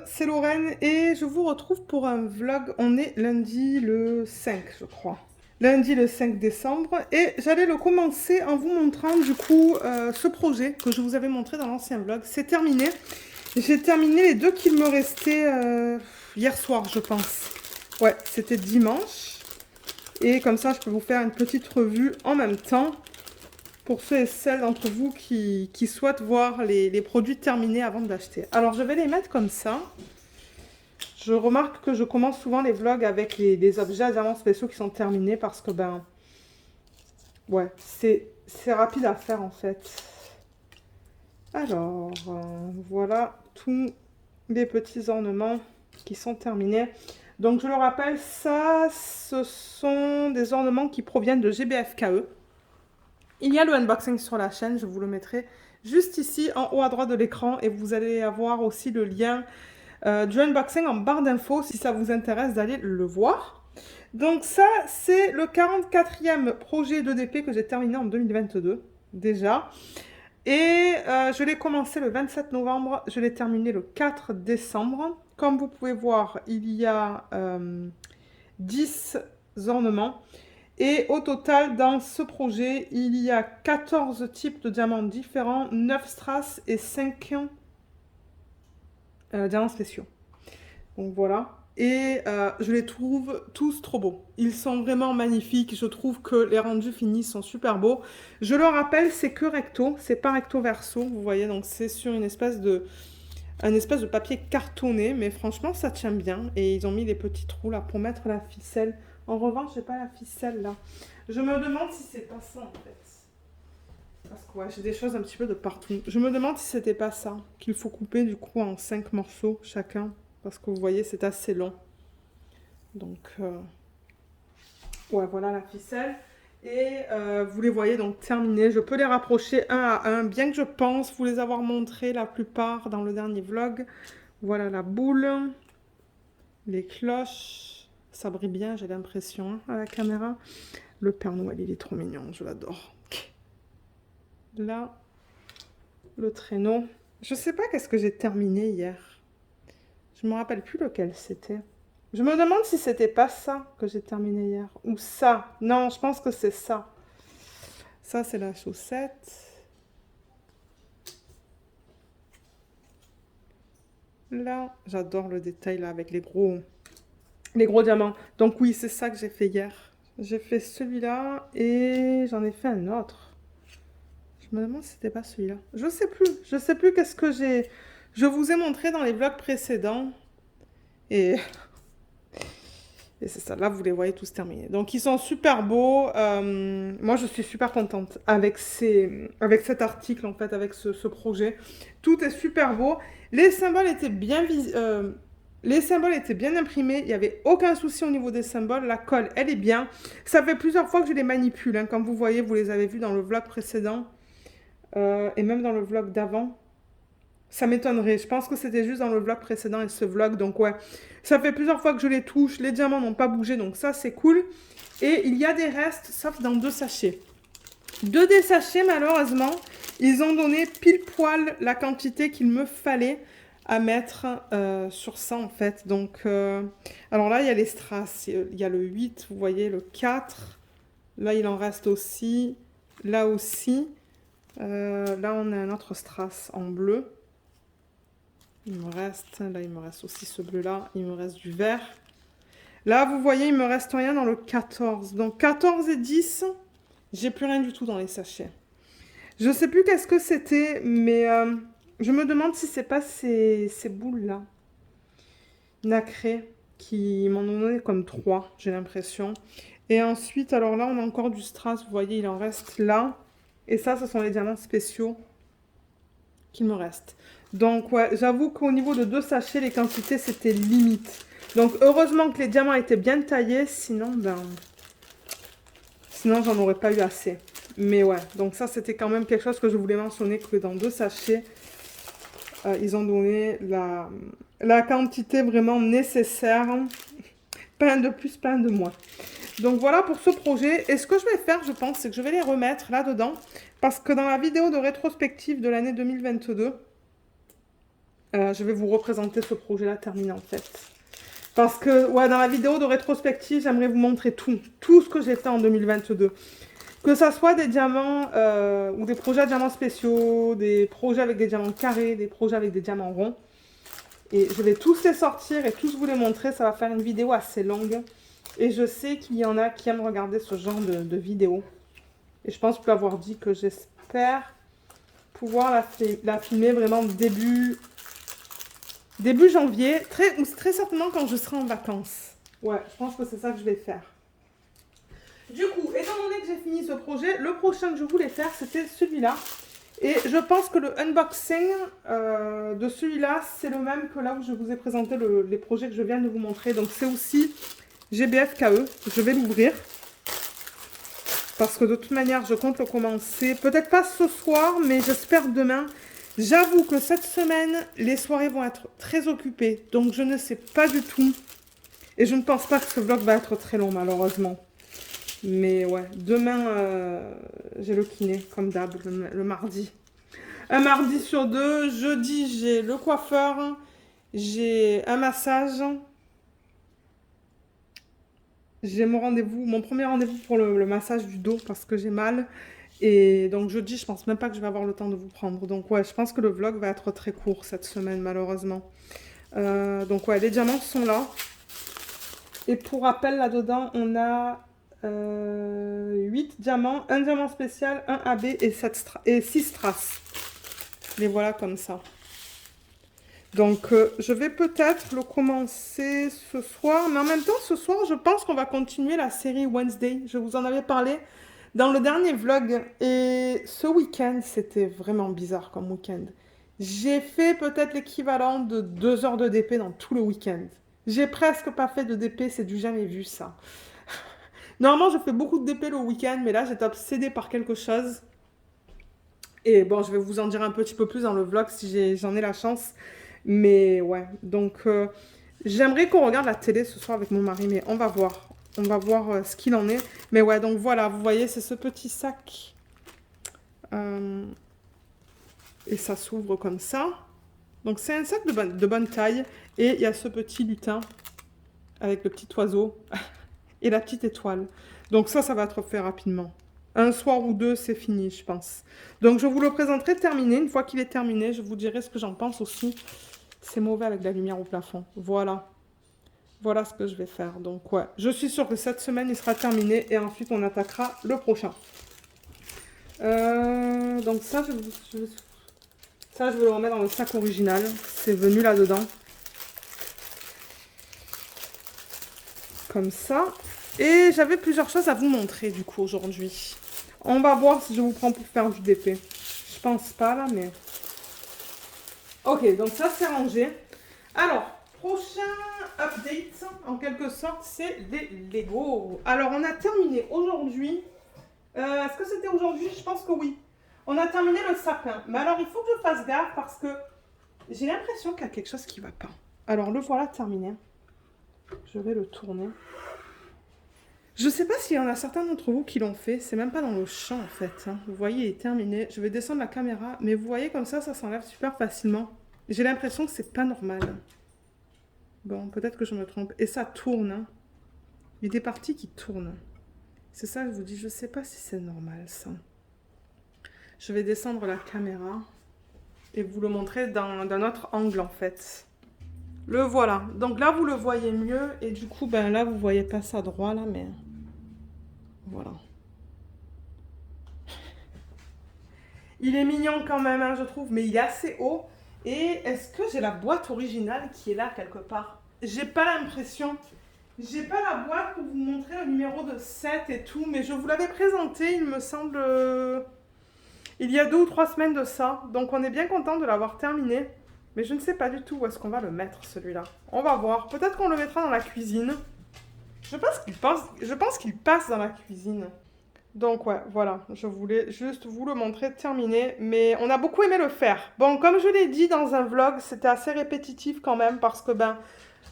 c'est Lorraine et je vous retrouve pour un vlog. On est lundi le 5, je crois. Lundi le 5 décembre et j'allais le commencer en vous montrant du coup ce projet que je vous avais montré dans l'ancien vlog. C'est terminé. J'ai terminé les deux qu'il me restait hier soir, je pense. Ouais, c'était dimanche. Et comme ça, je peux vous faire une petite revue en même temps pour ceux et celles d'entre vous qui souhaitent voir les produits terminés avant de l'acheter. Alors, je vais les mettre comme ça. Je remarque que je commence souvent les vlogs avec les objets légèrement spéciaux qui sont terminés parce que, ben, ouais, c'est rapide à faire en fait. Alors, voilà tous les petits ornements qui sont terminés. Donc, je le rappelle, ça, ce sont des ornements qui proviennent de GBFKE. Il y a le unboxing sur la chaîne, je vous le mettrai juste ici en haut à droite de l'écran et vous allez avoir aussi le lien du unboxing en barre d'infos si ça vous intéresse d'aller le voir. Donc ça, c'est le 44e projet d'EDP que j'ai terminé en 2022 déjà. Et je l'ai commencé le 27 novembre, je l'ai terminé le 4 décembre. Comme vous pouvez voir, il y a 10 ornements. Et au total, dans ce projet, il y a 14 types de diamants différents, 9 strass et 5 diamants spéciaux. Donc voilà. Et je les trouve tous trop beaux. Ils sont vraiment magnifiques. Je trouve que les rendus finis sont super beaux. Je le rappelle, c'est que recto. C'est pas recto verso, vous voyez. Donc c'est sur un espèce de papier cartonné. Mais franchement, ça tient bien. Et ils ont mis les petits trous là pour mettre la ficelle. En revanche, j'ai pas la ficelle là. Je me demande si c'est pas ça en fait. Parce que ouais, j'ai des choses un petit peu de partout. Je me demande si c'était pas ça. Qu'il faut couper du coup en 5 morceaux chacun. Parce que vous voyez, c'est assez long. Donc, ouais, voilà la ficelle. Et vous les voyez donc terminés. Je peux les rapprocher un à un, bien que je pense vous les avoir montrés la plupart dans le dernier vlog. Voilà la boule, les cloches. Ça brille bien, j'ai l'impression, hein, à la caméra. Le Père Noël, il est trop mignon, je l'adore. Là, le traîneau. Je sais pas qu'est-ce que j'ai terminé hier. Je me rappelle plus lequel c'était. Je me demande si c'était pas ça que j'ai terminé hier. Ou ça. Non, je pense que c'est ça. Ça, c'est la chaussette. Là, j'adore le détail là avec les gros diamants. Donc oui, c'est ça que j'ai fait hier. J'ai fait celui-là et j'en ai fait un autre. Je me demande si c'était pas celui-là. Je sais plus. Je sais plus qu'est-ce que j'ai... Je vous ai montré dans les vlogs précédents. Et c'est ça, là vous les voyez tous terminés. Donc ils sont super beaux. Moi je suis super contente avec cet article en fait, avec ce projet. Tout est super beau. Les symboles étaient bien imprimés. Il n'y avait aucun souci au niveau des symboles. La colle, elle est bien. Ça fait plusieurs fois que je les manipule. Hein. Comme vous voyez, vous les avez vus dans le vlog précédent. Et même dans le vlog d'avant. Ça m'étonnerait. Je pense que c'était juste dans le vlog précédent et ce vlog. Donc ouais, ça fait plusieurs fois que je les touche. Les diamants n'ont pas bougé, donc ça c'est cool. Et il y a des restes, sauf dans 2 sachets. 2 des sachets, malheureusement, ils ont donné pile poil la quantité qu'il me fallait à mettre sur ça en fait. Donc, alors là, il y a les strass. Il y a le 8, vous voyez, le 4. Là, il en reste aussi. Là aussi. Là, on a un autre strass en bleu. Il me reste aussi ce bleu-là. Il me reste du vert. Là, vous voyez, il me reste rien dans le 14. Donc, 14 et 10, j'ai plus rien du tout dans les sachets. Je sais plus qu'est-ce que c'était, mais je me demande si c'est pas ces boules-là, nacrées, qui m'en ont donné comme 3, j'ai l'impression. Et ensuite, alors là, on a encore du strass. Vous voyez, il en reste là. Et ça, ce sont les diamants spéciaux qu'il me reste. Donc ouais, j'avoue qu'au niveau de 2 sachets, les quantités c'était limite. Donc heureusement que les diamants étaient bien taillés, sinon j'en aurais pas eu assez. Mais ouais, donc ça c'était quand même quelque chose que je voulais mentionner, que dans 2 sachets, ils ont donné la quantité vraiment nécessaire. Pas un de plus, pas un de moins. Donc voilà pour ce projet. Et ce que je vais faire, je pense, c'est que je vais les remettre là-dedans. Parce que dans la vidéo de rétrospective de l'année 2022, Je vais vous représenter ce projet-là terminé en fait. Parce que ouais, dans la vidéo de rétrospective, j'aimerais vous montrer tout ce que j'ai fait en 2022. Que ça soit des diamants ou des projets à diamants spéciaux, des projets avec des diamants carrés, des projets avec des diamants ronds. Et je vais tous les sortir et tous vous les montrer. Ça va faire une vidéo assez longue. Et je sais qu'il y en a qui aiment regarder ce genre de vidéos. Et je pense vous l'avoir dit que j'espère pouvoir la filmer vraiment début janvier. Très certainement quand je serai en vacances. Ouais, je pense que c'est ça que je vais faire. Du coup, étant donné que j'ai fini ce projet, le prochain que je voulais faire, c'était celui-là. Et je pense que le unboxing de celui-là, c'est le même que là où je vous ai présenté les projets que je viens de vous montrer. Donc c'est aussi GBFKE. Je vais l'ouvrir. Parce que de toute manière, je compte le commencer. Peut-être pas ce soir, mais j'espère demain. J'avoue que cette semaine, les soirées vont être très occupées. Donc je ne sais pas du tout. Et je ne pense pas que ce vlog va être très long, malheureusement. Mais ouais, demain, j'ai le kiné, comme d'hab, le mardi. Un mardi sur deux. Jeudi, j'ai le coiffeur. J'ai un massage. J'ai mon premier rendez-vous pour le massage du dos parce que j'ai mal. Et donc jeudi, je pense même pas que je vais avoir le temps de vous prendre. Donc ouais, je pense que le vlog va être très court cette semaine, malheureusement. Donc ouais, les diamants sont là. Et pour rappel, là-dedans, on a 8 diamants, un diamant spécial, un AB et 6 strass. Les voilà comme ça. Donc, je vais peut-être le commencer ce soir. Mais en même temps, ce soir, je pense qu'on va continuer la série Wednesday. Je vous en avais parlé dans le dernier vlog. Et ce week-end, c'était vraiment bizarre comme week-end. J'ai fait peut-être l'équivalent de 2 heures de DP dans tout le week-end. J'ai presque pas fait de DP, c'est du jamais vu ça. Normalement, je fais beaucoup de DP le week-end, mais là, j'étais obsédée par quelque chose. Et bon, je vais vous en dire un petit peu plus dans le vlog si j'en ai la chance. Mais ouais, donc j'aimerais qu'on regarde la télé ce soir avec mon mari, mais on va voir. On va voir ce qu'il en est. Mais ouais, donc voilà, vous voyez, c'est ce petit sac. Et ça s'ouvre comme ça. Donc c'est un sac de bonne taille. Et il y a ce petit lutin avec le petit oiseau et la petite étoile. Donc ça va être fait rapidement. Un soir ou deux, c'est fini, je pense. Donc je vous le présenterai terminé. Une fois qu'il est terminé, je vous dirai ce que j'en pense aussi. C'est mauvais avec la lumière au plafond. Voilà. Voilà ce que je vais faire. Donc ouais, je suis sûre que cette semaine, il sera terminé. Et ensuite, on attaquera le prochain. Donc ça, je vais le remettre dans le sac original. C'est venu là-dedans. Comme ça. Et j'avais plusieurs choses à vous montrer, du coup, aujourd'hui. On va voir si je vous prends pour faire du DP. Je pense pas, là, mais... Ok, donc ça, c'est rangé. Alors, prochain update, en quelque sorte, c'est les Lego. Alors, on a terminé aujourd'hui. Est-ce que c'était aujourd'hui? Je pense que oui. On a terminé le sapin. Mais alors, il faut que je fasse gaffe parce que j'ai l'impression qu'il y a quelque chose qui ne va pas. Alors, le voilà terminé. Je vais le tourner. Je ne sais pas s'il y en a certains d'entre vous qui l'ont fait. C'est même pas dans le champ, en fait. Hein. Vous voyez, il est terminé. Je vais descendre la caméra. Mais vous voyez, comme ça s'enlève super facilement. J'ai l'impression que c'est pas normal. Bon, peut-être que je me trompe. Et ça tourne. Hein. Il y a des parties qui tournent. C'est ça que je vous dis. Je ne sais pas si c'est normal, ça. Je vais descendre la caméra. Et vous le montrer d'un autre angle, en fait. Le voilà. Donc là, vous le voyez mieux. Et du coup, ben là, vous voyez pas ça droit, là, mais... Voilà. Il est mignon quand même, hein, je trouve, mais il est assez haut. Et est-ce que j'ai la boîte originale qui est là quelque part? J'ai pas l'impression. J'ai pas la boîte pour vous montrer le numéro de 7 et tout, mais je vous l'avais présenté, il me semble, il y a 2 ou 3 semaines de ça. Donc on est bien content de l'avoir terminé. Mais je ne sais pas du tout où est-ce qu'on va le mettre, celui-là. On va voir. Peut-être qu'on le mettra dans la cuisine. Je pense qu'il passe dans la cuisine. Donc ouais, voilà, je voulais juste vous le montrer terminé, mais on a beaucoup aimé le faire. Bon, comme je l'ai dit dans un vlog, c'était assez répétitif quand même, parce que ben,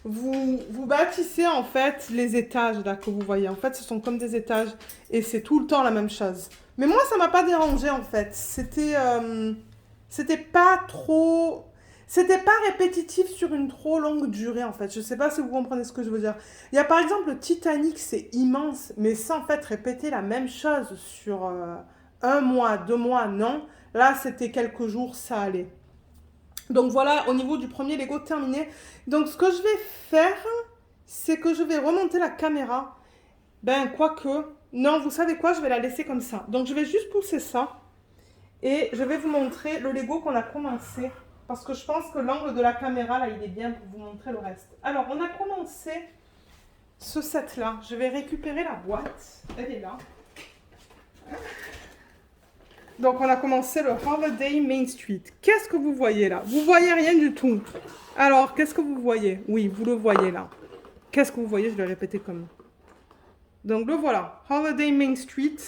vous bâtissez en fait les étages là que vous voyez. En fait, ce sont comme des étages, et c'est tout le temps la même chose. Mais moi, ça m'a pas dérangé en fait. C'était pas trop... C'était pas répétitif sur une trop longue durée en fait. Je sais pas si vous comprenez ce que je veux dire. Il y a par exemple le Titanic, c'est immense, mais sans en fait répéter la même chose sur un mois, 2 mois, non. Là, c'était quelques jours, ça allait. Donc voilà, au niveau du premier Lego terminé. Donc ce que je vais faire, c'est que je vais remonter la caméra. Ben, quoique, non, vous savez quoi, je vais la laisser comme ça. Donc je vais juste pousser ça. Et je vais vous montrer le Lego qu'on a commencé. Parce que je pense que l'angle de la caméra, là, il est bien pour vous montrer le reste. Alors, on a commencé ce set-là. Je vais récupérer la boîte. Elle est là. Donc, on a commencé le Holiday Main Street. Qu'est-ce que vous voyez là? Vous voyez rien du tout. Alors, qu'est-ce que vous voyez? Oui, vous le voyez là. Qu'est-ce que vous voyez? Je vais répéter comme. Donc, le voilà. Holiday Main Street.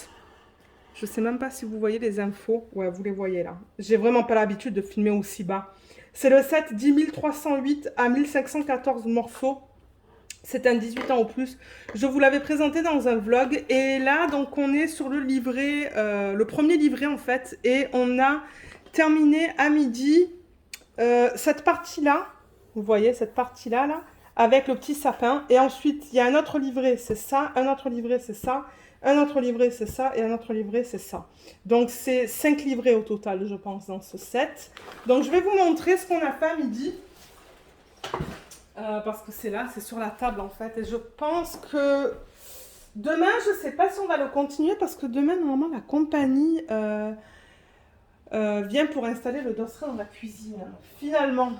Je sais même pas si vous voyez les infos. Ouais, vous les voyez là. J'ai vraiment pas l'habitude de filmer aussi bas. C'est le set 10 308 à 1514 morceaux. C'est un 18 ans au plus. Je vous l'avais présenté dans un vlog. Et là, donc, on est sur le livret, le premier livret en fait. Et on a terminé à midi cette partie-là. Vous voyez cette partie-là, là, avec le petit sapin. Et ensuite, il y a un autre livret, c'est ça. Un autre livret, c'est ça. Un autre livret, c'est ça, et un autre livret, c'est ça. Donc, c'est 5 livrets au total, je pense, dans ce set. Donc, je vais vous montrer ce qu'on a fait à midi. Parce que c'est là, c'est sur la table, en fait. Et je pense que demain, je ne sais pas si on va le continuer, parce que demain, normalement, la compagnie vient pour installer le dosseret dans la cuisine. Finalement,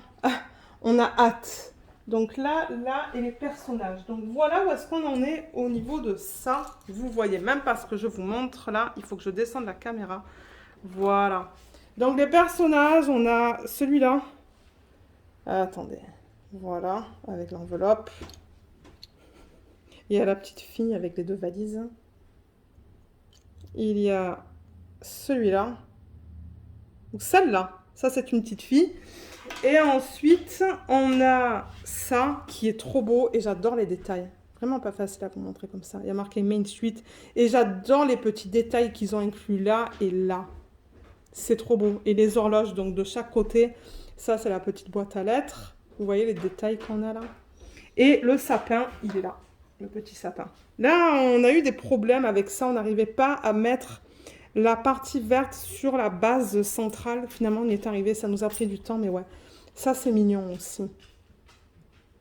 on a hâte. Donc là et les personnages. Donc voilà où est-ce qu'on en est au niveau de ça. Vous voyez, même parce que je vous montre là, il faut que je descende la caméra. Voilà. Donc les personnages, on a celui-là. Attendez. Voilà, avec l'enveloppe. Il y a la petite fille avec les 2 valises. Il y a celui-là. Ou celle-là. Ça, c'est une petite fille. Et ensuite, on a ça qui est trop beau et j'adore les détails. Vraiment pas facile à vous montrer comme ça. Il y a marqué Main Street et j'adore les petits détails qu'ils ont inclus là et là. C'est trop beau. Et les horloges, donc de chaque côté. Ça, c'est la petite boîte à lettres. Vous voyez les détails qu'on a là. Et le sapin, il est là. Le petit sapin. Là, on a eu des problèmes avec ça. On n'arrivait pas à mettre la partie verte sur la base centrale. Finalement, on y est arrivé. Ça nous a pris du temps, mais ouais. Ça, c'est mignon aussi.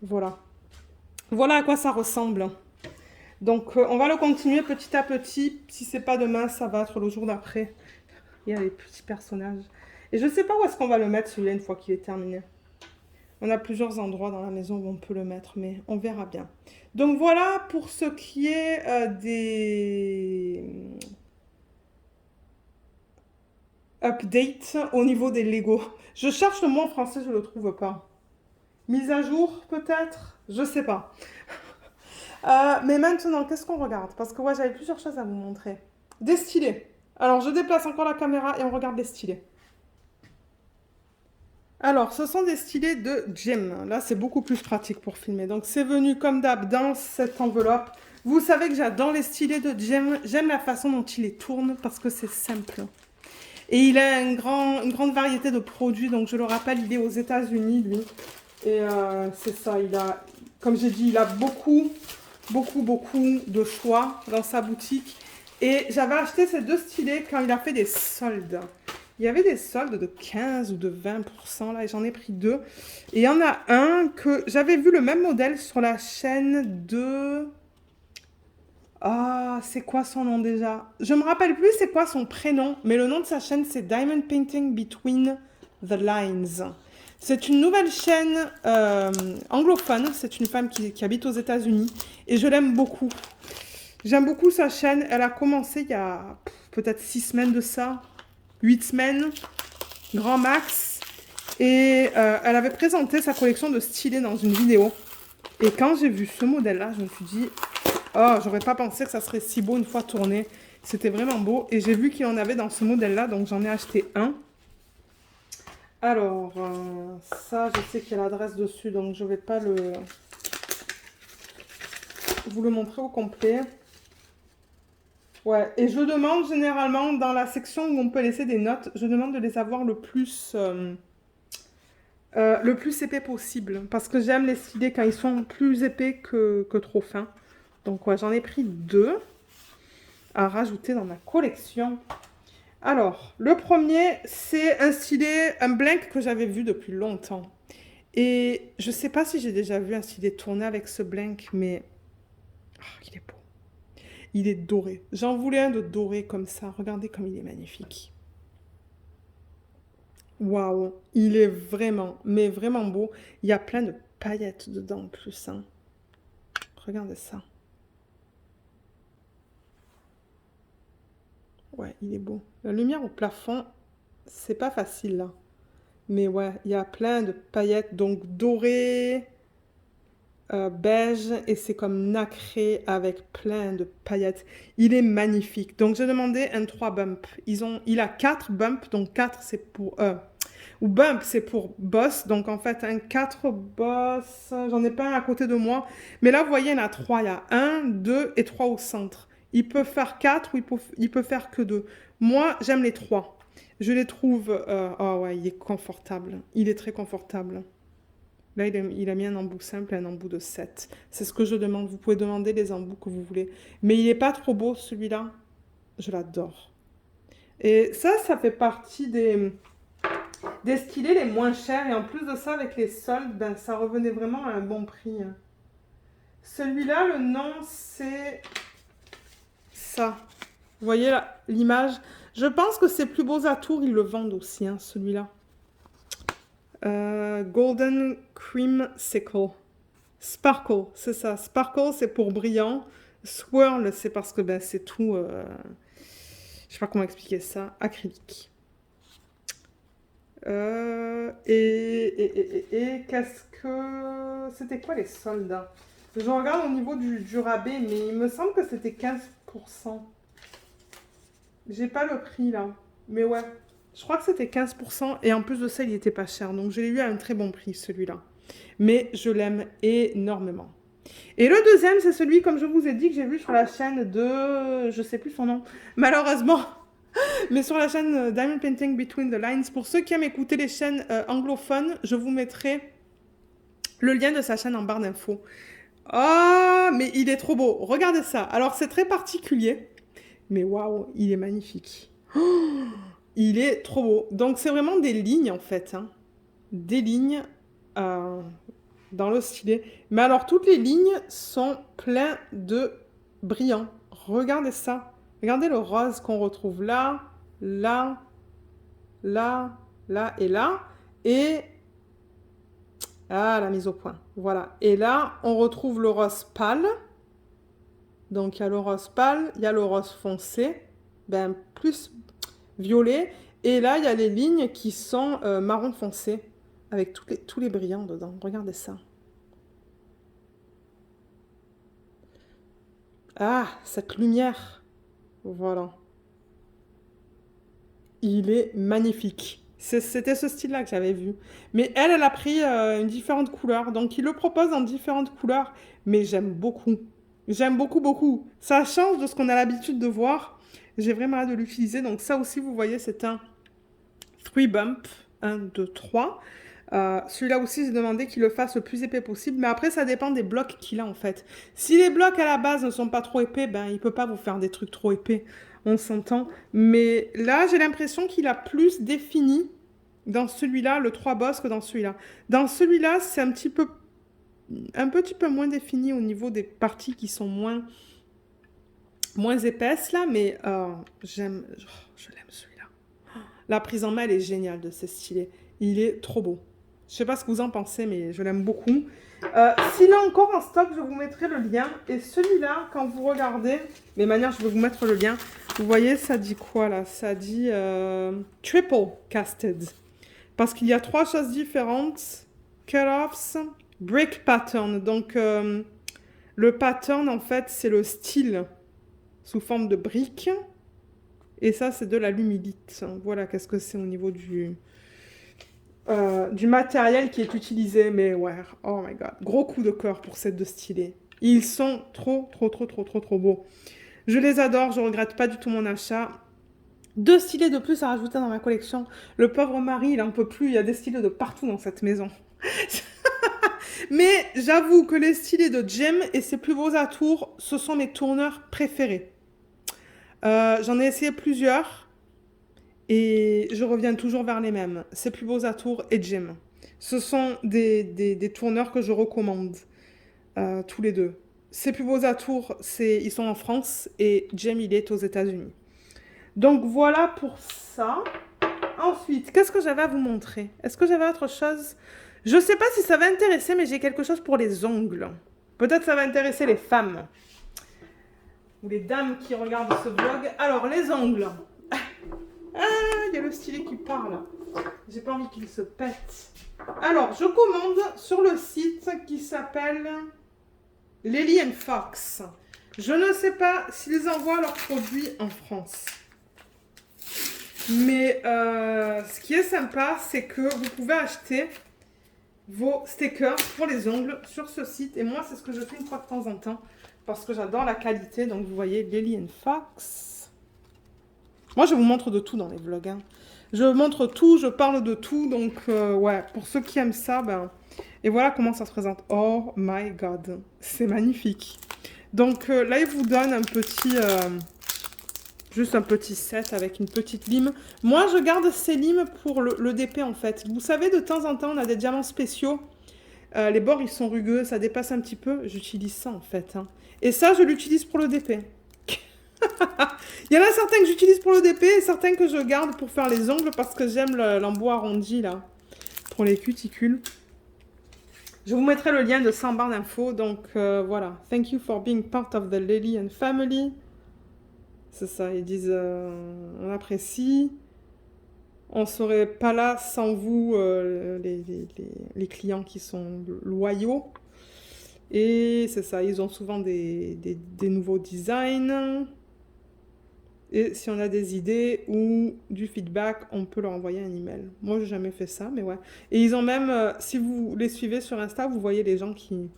Voilà. Voilà à quoi ça ressemble. Donc, on va le continuer petit à petit. Si c'est pas demain, ça va être le jour d'après. Il y a les petits personnages. Et je sais pas où est-ce qu'on va le mettre, celui-là, une fois qu'il est terminé. On a plusieurs endroits dans la maison où on peut le mettre, mais on verra bien. Donc, voilà pour ce qui est des updates au niveau des Lego. Je cherche le mot en français, je le trouve pas. Mise à jour, peut-être? Je sais pas. Mais maintenant, qu'est-ce qu'on regarde? Parce que ouais, j'avais plusieurs choses à vous montrer. Des stylés. Alors, je déplace encore la caméra et on regarde les stylés. Alors, ce sont des stylés de Jem. Là, c'est beaucoup plus pratique pour filmer. Donc, c'est venu comme d'hab dans cette enveloppe. Vous savez que j'adore les stylés de Jem. J'aime la façon dont il les tourne parce que c'est simple. Et il a une grande variété de produits. Donc, je le rappelle, il est aux États-Unis, lui. Et c'est ça, il a, comme j'ai dit, il a beaucoup de choix dans sa boutique. Et j'avais acheté ces 2 stylés quand il a fait des soldes. Il y avait des soldes de 15 ou de 20% là, et j'en ai pris 2. Et il y en a un que j'avais vu le même modèle sur la chaîne de... Ah, c'est quoi son nom déjà? Je me rappelle plus c'est quoi son prénom, mais le nom de sa chaîne c'est Diamond Painting Between the Lines. C'est une nouvelle chaîne anglophone, c'est une femme qui habite aux États-Unis et je l'aime beaucoup. J'aime beaucoup sa chaîne, elle a commencé il y a peut-être 6 semaines de ça, 8 semaines, grand max. Et elle avait présenté sa collection de stylés dans une vidéo. Et quand j'ai vu ce modèle-là, je me suis dit, oh, j'aurais pas pensé que ça serait si beau une fois tourné. C'était vraiment beau. Et j'ai vu qu'il y en avait dans ce modèle-là, donc j'en ai acheté un. Alors, ça, je sais qu'il y a l'adresse dessus, donc je ne vais pas vous le montrer au complet. Ouais, et je demande généralement, dans la section où on peut laisser des notes, je demande de les avoir le plus Le plus épais possible. Parce que j'aime les stylés quand ils sont plus épais que trop fins. Donc, ouais, j'en ai pris 2 à rajouter dans ma collection. Alors, le premier, c'est un stylet, un blank que j'avais vu depuis longtemps. Et je sais pas si j'ai déjà vu un stylet tourner avec ce blank, mais il est beau. Il est doré. J'en voulais un de doré comme ça. Regardez comme il est magnifique. Waouh, il est vraiment, mais vraiment beau. Il y a plein de paillettes dedans en plus, hein. Regardez ça. Ouais, il est beau. La lumière au plafond, c'est pas facile là. Mais ouais, il y a plein de paillettes, donc dorées, beige, et c'est comme nacré avec plein de paillettes. Il est magnifique. Donc j'ai demandé un 3 bump. Il a 4 bumps, donc 4 c'est pour... ou bump c'est pour boss, donc en fait un 4 boss, j'en ai pas un à côté de moi. Mais là vous voyez, il y en a 3, il y a un, 2 et 3 au centre. Il peut faire 4 ou il peut faire que 2. Moi j'aime les 3. Je les trouve... oh ouais, il est confortable. Il est très confortable. Là, il a mis un embout simple et un embout de 7. C'est ce que je demande. Vous pouvez demander les embouts que vous voulez. Mais il n'est pas trop beau, celui-là. Je l'adore. Et ça fait partie des stylés les moins chers. Et en plus de ça, avec les soldes, ben, ça revenait vraiment à un bon prix. Celui-là, le nom, c'est ça. Vous voyez l'image? Je pense que c'est Plus Beaux Atours, ils le vendent aussi, hein, celui-là. Golden Creamsicle. Sparkle, c'est ça. Sparkle, c'est pour brillant. Swirl, c'est parce que ben, c'est tout... je sais pas comment expliquer ça. Acrylique. Et qu'est-ce que... C'était quoi les soldes? Je regarde au niveau du rabais, mais il me semble que c'était 15%. J'ai pas le prix là. Mais ouais, je crois que c'était 15%. Et en plus de ça, il était pas cher. Donc je l'ai eu à un très bon prix, celui-là. Mais je l'aime énormément. Et le deuxième, c'est celui, comme je vous ai dit, que j'ai vu sur la chaîne de... Je sais plus son nom, malheureusement. Mais sur la chaîne Diamond Painting Between the Lines. Pour ceux qui aiment écouter les chaînes anglophones, je vous mettrai le lien de sa chaîne en barre d'infos. Ah, mais il est trop beau. Regardez ça. Alors, c'est très particulier. Mais waouh, il est magnifique. Oh, il est trop beau. Donc, c'est vraiment des lignes, en fait, hein. Des lignes dans le stylet. Mais alors, toutes les lignes sont pleines de brillants. Regardez ça. Regardez le rose qu'on retrouve là, là, là, là et là. Et... ah, la mise au point. Voilà. Et là, on retrouve le rose pâle. Donc, il y a le rose pâle, il y a le rose foncé, ben, plus violet. Et là, il y a les lignes qui sont marron foncé, avec tous les brillants dedans. Regardez ça. Ah, cette lumière. Voilà. Il est magnifique. C'était ce style-là que j'avais vu. Mais elle a pris une différente couleur. Donc, il le propose en différentes couleurs. Mais j'aime beaucoup. J'aime beaucoup, beaucoup. Ça change de ce qu'on a l'habitude de voir. J'ai vraiment hâte de l'utiliser. Donc, ça aussi, vous voyez, c'est un 3 bump. 1, 2, 3. Celui-là aussi, j'ai demandé qu'il le fasse le plus épais possible. Mais après, ça dépend des blocs qu'il a, en fait. Si les blocs à la base ne sont pas trop épais, ben, il ne peut pas vous faire des trucs trop épais. On s'entend. Mais là, j'ai l'impression qu'il a plus défini dans celui-là, le 3 boss, que dans celui-là. Dans celui-là, c'est un petit peu moins défini au niveau des parties qui sont moins épaisses, là. Mais je l'aime celui-là. La prise en main, elle est géniale de ce stylet. Il est trop beau. Je sais pas ce que vous en pensez, mais je l'aime beaucoup. S'il est encore en stock, je vous mettrai le lien. Et celui-là, quand vous regardez, mais manière, je vais vous mettre le lien. Vous voyez, ça dit quoi là? Ça dit triple casted. Parce qu'il y a 3 choses différentes. Cut-offs, brick pattern. Donc, le pattern, en fait, c'est le style sous forme de brique. Et ça, c'est de l'alumilite. Voilà, qu'est-ce que c'est au niveau du matériel qui est utilisé. Mais ouais, oh my god. Gros coup de cœur pour ces 2 stylés. Ils sont trop beaux. Je les adore, je regrette pas du tout mon achat. 2 stylés de plus à rajouter dans ma collection. Le pauvre mari, il en peut plus. Il y a des stylés de partout dans cette maison. Mais j'avoue que les stylés de Jem et ses plus beaux atours, ce sont mes tourneurs préférés. J'en ai essayé plusieurs et je reviens toujours vers les mêmes. Ses plus beaux atours et Jem. Ce sont des tourneurs que je recommande, tous les deux. Ses plus beaux atours, ils sont en France et Jem, il est aux États-Unis. Donc voilà pour ça. Ensuite, qu'est-ce que j'avais à vous montrer? Est-ce que j'avais autre chose? Je ne sais pas si ça va intéresser, mais j'ai quelque chose pour les ongles. Peut-être ça va intéresser les femmes. Ou les dames qui regardent ce vlog. Alors, les ongles. Ah, il y a le stylet qui parle. J'ai pas envie qu'il se pète. Alors, je commande sur le site qui s'appelle Lily & Fox. Je ne sais pas s'ils envoient leurs produits en France. Mais ce qui est sympa, c'est que vous pouvez acheter vos stickers pour les ongles sur ce site. Et moi, c'est ce que je fais une fois de temps en temps parce que j'adore la qualité. Donc, vous voyez, Lily & Fox. Moi, je vous montre de tout dans les vlogs. Hein. Je montre tout, je parle de tout. Donc, ouais, pour ceux qui aiment ça, ben... Et voilà comment ça se présente. Oh my God, c'est magnifique. Donc, là, il vous donne un petit... juste un petit set avec une petite lime. Moi, je garde ces limes pour le DP, en fait. Vous savez, de temps en temps, on a des diamants spéciaux. Les bords, ils sont rugueux, ça dépasse un petit peu. J'utilise ça, en fait. Hein. Et ça, je l'utilise pour le DP. Il y en a certains que j'utilise pour le DP et certains que je garde pour faire les ongles parce que j'aime l'embout arrondi, là, pour les cuticules. Je vous mettrai le lien de 100 barres d'infos. Donc, voilà. Thank you for being part of the Lily and family. C'est ça, ils disent on apprécie, on ne serait pas là sans vous, les clients qui sont loyaux. Et c'est ça, ils ont souvent des nouveaux designs. Et si on a des idées ou du feedback, on peut leur envoyer un email. Moi, j'ai jamais fait ça, mais ouais. Et ils ont même, si vous les suivez sur Insta, vous voyez les gens qui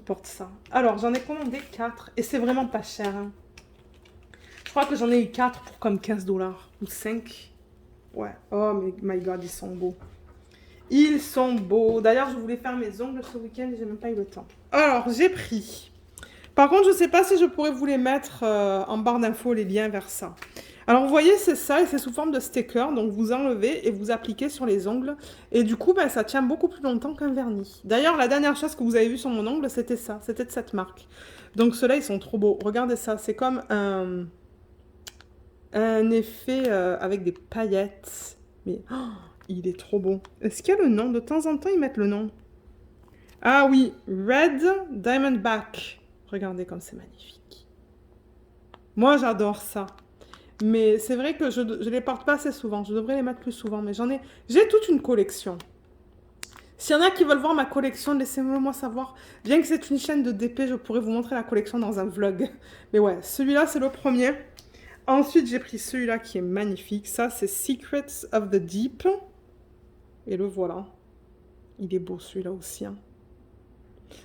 portent ça. Alors, j'en ai commandé 4 et c'est vraiment pas cher. Hein. Je crois que j'en ai eu 4 pour comme 15 $ ou 5. Ouais. Oh my God, ils sont beaux. Ils sont beaux. D'ailleurs, je voulais faire mes ongles ce week-end et j'ai même pas eu le temps. Alors, j'ai pris. Par contre, je sais pas si je pourrais vous les mettre en barre d'infos, les liens vers ça. Alors, vous voyez, c'est ça et c'est sous forme de sticker. Donc, vous enlevez et vous appliquez sur les ongles. Et du coup, ben, ça tient beaucoup plus longtemps qu'un vernis. D'ailleurs, la dernière chose que vous avez vue sur mon ongle, c'était ça. C'était de cette marque. Donc, ceux-là, ils sont trop beaux. Regardez ça. C'est comme un effet avec des paillettes. Mais oh, il est trop beau. Est-ce qu'il y a le nom? De temps en temps, ils mettent le nom. Ah oui, Red Diamondback. Regardez comme c'est magnifique. Moi, j'adore ça. Mais c'est vrai que je ne les porte pas assez souvent. Je devrais les mettre plus souvent. Mais j'ai toute une collection. S'il y en a qui veulent voir ma collection, laissez-moi savoir. Bien que c'est une chaîne de DP, je pourrais vous montrer la collection dans un vlog. Mais ouais, celui-là, c'est le premier. Ensuite, j'ai pris celui-là qui est magnifique. Ça, c'est Secrets of the Deep. Et le voilà. Il est beau, celui-là aussi. Hein.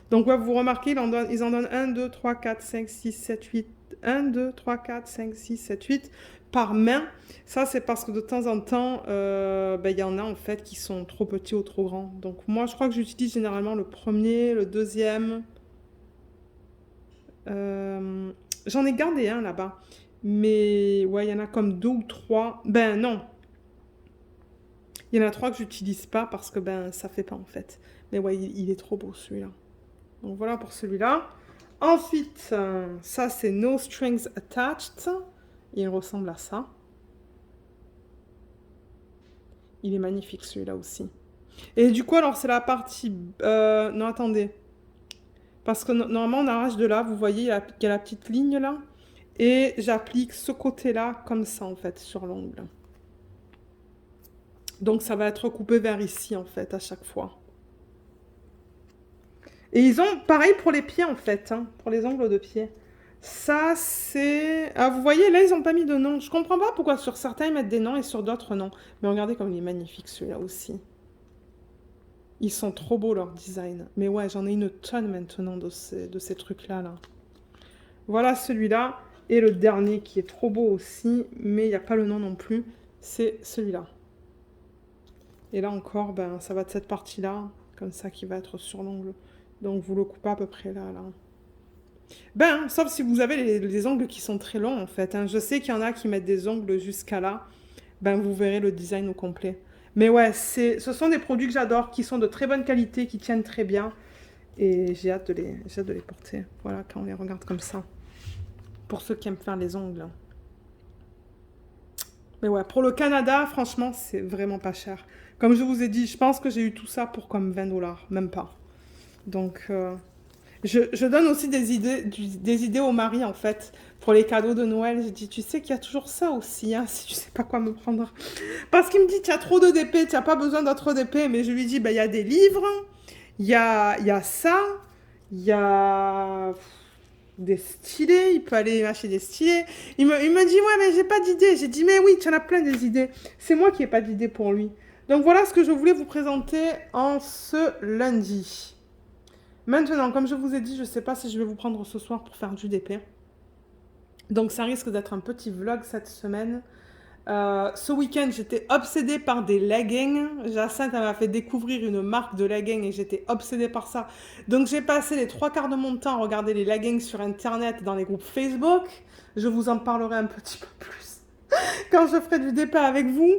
Donc, ouais, vous remarquez, ils en donnent 1, 2, 3, 4, 5, 6, 7, 8. 1, 2, 3, 4, 5, 6, 7, 8 par main. Ça, c'est parce que de temps en temps, y en a en fait qui sont trop petits ou trop grands. Donc, moi, je crois que j'utilise généralement le premier, le deuxième. J'en ai gardé un là-bas. Mais, ouais, il y en a comme 2 ou 3. Ben, non. Il y en a 3 que j'utilise pas parce que, ben, ça fait pas en fait. Mais, ouais, il est trop beau celui-là. Donc voilà pour celui-là. Ensuite, ça c'est No Strings Attached. Il ressemble à ça. Il est magnifique celui-là aussi. Et du coup, alors c'est la partie... non, attendez. Parce que normalement, on arrache de là. Vous voyez, il y a la petite ligne là. Et j'applique ce côté-là comme ça en fait sur l'ongle. Donc ça va être coupé vers ici en fait à chaque fois. Et ils ont pareil pour les pieds en fait, hein, pour les ongles de pied. Ça c'est... Ah vous voyez là ils n'ont pas mis de nom. Je comprends pas pourquoi sur certains ils mettent des noms et sur d'autres non. Mais regardez comme il est magnifique celui-là aussi. Ils sont trop beaux leur design. Mais ouais j'en ai une tonne maintenant de ces trucs-là. Là. Voilà celui-là. Et le dernier qui est trop beau aussi, mais il n'y a pas le nom non plus, c'est celui-là. Et là encore, ben, ça va de cette partie-là, comme ça, qui va être sur l'ongle. Donc vous le coupez à peu près là, là. Ben, sauf si vous avez les ongles qui sont très longs en fait, hein. Je sais qu'il y en a qui mettent des ongles jusqu'à là. Ben, vous verrez le design au complet. Mais ouais, ce sont des produits que j'adore, qui sont de très bonne qualité, qui tiennent très bien. Et j'ai hâte de les porter. Voilà, quand on les regarde comme ça. Pour ceux qui aiment faire les ongles. Mais ouais, pour le Canada, franchement, c'est vraiment pas cher. Comme je vous ai dit, je pense que j'ai eu tout ça pour comme 20 $, même pas. Donc, je donne aussi des idées au mari, en fait, pour les cadeaux de Noël. Je dis, tu sais qu'il y a toujours ça aussi, hein, si tu sais pas quoi me prendre. Parce qu'il me dit, tu as trop de DP, tu n'as pas besoin d'autres DP. Mais je lui dis, bah, il y a des livres, il y a ça, il y a des stylés, il peut aller acheter des stylés. Il me dit, ouais, mais j'ai pas d'idée. J'ai dit, mais oui, tu en as plein des idées. C'est moi qui n'ai pas d'idée pour lui. Donc voilà ce que je voulais vous présenter en ce lundi. Maintenant, comme je vous ai dit, je ne sais pas si je vais vous prendre ce soir pour faire du DP. Donc ça risque d'être un petit vlog cette semaine. Ce week-end, j'étais obsédée par des leggings. Jacinthe m'a fait découvrir une marque de leggings et j'étais obsédée par ça. Donc j'ai passé les 3 quarts de mon temps à regarder les leggings sur Internet dans les groupes Facebook. Je vous en parlerai un petit peu plus quand je ferai du DP avec vous.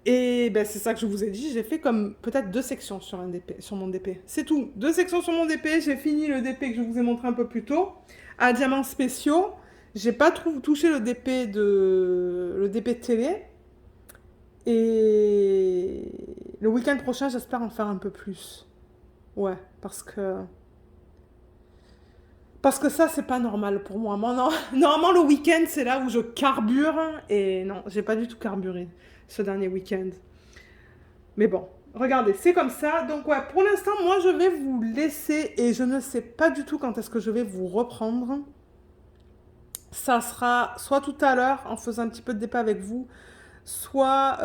Et ben, c'est ça que je vous ai dit, j'ai fait comme peut-être 2 sections sur mon DP. C'est tout, 2 sections sur mon DP, j'ai fini le DP que je vous ai montré un peu plus tôt, à diamants spéciaux. J'ai pas touché le DP télé. Et le week-end prochain, j'espère en faire un peu plus. Ouais, parce que ça, c'est pas normal pour moi. Normalement, le week-end, c'est là où je carbure. Et non, j'ai pas du tout carburé ce dernier week-end. Mais bon, regardez, c'est comme ça. Donc ouais, pour l'instant, moi, je vais vous laisser. Et je ne sais pas du tout quand est-ce que je vais vous reprendre. Ça sera soit tout à l'heure, en faisant un petit peu de débat avec vous, soit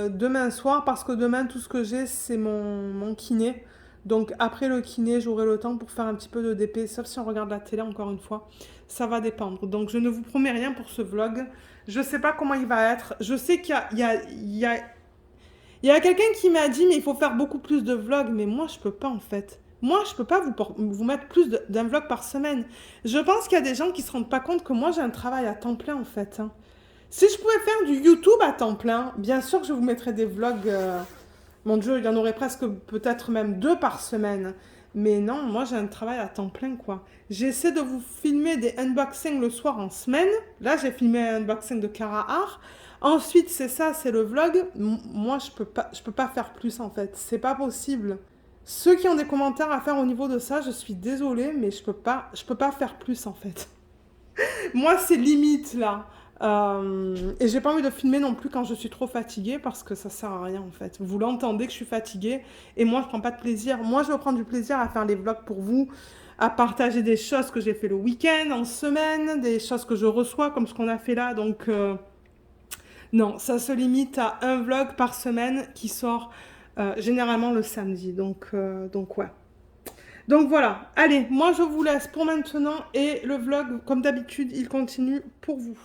demain soir, parce que demain, tout ce que j'ai, c'est mon kiné. Donc après le kiné, j'aurai le temps pour faire un petit peu de DP, sauf si on regarde la télé, encore une fois. Ça va dépendre. Donc je ne vous promets rien pour ce vlog. Je ne sais pas comment il va être. Je sais il y a quelqu'un qui m'a dit, mais il faut faire beaucoup plus de vlogs. Mais moi, je peux pas, en fait. Moi, je peux pas vous mettre plus d'un vlog par semaine. Je pense qu'il y a des gens qui se rendent pas compte que moi, j'ai un travail à temps plein, en fait, hein. Si je pouvais faire du YouTube à temps plein, bien sûr que je vous mettrais des vlogs. Mon Dieu, il y en aurait presque peut-être même 2 par semaine. Mais non, moi j'ai un travail à temps plein, quoi. J'essaie de vous filmer des unboxings le soir en semaine. Là, j'ai filmé un unboxing de Cara Art. Ensuite, c'est ça, c'est le vlog. Moi, je peux pas faire plus en fait. C'est pas possible. Ceux qui ont des commentaires à faire au niveau de ça, je suis désolée, mais je peux pas faire plus en fait. Moi, c'est limite là. Et j'ai pas envie de filmer non plus quand je suis trop fatiguée parce que ça sert à rien en fait. Vous l'entendez que je suis fatiguée et moi je prends pas de plaisir. Moi je veux prendre du plaisir à faire les vlogs pour vous, à partager des choses que j'ai fait le week-end, en semaine, des choses que je reçois comme ce qu'on a fait là. Donc non, ça se limite à un vlog par semaine qui sort généralement le samedi. Donc ouais. Donc voilà, allez, moi je vous laisse pour maintenant et le vlog, comme d'habitude, il continue pour vous.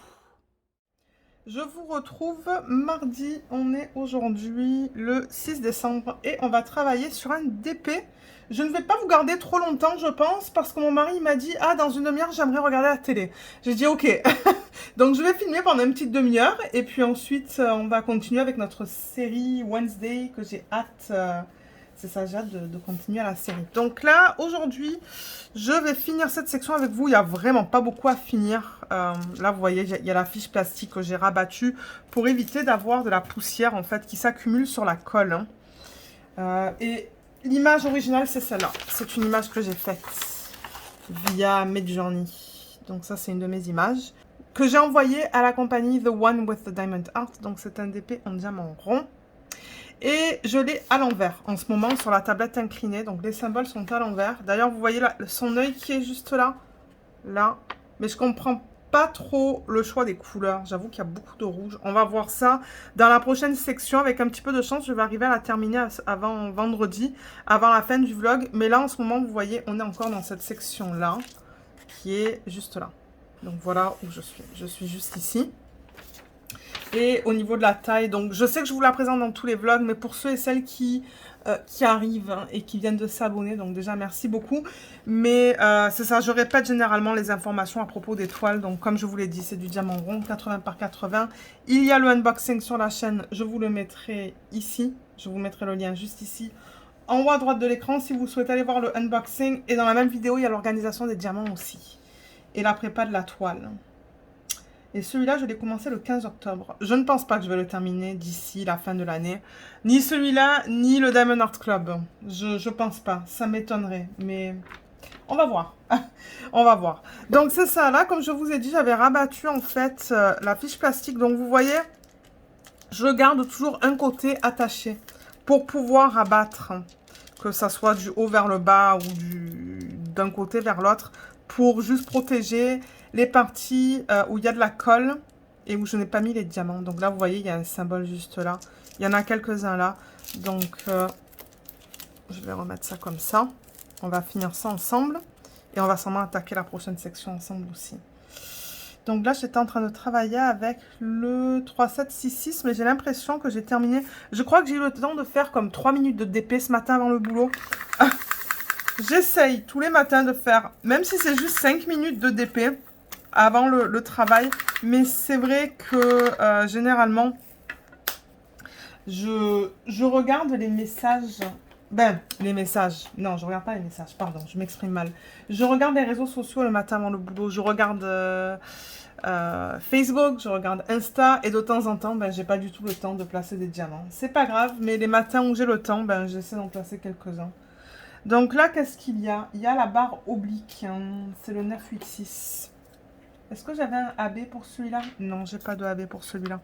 Je vous retrouve mardi, on est aujourd'hui le 6 décembre et on va travailler sur un DP. Je ne vais pas vous garder trop longtemps, je pense, parce que mon mari m'a dit « Ah, dans une demi-heure, j'aimerais regarder la télé. » J'ai dit « Ok. » Donc je vais filmer pendant une petite demi-heure et puis ensuite, on va continuer avec notre série Wednesday que j'ai hâte... C'est ça, j'ai hâte de continuer à la série. Donc là, aujourd'hui, je vais finir cette section avec vous. Il n'y a vraiment pas beaucoup à finir. Là, vous voyez, il y a la fiche plastique que j'ai rabattue pour éviter d'avoir de la poussière, en fait, qui s'accumule sur la colle, hein. Et l'image originale, c'est celle-là. C'est une image que j'ai faite via Midjourney. Donc ça, c'est une de mes images que j'ai envoyée à la compagnie The One with the Diamond Heart. Donc c'est un DP en diamant rond. Et je l'ai à l'envers en ce moment sur la tablette inclinée. Donc les symboles sont à l'envers. D'ailleurs, vous voyez là, son œil qui est juste là. Là. Mais je comprends pas trop le choix des couleurs. J'avoue qu'il y a beaucoup de rouge. On va voir ça dans la prochaine section. Avec un petit peu de chance, je vais arriver à la terminer avant vendredi, avant la fin du vlog. Mais là, en ce moment, vous voyez, on est encore dans cette section-là, qui est juste là. Donc voilà où je suis. Je suis juste ici. Et au niveau de la taille, donc je sais que je vous la présente dans tous les vlogs, mais pour ceux et celles qui arrivent hein, et qui viennent de s'abonner, donc déjà merci beaucoup. Mais c'est ça, je répète généralement les informations à propos des toiles. Donc comme je vous l'ai dit, c'est du diamant rond, 80 par 80. Il y a le unboxing sur la chaîne, je vous le mettrai ici. Je vous mettrai le lien juste ici, en haut à droite de l'écran, si vous souhaitez aller voir le unboxing. Et dans la même vidéo, il y a l'organisation des diamants aussi. Et la prépa de la toile. Et celui-là, je l'ai commencé le 15 octobre. Je ne pense pas que je vais le terminer d'ici la fin de l'année. Ni celui-là, ni le Diamond Art Club. Je pense pas. Ça m'étonnerait. Mais on va voir. On va voir. Donc c'est ça. Là, comme je vous ai dit, j'avais rabattu en fait la fiche plastique. Donc vous voyez, je garde toujours un côté attaché pour pouvoir rabattre. Que ça soit du haut vers le bas ou d'un côté vers l'autre. Pour juste protéger les parties où il y a de la colle et où je n'ai pas mis les diamants. Donc là, vous voyez, il y a un symbole juste là. Il y en a quelques-uns là. Donc, je vais remettre ça comme ça. On va finir ça ensemble. Et on va sûrement attaquer la prochaine section ensemble aussi. Donc là, j'étais en train de travailler avec le 3766, mais j'ai l'impression que j'ai terminé. Je crois que j'ai eu le temps de faire comme 3 minutes de DP ce matin avant le boulot. J'essaye tous les matins de faire, même si c'est juste 5 minutes de DP avant le travail. Mais c'est vrai que généralement, je regarde les messages. Ben, les messages. Non, je regarde pas les messages, pardon, je m'exprime mal. Je regarde les réseaux sociaux le matin avant le boulot. Je regarde Facebook, je regarde Insta. Et de temps en temps, ben, j'ai pas du tout le temps de placer des diamants. C'est pas grave, mais les matins où j'ai le temps, ben, j'essaie d'en placer quelques-uns. Donc là, qu'est-ce qu'il y a? Il y a la barre oblique. Hein. C'est le 986. Est-ce que j'avais un AB pour celui-là? Non, j'ai pas de AB pour celui-là.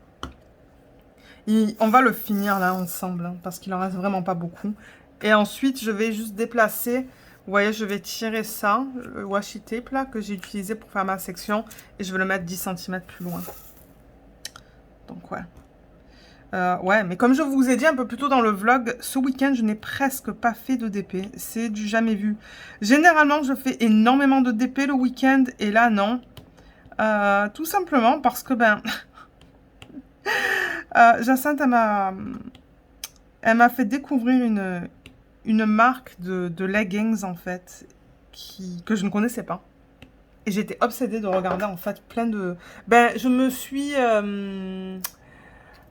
On va le finir là ensemble, hein, parce qu'il en reste vraiment pas beaucoup. Et ensuite, je vais juste déplacer. Vous voyez, je vais tirer ça, le washi tape là, que j'ai utilisé pour faire ma section. Et je vais le mettre 10 cm plus loin. Donc ouais. Ouais, mais comme je vous ai dit un peu plus tôt dans le vlog, ce week-end, je n'ai presque pas fait de DP. C'est du jamais vu. Généralement, je fais énormément de DP le week-end, et là, non. Tout simplement parce que, ben... Jacinthe, elle m'a fait découvrir une marque de leggings, en fait, que je ne connaissais pas. Et j'étais obsédée de regarder, en fait, plein de... Ben, je me suis...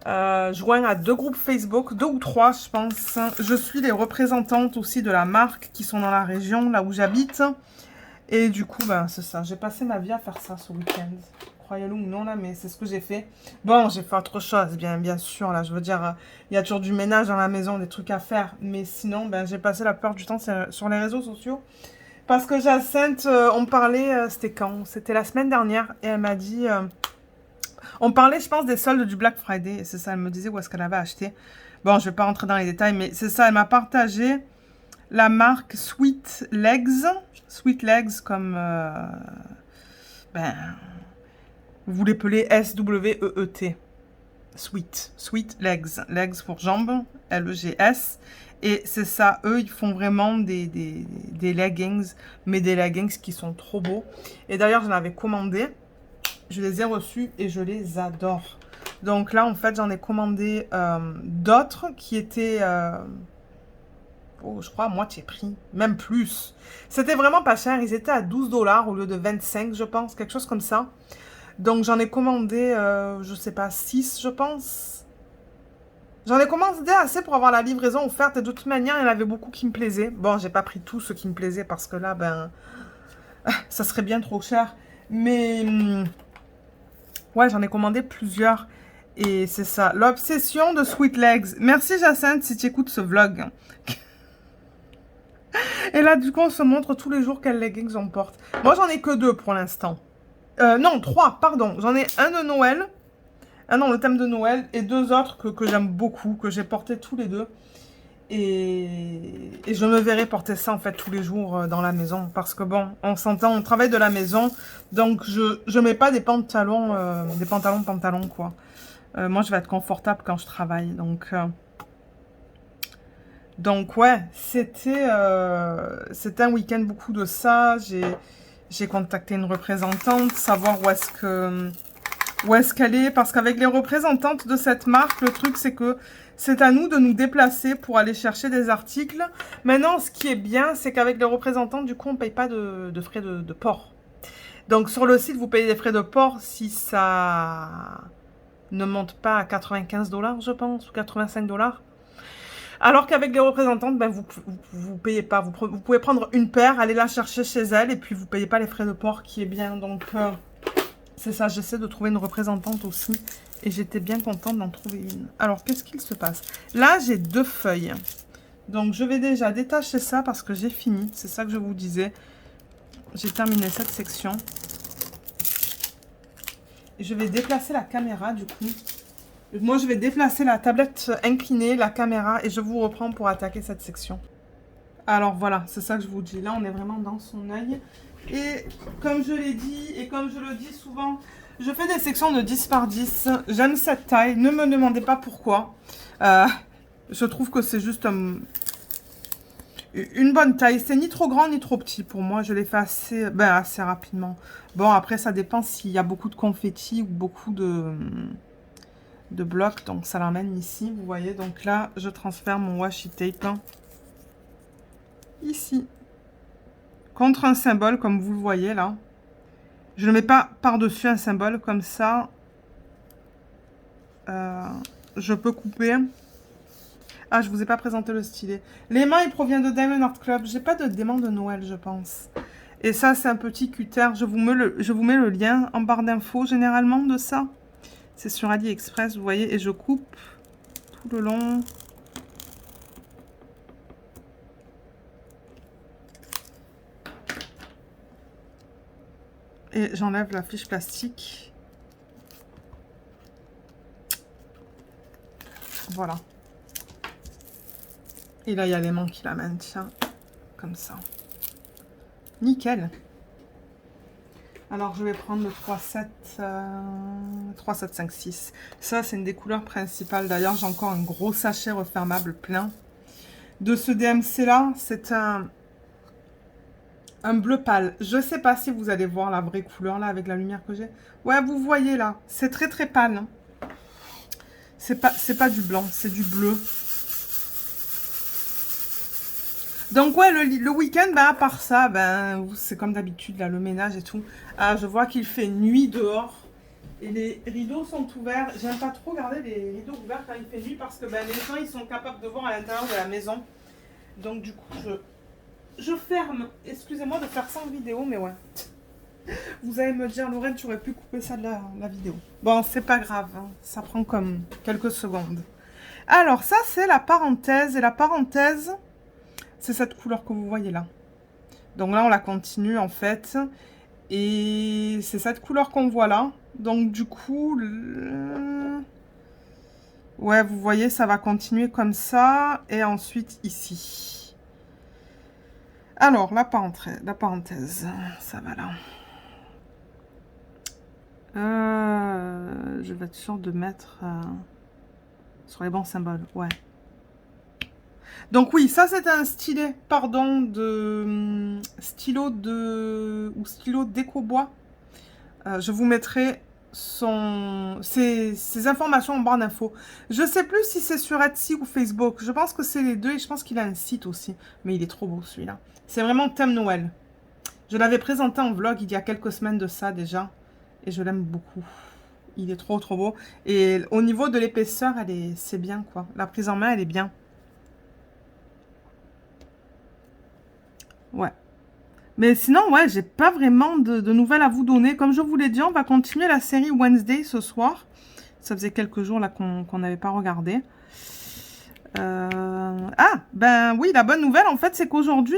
joint à 2 groupes Facebook, 2 ou 3 je pense. Je suis les représentantes aussi de la marque qui sont dans la région, là où j'habite. Et du coup, ben, c'est ça. J'ai passé ma vie à faire ça ce week-end. Croyez-le ou non, là, mais c'est ce que j'ai fait. Bon, j'ai fait autre chose, bien sûr. Là, je veux dire, il y a toujours du ménage dans la maison, des trucs à faire. Mais sinon, ben, j'ai passé la plupart du temps sur les réseaux sociaux. Parce que Jacinthe, on parlait, c'était quand? C'était la semaine dernière. Et elle m'a dit... on parlait, je pense, des soldes du Black Friday. Et c'est ça, elle me disait où est-ce qu'elle avait acheté. Bon, je vais pas rentrer dans les détails, mais c'est ça, elle m'a partagé la marque Sweet Legs. Sweet Legs comme... ben, vous l'appelez S-W-E-E-T. Sweet Legs. Legs pour jambes, L-E-G-S. Et c'est ça, eux, ils font vraiment des leggings, mais des leggings qui sont trop beaux. Et d'ailleurs, j'en avais commandé. Je les ai reçus et je les adore. Donc là, en fait, j'en ai commandé d'autres qui étaient, je crois, à moitié prix. Même plus. C'était vraiment pas cher. Ils étaient à 12 $ au lieu de 25, je pense. Quelque chose comme ça. Donc j'en ai commandé, je sais pas, 6, je pense. J'en ai commandé assez pour avoir la livraison offerte. Et de toute manière, il y en avait beaucoup qui me plaisaient. Bon, j'ai pas pris tout ce qui me plaisait parce que là, ben, ça serait bien trop cher. Mais... ouais, j'en ai commandé plusieurs. Et c'est ça. L'obsession de Sweet Legs. Merci Jacinthe si tu écoutes ce vlog. Et là, du coup, on se montre tous les jours quels leggings on porte. Moi, j'en ai que 2 pour l'instant. Non, 3, pardon. J'en ai un de Noël. Un dans le thème de Noël. Et 2 autres que j'aime beaucoup. Que j'ai portés tous les 2. Et je me verrai porter ça en fait tous les jours dans la maison. Parce que bon, on s'entend, on travaille de la maison. Donc je mets pas des pantalons quoi. Moi je vais être confortable quand je travaille. Donc ouais, c'était un week-end beaucoup de ça. J'ai contacté une représentante, savoir où est-ce qu'elle est. Parce qu'avec les représentantes de cette marque, le truc, c'est que c'est à nous de nous déplacer pour aller chercher des articles. Maintenant, ce qui est bien, c'est qu'avec les représentantes, du coup, on ne paye pas de frais de port. Donc, sur le site, vous payez des frais de port si ça ne monte pas à 95 $, je pense, ou 85 $. Alors qu'avec les représentantes, ben, vous payez pas. Vous pouvez prendre une paire, aller la chercher chez elle, et puis vous payez pas les frais de port, qui est bien. Donc, c'est ça, j'essaie de trouver une représentante aussi. Et j'étais bien contente d'en trouver une. Alors, qu'est-ce qu'il se passe? Là, j'ai 2 feuilles. Donc, je vais déjà détacher ça parce que j'ai fini. C'est ça que je vous disais. J'ai terminé cette section. Et je vais déplacer la caméra, du coup. Moi, je vais déplacer la tablette inclinée, la caméra, et je vous reprends pour attaquer cette section. Alors, voilà, c'est ça que je vous dis. Là, on est vraiment dans son œil. Et comme je l'ai dit, et comme je le dis souvent, je fais des sections de 10 par 10. J'aime cette taille. Ne me demandez pas pourquoi. Je trouve que c'est juste une bonne taille. C'est ni trop grand ni trop petit pour moi. Je l'ai fait assez rapidement. Bon, après, ça dépend s'il y a beaucoup de confettis ou beaucoup de blocs. Donc, ça l'emmène ici, vous voyez. Donc là, je transfère mon washi tape ici. Contre un symbole, comme vous le voyez là. Je ne mets pas par-dessus un symbole, comme ça. Je peux couper. Ah, je vous ai pas présenté le stylet. L'aimant, il provient de Diamond Art Club. J'ai pas de d'aimant de Noël, je pense. Et ça, c'est un petit cutter. Je vous mets le lien en barre d'infos, généralement, de ça. C'est sur AliExpress, vous voyez. Et je coupe tout le long. Et j'enlève la fiche plastique. Voilà. Et là, il y a l'aimant qui la maintient. Comme ça. Nickel. Alors, je vais prendre le 3756. Ça, c'est une des couleurs principales. D'ailleurs, j'ai encore un gros sachet refermable plein. De ce DMC-là, c'est un bleu pâle. Je ne sais pas si vous allez voir la vraie couleur, là, avec la lumière que j'ai. Ouais, vous voyez, là. C'est très, très pâle. Hein. C'est pas du blanc, c'est du bleu. Donc ouais, le week-end, ben, à part ça, ben, c'est comme d'habitude, là, le ménage et tout. Ah, je vois qu'il fait nuit dehors. Et les rideaux sont ouverts. J'aime pas trop garder les rideaux ouverts quand il fait nuit parce que ben, les gens, ils sont capables de voir à l'intérieur de la maison. Donc du coup, je ferme. Excusez-moi de faire ça en vidéo, mais ouais. Vous allez me dire, Lorraine, tu aurais pu couper ça de la vidéo. Bon, c'est pas grave. Hein. Ça prend comme quelques secondes. Alors, ça, c'est la parenthèse. Et la parenthèse... c'est cette couleur que vous voyez là. Donc là, on la continue en fait. Et c'est cette couleur qu'on voit là. Donc du coup, ouais, vous voyez, ça va continuer comme ça. Et ensuite ici. Alors, la parenthèse, ça va là. Je vais être sûre de mettre sur les bons symboles. Ouais. Donc oui, ça c'est un stylet, pardon, de stylo d'éco-bois. Je vous mettrai ces informations en barre d'infos. Je sais plus si c'est sur Etsy ou Facebook. Je pense que c'est les deux et je pense qu'il a un site aussi. Mais il est trop beau celui-là. C'est vraiment thème Noël. Je l'avais présenté en vlog il y a quelques semaines de ça déjà. Et je l'aime beaucoup. Il est trop trop beau. Et au niveau de l'épaisseur, c'est bien quoi. La prise en main, elle est bien. Ouais. Mais sinon, ouais, j'ai pas vraiment de nouvelles à vous donner. Comme je vous l'ai dit, on va continuer la série Wednesday ce soir. Ça faisait quelques jours là qu'on n'avait pas regardé. Ah, ben oui, la bonne nouvelle, en fait, c'est qu'aujourd'hui,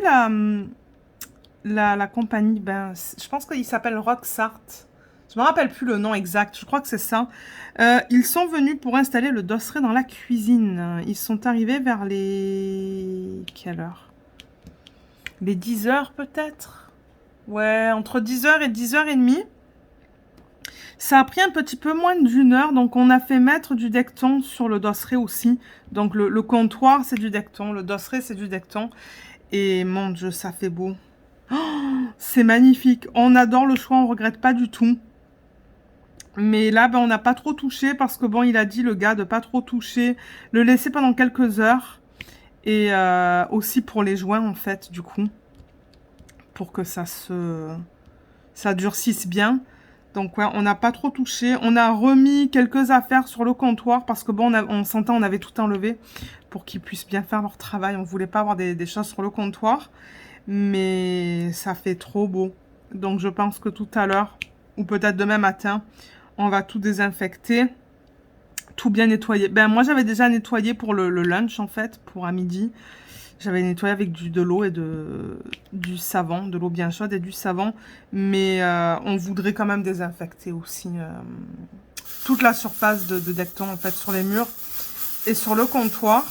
la compagnie, ben, je pense qu'il s'appelle Roxart. Je me rappelle plus le nom exact, je crois que c'est ça. Ils sont venus pour installer le dosseret dans la cuisine. Ils sont arrivés vers les... quelle heure? Les 10 heures peut-être. Ouais, entre 10 heures et 10h30. Ça a pris un petit peu moins d'une heure. Donc, on a fait mettre du decton sur le dosseret aussi. Donc, le comptoir, c'est du decton. Le dosseret, c'est du decton. Et mon Dieu, ça fait beau. C'est magnifique. On adore le choix, on regrette pas du tout. Mais là, ben, on n'a pas trop touché parce que bon, il a dit le gars de pas trop toucher, le laisser pendant quelques heures et aussi pour les joints en fait, du coup, pour que ça durcisse bien. Donc ouais, on n'a pas trop touché. On a remis quelques affaires sur le comptoir parce que bon, on sentait on avait tout enlevé pour qu'ils puissent bien faire leur travail. On voulait pas avoir des choses sur le comptoir, mais ça fait trop beau. Donc je pense que tout à l'heure, ou peut-être demain matin, on va tout désinfecter, tout bien nettoyer. Ben moi j'avais déjà nettoyé pour le lunch en fait, pour à midi. J'avais nettoyé avec de l'eau et du savon, de l'eau bien chaude et du savon. Mais on voudrait quand même désinfecter aussi toute la surface de Decton en fait sur les murs et sur le comptoir.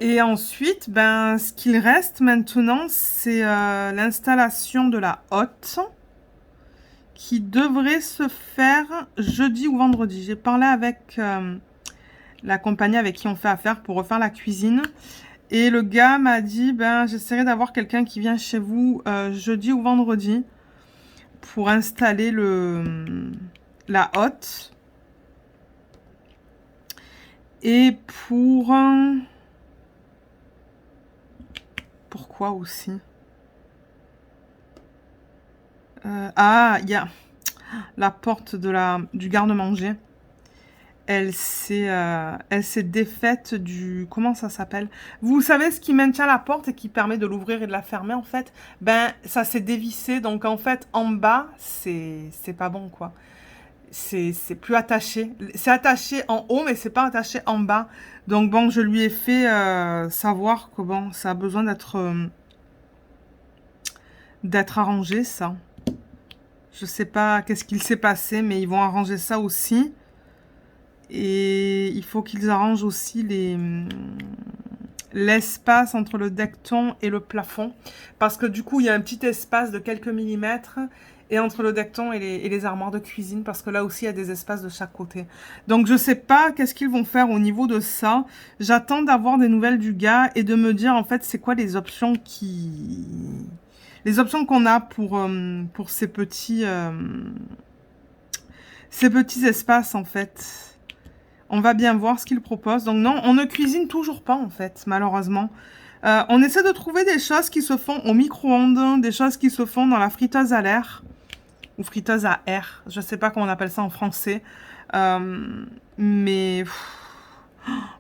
Et ensuite, ben, ce qu'il reste maintenant, c'est l'installation de la hotte qui devrait se faire jeudi ou vendredi. J'ai parlé avec la compagnie avec qui on fait affaire pour refaire la cuisine. Et le gars m'a dit, ben, j'essaierai d'avoir quelqu'un qui vient chez vous jeudi ou vendredi pour installer la hotte. Et pourquoi aussi il y a la porte du garde-manger. Elle s'est défaite du... Comment ça s'appelle? Vous savez ce qui maintient la porte et qui permet de l'ouvrir et de la fermer, en fait? Ben, ça s'est dévissé. Donc, en fait, en bas, c'est pas bon, quoi. C'est plus attaché. C'est attaché en haut, mais c'est pas attaché en bas. Donc, bon, je lui ai fait savoir que, bon, ça a besoin d'être arrangé, ça. Je sais pas qu'est-ce qu'il s'est passé, mais ils vont arranger ça aussi. Et il faut qu'ils arrangent aussi l'espace entre le Decton et le plafond. Parce que du coup, il y a un petit espace de quelques millimètres et entre le Decton et les armoires de cuisine. Parce que là aussi, il y a des espaces de chaque côté. Donc, je sais pas qu'est-ce qu'ils vont faire au niveau de ça. J'attends d'avoir des nouvelles du gars et de me dire, en fait, c'est quoi les options Les options qu'on a pour ces petits espaces, en fait. On va bien voir ce qu'il propose. Donc non, on ne cuisine toujours pas, en fait, malheureusement. On essaie de trouver des choses qui se font au micro-ondes, des choses qui se font dans la friteuse à l'air, ou friteuse à air, je ne sais pas comment on appelle ça en français. Mais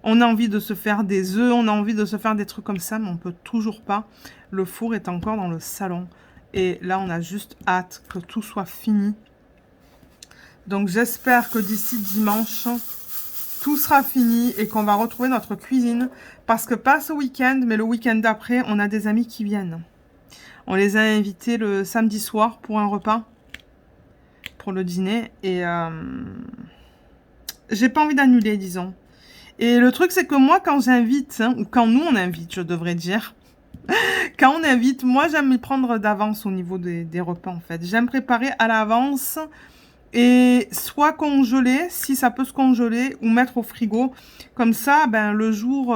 on a envie de se faire des œufs, on a envie de se faire des trucs comme ça, mais on peut toujours pas. Le four est encore dans le salon. Et là, on a juste hâte que tout soit fini. Donc j'espère que d'ici dimanche, tout sera fini et qu'on va retrouver notre cuisine. Parce que pas ce week-end, mais le week-end d'après, on a des amis qui viennent. On les a invités le samedi soir pour un repas, pour le dîner. Et j'ai pas envie d'annuler, disons. Et le truc, c'est que moi, quand j'invite, ou quand nous on invite, je devrais dire, quand on invite, moi j'aime m'y prendre d'avance au niveau des repas en fait. J'aime préparer à l'avance. Et soit congeler, si ça peut se congeler, ou mettre au frigo. Comme ça, ben, le jour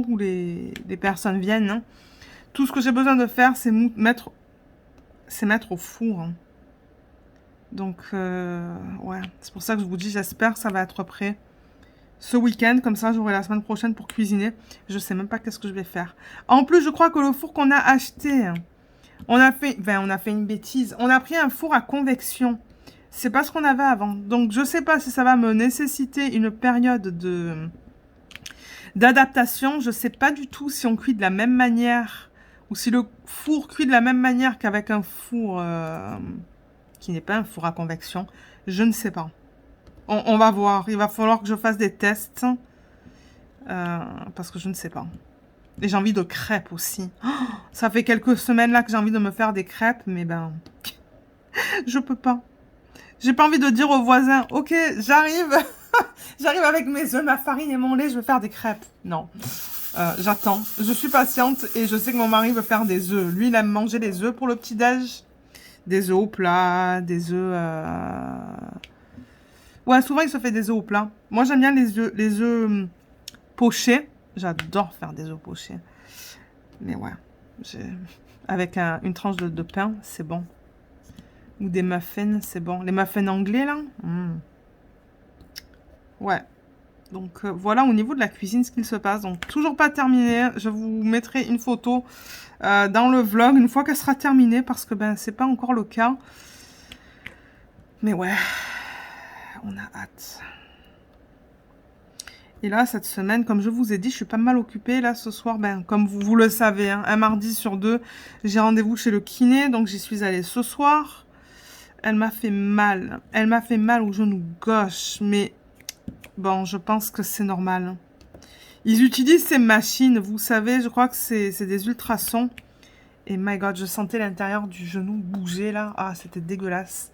où les personnes viennent, hein, tout ce que j'ai besoin de faire, c'est mettre au four. Hein. Donc, ouais, c'est pour ça que je vous dis, j'espère que ça va être prêt ce week-end. Comme ça, j'aurai la semaine prochaine pour cuisiner. Je sais même pas qu'est-ce que je vais faire. En plus, je crois que le four qu'on a acheté... on a fait une bêtise. On a pris un four à convection. C'est pas ce qu'on avait avant. Donc, je sais pas si ça va me nécessiter une période d'adaptation. Je sais pas du tout si on cuit de la même manière ou si le four cuit de la même manière qu'avec un four qui n'est pas un four à convection. Je ne sais pas. On va voir. Il va falloir que je fasse des tests parce que je ne sais pas. Et j'ai envie de crêpes aussi. Oh, ça fait quelques semaines là que j'ai envie de me faire des crêpes, mais ben, je peux pas. J'ai pas envie de dire aux voisins, ok, j'arrive, j'arrive avec mes œufs, ma farine et mon lait, je veux faire des crêpes. Non, j'attends. Je suis patiente et je sais que mon mari veut faire des œufs. Lui, il aime manger les œufs pour le petit-déj. Des œufs au plat, des œufs... Ouais, souvent il se fait des œufs au plat. Moi, j'aime bien les œufs pochés. J'adore faire des œufs pochés. Mais ouais, avec une tranche de pain, c'est bon. Ou des muffins, c'est bon. Les muffins anglais, là. Ouais. Donc voilà au niveau de la cuisine ce qu'il se passe. Donc toujours pas terminé. Je vous mettrai une photo dans le vlog une fois qu'elle sera terminée parce que ben c'est pas encore le cas. Mais ouais, on a hâte. Et là cette semaine, comme je vous ai dit, je suis pas mal occupée. Là ce soir, ben comme vous le savez, hein, un mardi sur deux, j'ai rendez-vous chez le kiné, donc j'y suis allée ce soir. Elle m'a fait mal. Elle m'a fait mal au genou gauche, mais bon, je pense que c'est normal. Ils utilisent ces machines, vous savez, je crois que c'est des ultrasons. Et my god, je sentais l'intérieur du genou bouger là. Ah, c'était dégueulasse.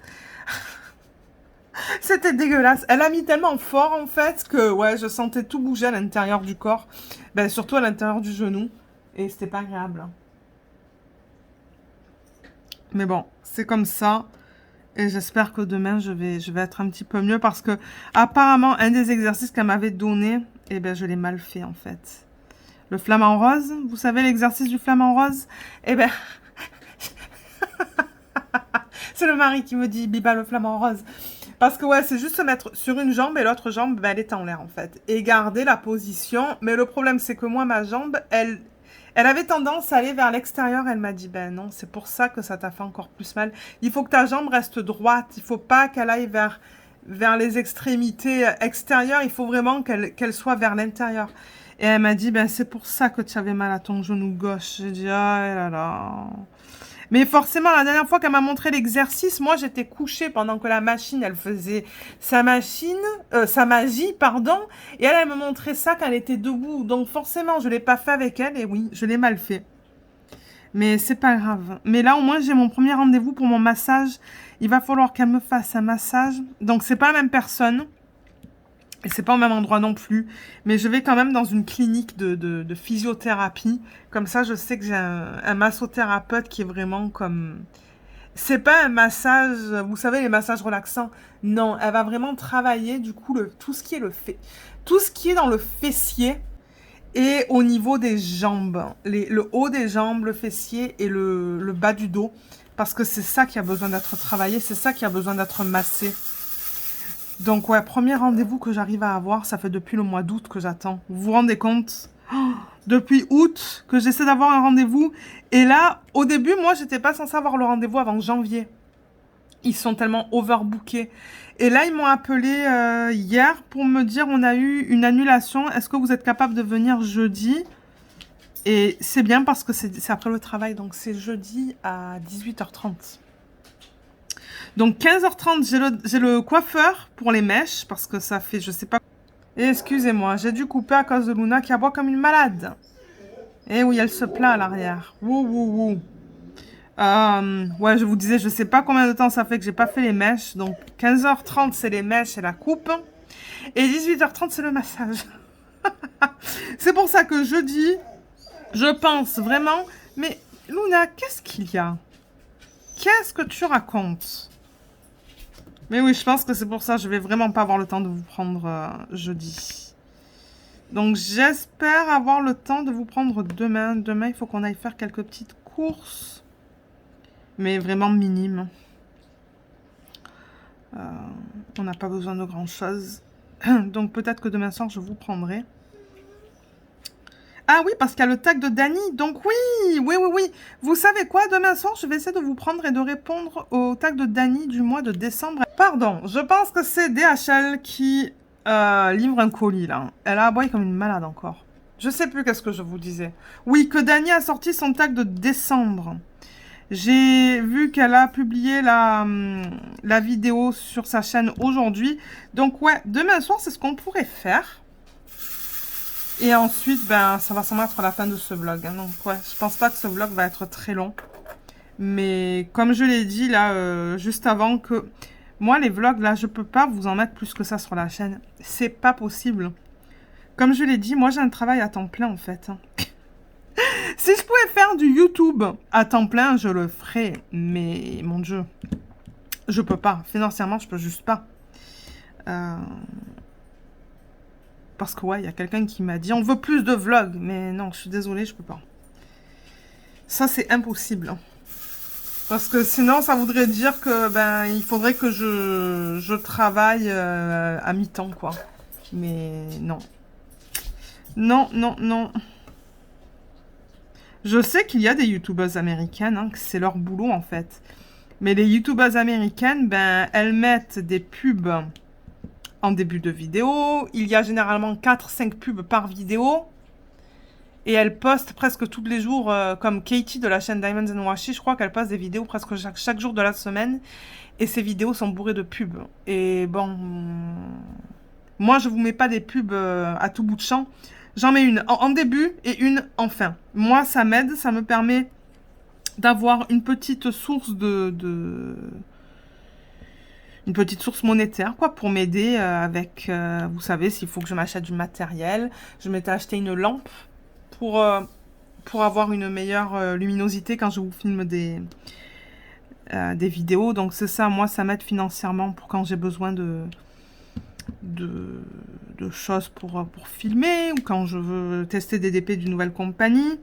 C'était dégueulasse. Elle a mis tellement fort en fait que ouais, je sentais tout bouger à l'intérieur du corps. Ben, surtout à l'intérieur du genou. Et c'était pas agréable. Mais bon, c'est comme ça. Et j'espère que demain, je vais être un petit peu mieux parce que apparemment, un des exercices qu'elle m'avait donné, eh ben, je l'ai mal fait en fait. Le flamant rose, vous savez l'exercice du flamant rose? Eh ben, c'est le mari qui me dit, Biba, le flamant rose. Parce que ouais, c'est juste se mettre sur une jambe et l'autre jambe, ben, elle est en l'air en fait. Et garder la position. Mais le problème, c'est que moi, ma jambe, elle avait tendance à aller vers l'extérieur. Elle m'a dit, ben non, c'est pour ça que ça t'a fait encore plus mal. Il faut que ta jambe reste droite. Il faut pas qu'elle aille vers les extrémités extérieures. Il faut vraiment qu'elle soit vers l'intérieur. Et elle m'a dit, ben c'est pour ça que tu avais mal à ton genou gauche. J'ai dit, ah là là. Mais forcément, la dernière fois qu'elle m'a montré l'exercice, moi j'étais couchée pendant que la machine, elle faisait sa magie, pardon. Et elle me montrait ça quand elle était debout. Donc forcément, je ne l'ai pas fait avec elle. Et oui, je l'ai mal fait. Mais c'est pas grave. Mais là, au moins, j'ai mon premier rendez-vous pour mon massage. Il va falloir qu'elle me fasse un massage. Donc, c'est pas la même personne. Et c'est pas au même endroit non plus. Mais je vais quand même dans une clinique de physiothérapie. Comme ça, je sais que j'ai un massothérapeute qui est vraiment comme... C'est pas un massage, vous savez, les massages relaxants. Non, elle va vraiment travailler, du coup, tout ce qui est tout ce qui est dans le fessier et au niveau des jambes. Le haut des jambes, le fessier et le bas du dos. Parce que c'est ça qui a besoin d'être travaillé, c'est ça qui a besoin d'être massé. Donc ouais, premier rendez-vous que j'arrive à avoir, ça fait depuis le mois d'août que j'attends. Vous vous rendez compte? Depuis août que j'essaie d'avoir un rendez-vous. Et là, au début, moi, j'étais pas censée avoir le rendez-vous avant janvier. Ils sont tellement overbookés. Et là, ils m'ont appelé hier pour me dire on a eu une annulation. Est-ce que vous êtes capable de venir jeudi? Et c'est bien parce que c'est après le travail. Donc, c'est jeudi à 18h30. Donc 15h30, j'ai le coiffeur pour les mèches parce que ça fait, je sais pas. Et excusez-moi, j'ai dû couper à cause de Luna qui aboie comme une malade. Et oui, elle se plaint à l'arrière. Wouh, wouh, wouh. Ouais, je vous disais, je sais pas combien de temps ça fait que j'ai pas fait les mèches. Donc 15h30, c'est les mèches et la coupe. Et 18h30, c'est le massage. C'est pour ça que jeudi, je pense vraiment... Mais Luna, qu'est-ce qu'il y a? Qu'est-ce que tu racontes? Mais oui, je pense que c'est pour ça que je vais vraiment pas avoir le temps de vous prendre jeudi. Donc, j'espère avoir le temps de vous prendre demain. Demain, il faut qu'on aille faire quelques petites courses. Mais vraiment minimes. On n'a pas besoin de grand-chose. Donc, peut-être que demain soir, je vous prendrai. Ah oui, parce qu'il y a le tag de Dani. Donc oui. Vous savez quoi? Demain soir, je vais essayer de vous prendre et de répondre au tag de Dani du mois de décembre. Pardon, je pense que c'est DHL qui livre un colis, là. Elle a aboyé comme une malade encore. Je sais plus qu'est-ce que je vous disais. Oui, que Dani a sorti son tag de décembre. J'ai vu qu'elle a publié la vidéo sur sa chaîne aujourd'hui. Donc ouais, demain soir, c'est ce qu'on pourrait faire. Et ensuite, ben, ça va sûrement être la fin de ce vlog. Hein. Donc, ouais, je pense pas que ce vlog va être très long. Mais comme je l'ai dit, là, juste avant que... Moi, les vlogs, là, je peux pas vous en mettre plus que ça sur la chaîne. C'est pas possible. Comme je l'ai dit, moi, j'ai un travail à temps plein, en fait. Hein. Si je pouvais faire du YouTube à temps plein, je le ferais. Mais, mon Dieu, je peux pas. Financièrement, je peux juste pas. Parce que ouais, il y a quelqu'un qui m'a dit on veut plus de vlogs. Mais non, je suis désolée, je peux pas. Ça, c'est impossible. Parce que sinon, ça voudrait dire que ben il faudrait que je travaille à mi-temps, quoi. Mais non. Non, non, non. Je sais qu'il y a des youtubeuses américaines, hein, que c'est leur boulot en fait. Mais les youtubeuses américaines, ben, elles mettent des pubs en début de vidéo. Il y a généralement 4-5 pubs par vidéo. Et elles postent presque tous les jours, comme Katie de la chaîne Diamonds and Washi, je crois qu'elle poste des vidéos presque chaque jour de la semaine. Et ces vidéos sont bourrées de pubs. Et bon, moi je vous mets pas des pubs à tout bout de champ. J'en mets une en début et une en fin. Moi ça m'aide, ça me permet d'avoir une petite source une petite source monétaire, quoi, pour m'aider avec, vous savez, s'il faut que je m'achète du matériel. Je m'étais acheté une lampe pour avoir une meilleure luminosité quand je vous filme des vidéos. Donc c'est ça, moi, ça m'aide financièrement pour quand j'ai besoin de choses pour filmer ou quand je veux tester des DP d'une nouvelle compagnie.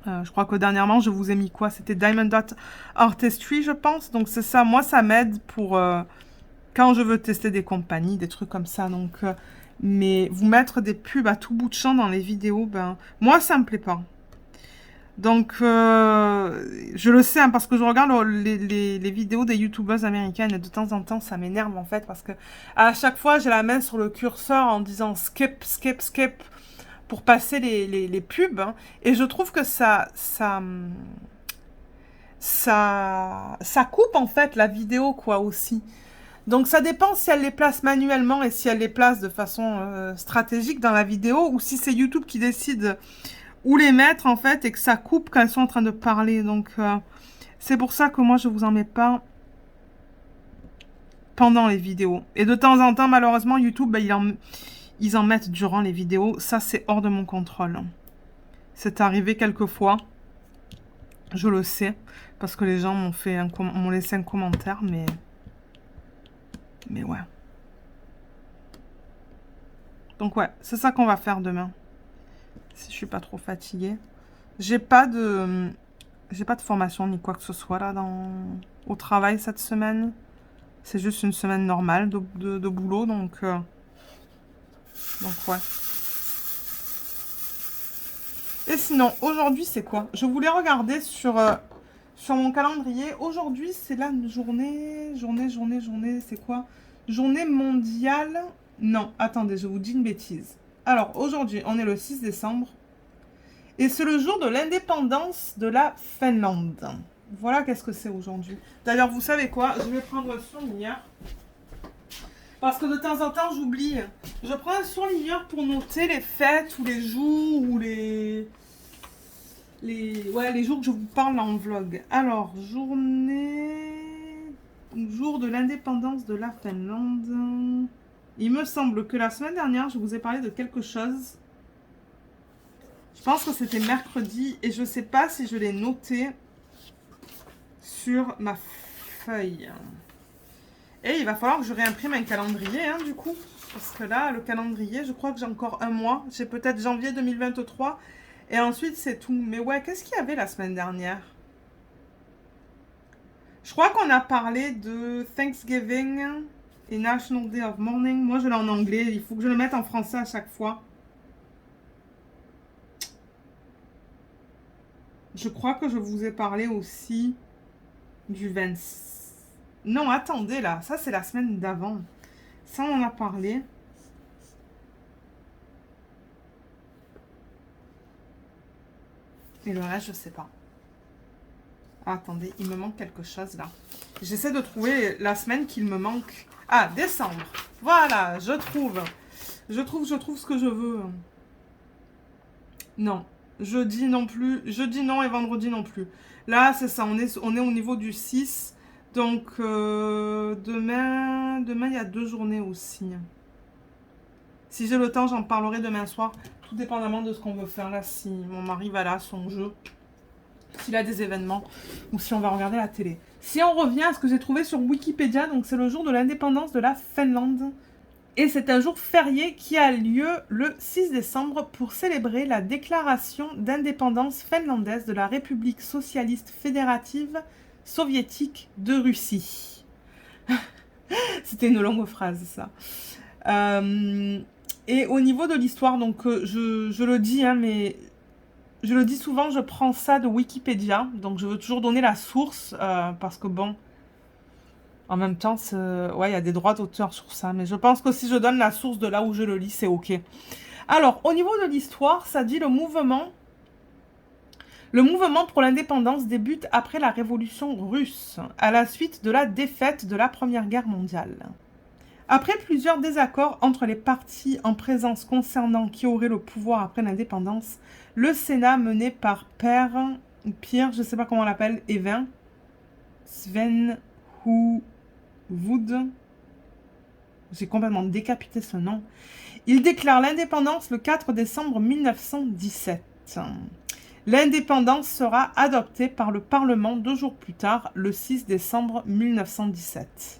Je crois que dernièrement, je vous ai mis quoi? C'était Diamond Dot Artistry, je pense. Donc, c'est ça. Moi, ça m'aide pour quand je veux tester des compagnies, des trucs comme ça. Donc, mais vous mettre des pubs à tout bout de champ dans les vidéos, ben, moi, ça me plaît pas. Donc, je le sais, hein, parce que je regarde les vidéos des youtubeuses américaines et de temps en temps, ça m'énerve, en fait, parce que à chaque fois, j'ai la main sur le curseur en disant skip, skip, skip, pour passer les pubs, hein, et je trouve que ça coupe en fait la vidéo, quoi, aussi. Donc ça dépend si elle les place manuellement et si elle les place de façon stratégique dans la vidéo, ou si c'est YouTube qui décide où les mettre en fait et que ça coupe quand elles sont en train de parler. Donc c'est pour ça que moi je vous en mets pas pendant les vidéos. Et de temps en temps, malheureusement, YouTube, ben, ils en mettent durant les vidéos. Ça, c'est hors de mon contrôle. C'est arrivé quelques fois. Je le sais. Parce que les gens m'ont laissé un commentaire. Mais ouais. Donc ouais, c'est ça qu'on va faire demain. Si je suis pas trop fatiguée. J'ai pas de formation ni quoi que ce soit là au travail cette semaine. C'est juste une semaine normale de boulot. Donc ouais. Et sinon, aujourd'hui, c'est quoi? Je voulais regarder sur mon calendrier. Aujourd'hui, c'est la journée, c'est quoi? Journée mondiale. Non, attendez, je vous dis une bêtise. Alors, aujourd'hui, on est le 6 décembre. Et c'est le jour de l'indépendance de la Finlande. Voilà qu'est-ce que c'est aujourd'hui. D'ailleurs, vous savez quoi? Je vais prendre un surligneur. Parce que de temps en temps, j'oublie. Je prends un surligneur pour noter les fêtes ou les jours ou les jours que je vous parle en vlog. Alors, jour de l'indépendance de la Finlande. Il me semble que la semaine dernière, je vous ai parlé de quelque chose. Je pense que c'était mercredi et je ne sais pas si je l'ai noté sur ma feuille. Et il va falloir que je réimprime un calendrier, hein, du coup. Parce que là, le calendrier, je crois que j'ai encore un mois. J'ai peut-être janvier 2023. Et ensuite, c'est tout. Mais ouais, qu'est-ce qu'il y avait la semaine dernière? Je crois qu'on a parlé de Thanksgiving et National Day of Mourning. Moi, je l'ai en anglais. Il faut que je le mette en français à chaque fois. Je crois que je vous ai parlé aussi du 26. Non, attendez, là. Ça, c'est la semaine d'avant. Ça, on en a parlé. Et le reste, je sais pas. Ah, attendez, il me manque quelque chose, là. J'essaie de trouver la semaine qu'il me manque. Ah, décembre. Voilà, je trouve. Je trouve ce que je veux. Non. Jeudi non plus. Jeudi non et vendredi non plus. Là, c'est ça. On est au niveau du 6. Donc, demain, il y a 2 journées aussi. Si j'ai le temps, j'en parlerai demain soir. Tout dépendamment de ce qu'on veut faire là. Si mon mari va là, son jeu. S'il a des événements. Ou si on va regarder la télé. Si on revient à ce que j'ai trouvé sur Wikipédia. Donc, c'est le jour de l'indépendance de la Finlande. Et c'est un jour férié qui a lieu le 6 décembre pour célébrer la déclaration d'indépendance finlandaise de la République socialiste fédérative soviétique de Russie. C'était une longue phrase, ça. Et au niveau de l'histoire, donc je le dis, hein, mais je le dis souvent, je prends ça de Wikipédia, donc je veux toujours donner la source, parce que bon, en même temps, ouais, il y a des droits d'auteur sur ça, mais je pense que si je donne la source de là où je le lis, c'est ok. Alors, au niveau de l'histoire, ça dit le mouvement pour l'indépendance débute après la Révolution russe, à la suite de la défaite de la Première Guerre mondiale. Après plusieurs désaccords entre les partis en présence concernant qui aurait le pouvoir après l'indépendance, le Sénat mené par Pierre, je ne sais pas comment on l'appelle, Sven Wood, j'ai complètement décapité ce nom, il déclare l'indépendance le 4 décembre 1917. L'indépendance sera adoptée par le Parlement 2 jours plus tard, le 6 décembre 1917.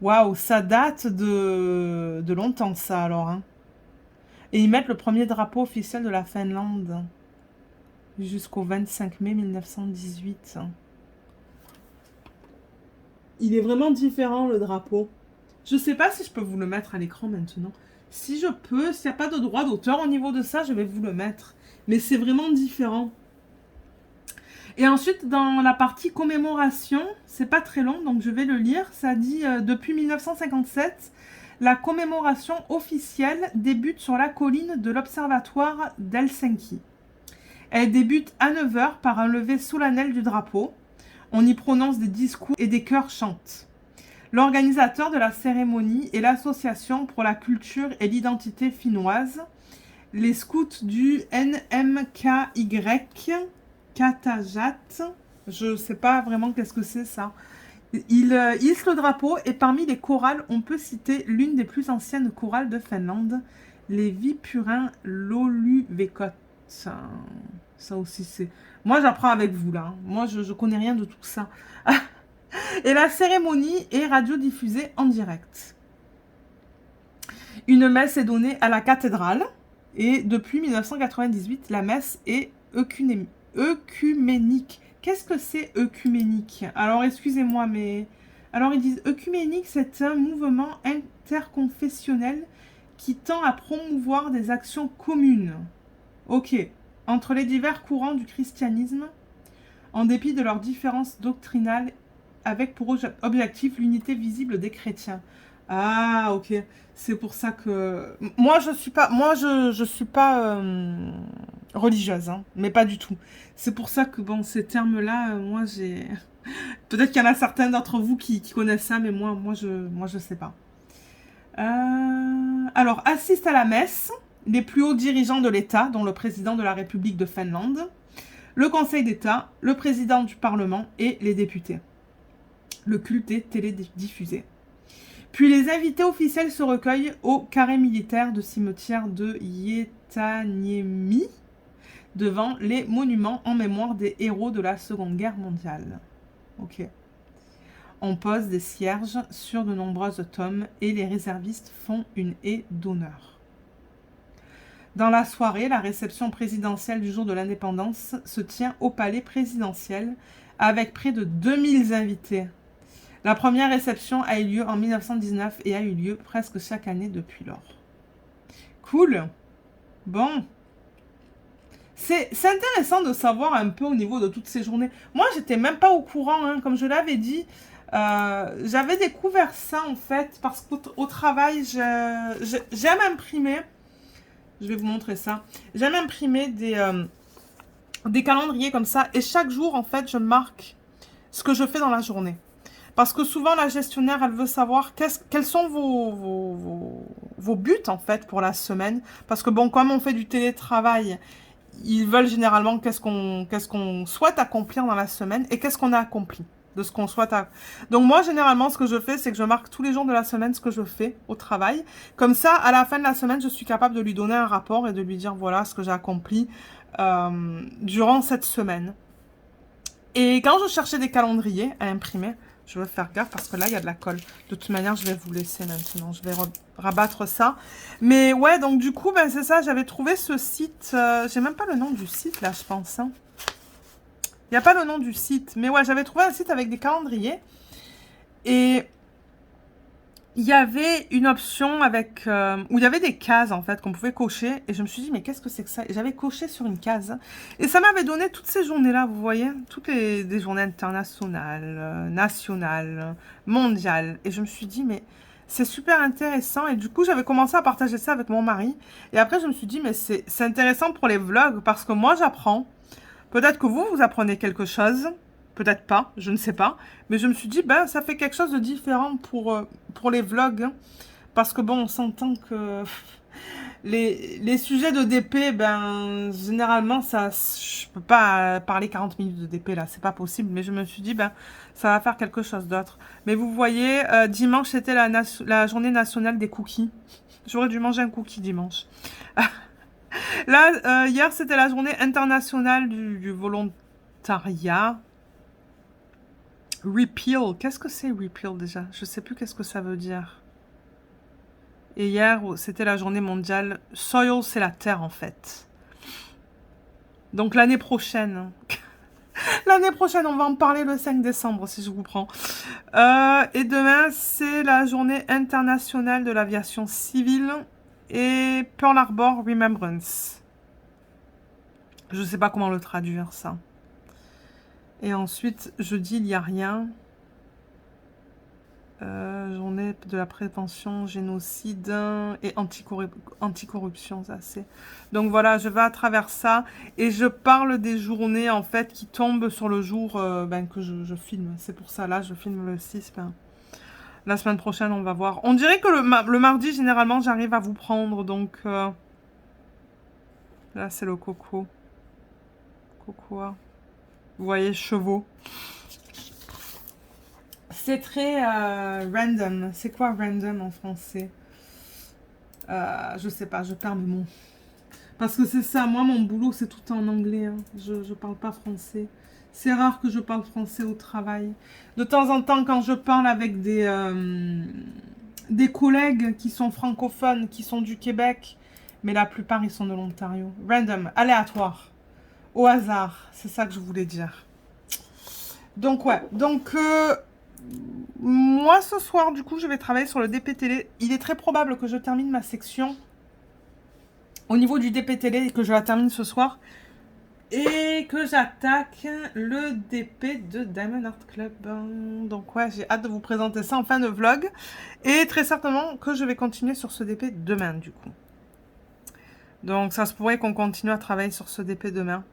Waouh, ça date de longtemps, ça, alors. Hein. Et ils mettent le premier drapeau officiel de la Finlande jusqu'au 25 mai 1918. Il est vraiment différent, le drapeau. Je sais pas si je peux vous le mettre à l'écran maintenant. Si je peux, s'il n'y a pas de droit d'auteur au niveau de ça, je vais vous le mettre. Mais c'est vraiment différent. Et ensuite, dans la partie commémoration, c'est pas très long, donc je vais le lire. Ça dit, depuis 1957, la commémoration officielle débute sur la colline de l'Observatoire d'Helsinki. Elle débute à 9 h par un lever solennel du drapeau. On y prononce des discours et des chœurs chantent. L'organisateur de la cérémonie est l'Association pour la culture et l'identité finnoise, les scouts du NMKY, Katajat, je ne sais pas vraiment qu'est-ce que c'est ça. Il hisse le drapeau et parmi les chorales, on peut citer l'une des plus anciennes chorales de Finlande, les Vipurin Loluvekot. Ça aussi c'est... Moi j'apprends avec vous là, hein. Moi je connais rien de tout ça. Et la cérémonie est radiodiffusée en direct. Une messe est donnée à la cathédrale et depuis 1998, la messe est œcuménique. Qu'est-ce que c'est œcuménique? Alors excusez-moi, mais... Alors ils disent œcuménique, c'est un mouvement interconfessionnel qui tend à promouvoir des actions communes. Ok. Entre les divers courants du christianisme, en dépit de leurs différences doctrinales, avec pour objectif l'unité visible des chrétiens. Ah, ok. C'est pour ça que... Moi, je suis pas religieuse, hein, mais pas du tout. C'est pour ça que, bon, ces termes-là, moi, j'ai... Peut-être qu'il y en a certains d'entre vous qui connaissent ça, mais moi, je sais pas. Alors, assistent à la messe les plus hauts dirigeants de l'État, dont le président de la République de Finlande, le Conseil d'État, le président du Parlement et les députés. Le culte est télédiffusé. Puis les invités officiels se recueillent au carré militaire de cimetière de Hietaniemi, devant les monuments en mémoire des héros de la Seconde Guerre mondiale. Ok. On pose des cierges sur de nombreuses tombes et les réservistes font une haie d'honneur. Dans la soirée, la réception présidentielle du jour de l'indépendance se tient au palais présidentiel avec près de 2000 invités. La première réception a eu lieu en 1919 et a eu lieu presque chaque année depuis lors. Cool. Bon. C'est intéressant de savoir un peu au niveau de toutes ces journées. Moi, j'étais même pas au courant, hein, comme je l'avais dit. J'avais découvert ça, en fait, parce qu'au travail, j'aime imprimer. Je vais vous montrer ça. J'aime imprimer des calendriers comme ça. Et chaque jour, en fait, je marque ce que je fais dans la journée. Parce que souvent, la gestionnaire, elle veut savoir quels sont vos buts, en fait, pour la semaine. Parce que, bon, comme on fait du télétravail, ils veulent généralement qu'est-ce qu'on souhaite accomplir dans la semaine et qu'est-ce qu'on a accompli de ce qu'on souhaite. Donc, moi, généralement, ce que je fais, c'est que je marque tous les jours de la semaine ce que je fais au travail. Comme ça, à la fin de la semaine, je suis capable de lui donner un rapport et de lui dire, voilà, ce que j'ai accompli durant cette semaine. Et quand je cherchais des calendriers à imprimer, Je veux faire gaffe parce que là, il y a de la colle. De toute manière, je vais vous laisser maintenant. Je vais rabattre ça. Mais ouais, donc du coup, ben, c'est ça. J'avais trouvé ce site. J'ai même pas le nom du site, là, je pense. Hein. Il n'y a pas le nom du site. Mais ouais, j'avais trouvé un site avec des calendriers. Et il y avait une option avec où il y avait des cases, en fait, qu'on pouvait cocher. Et je me suis dit, mais qu'est-ce que c'est que ça? Et j'avais coché sur une case. Et ça m'avait donné toutes ces journées-là, vous voyez? Toutes des journées internationales, nationales, mondiales. Et je me suis dit, mais c'est super intéressant. Et du coup, j'avais commencé à partager ça avec mon mari. Et après, je me suis dit, mais c'est intéressant pour les vlogs parce que moi, j'apprends. Peut-être que vous apprenez quelque chose. Peut-être pas, je ne sais pas. Mais je me suis dit, ben, ça fait quelque chose de différent pour les vlogs. Hein. Parce que bon, on s'entend que les sujets de DP, ben, généralement, ça, je peux pas parler 40 minutes de DP là, c'est pas possible. Mais je me suis dit, ben, ça va faire quelque chose d'autre. Mais vous voyez, dimanche, c'était la journée nationale des cookies. J'aurais dû manger un cookie dimanche. Là, hier, c'était la journée internationale du volontariat. Repeal. Qu'est-ce que c'est repeal déjà? Je sais plus qu'est-ce que ça veut dire. Et hier, c'était la journée mondiale. Soil, c'est la terre en fait. Donc l'année prochaine. L'année prochaine, on va en parler le 5 décembre si je vous prends. Et demain, c'est la journée internationale de l'aviation civile et Pearl Harbor Remembrance. Je sais pas comment le traduire ça. Et ensuite, jeudi, il n'y a rien. Journée de la prévention, génocide et anticorruption, ça c'est. Donc voilà, je vais à travers ça et je parle des journées en fait qui tombent sur le jour ben, que je filme. C'est pour ça là, je filme le 6. Ben, la semaine prochaine, on va voir. On dirait que le mardi, généralement, j'arrive à vous prendre. Donc là, c'est le coco. Cocoa. Vous voyez, chevaux. C'est très random. C'est quoi random en français? Je sais pas, je perds mes mots. Parce que c'est ça, moi mon boulot c'est tout en anglais. Hein. Je parle pas français. C'est rare que je parle français au travail. De temps en temps, quand je parle avec des collègues qui sont francophones, qui sont du Québec, mais la plupart ils sont de l'Ontario. Random, aléatoire, au hasard, c'est ça que je voulais dire. Donc ouais, donc moi ce soir du coup je vais travailler sur le DP télé. Il est très probable que je termine ma section au niveau du DP télé et que je la termine ce soir. Et que j'attaque le DP de Diamond Art Club. Donc ouais, j'ai hâte de vous présenter ça en fin de vlog. Et très certainement que je vais continuer sur ce DP demain du coup. Donc ça se pourrait qu'on continue à travailler sur ce DP demain.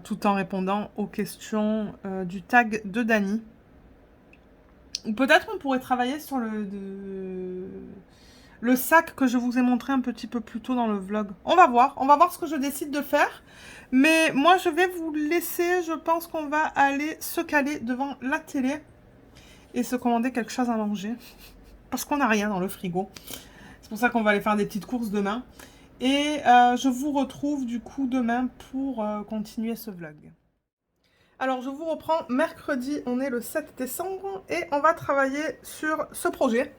Tout en répondant aux questions du tag de Dani. Ou peut-être on pourrait travailler sur le sac que je vous ai montré un petit peu plus tôt dans le vlog. On va voir ce que je décide de faire. Mais moi, je vais vous laisser. Je pense qu'on va aller se caler devant la télé et se commander quelque chose à manger. Parce qu'on n'a rien dans le frigo. C'est pour ça qu'on va aller faire des petites courses demain. Et je vous retrouve du coup demain pour continuer ce vlog. Alors, je vous reprends mercredi, on est le 7 décembre et on va travailler sur ce projet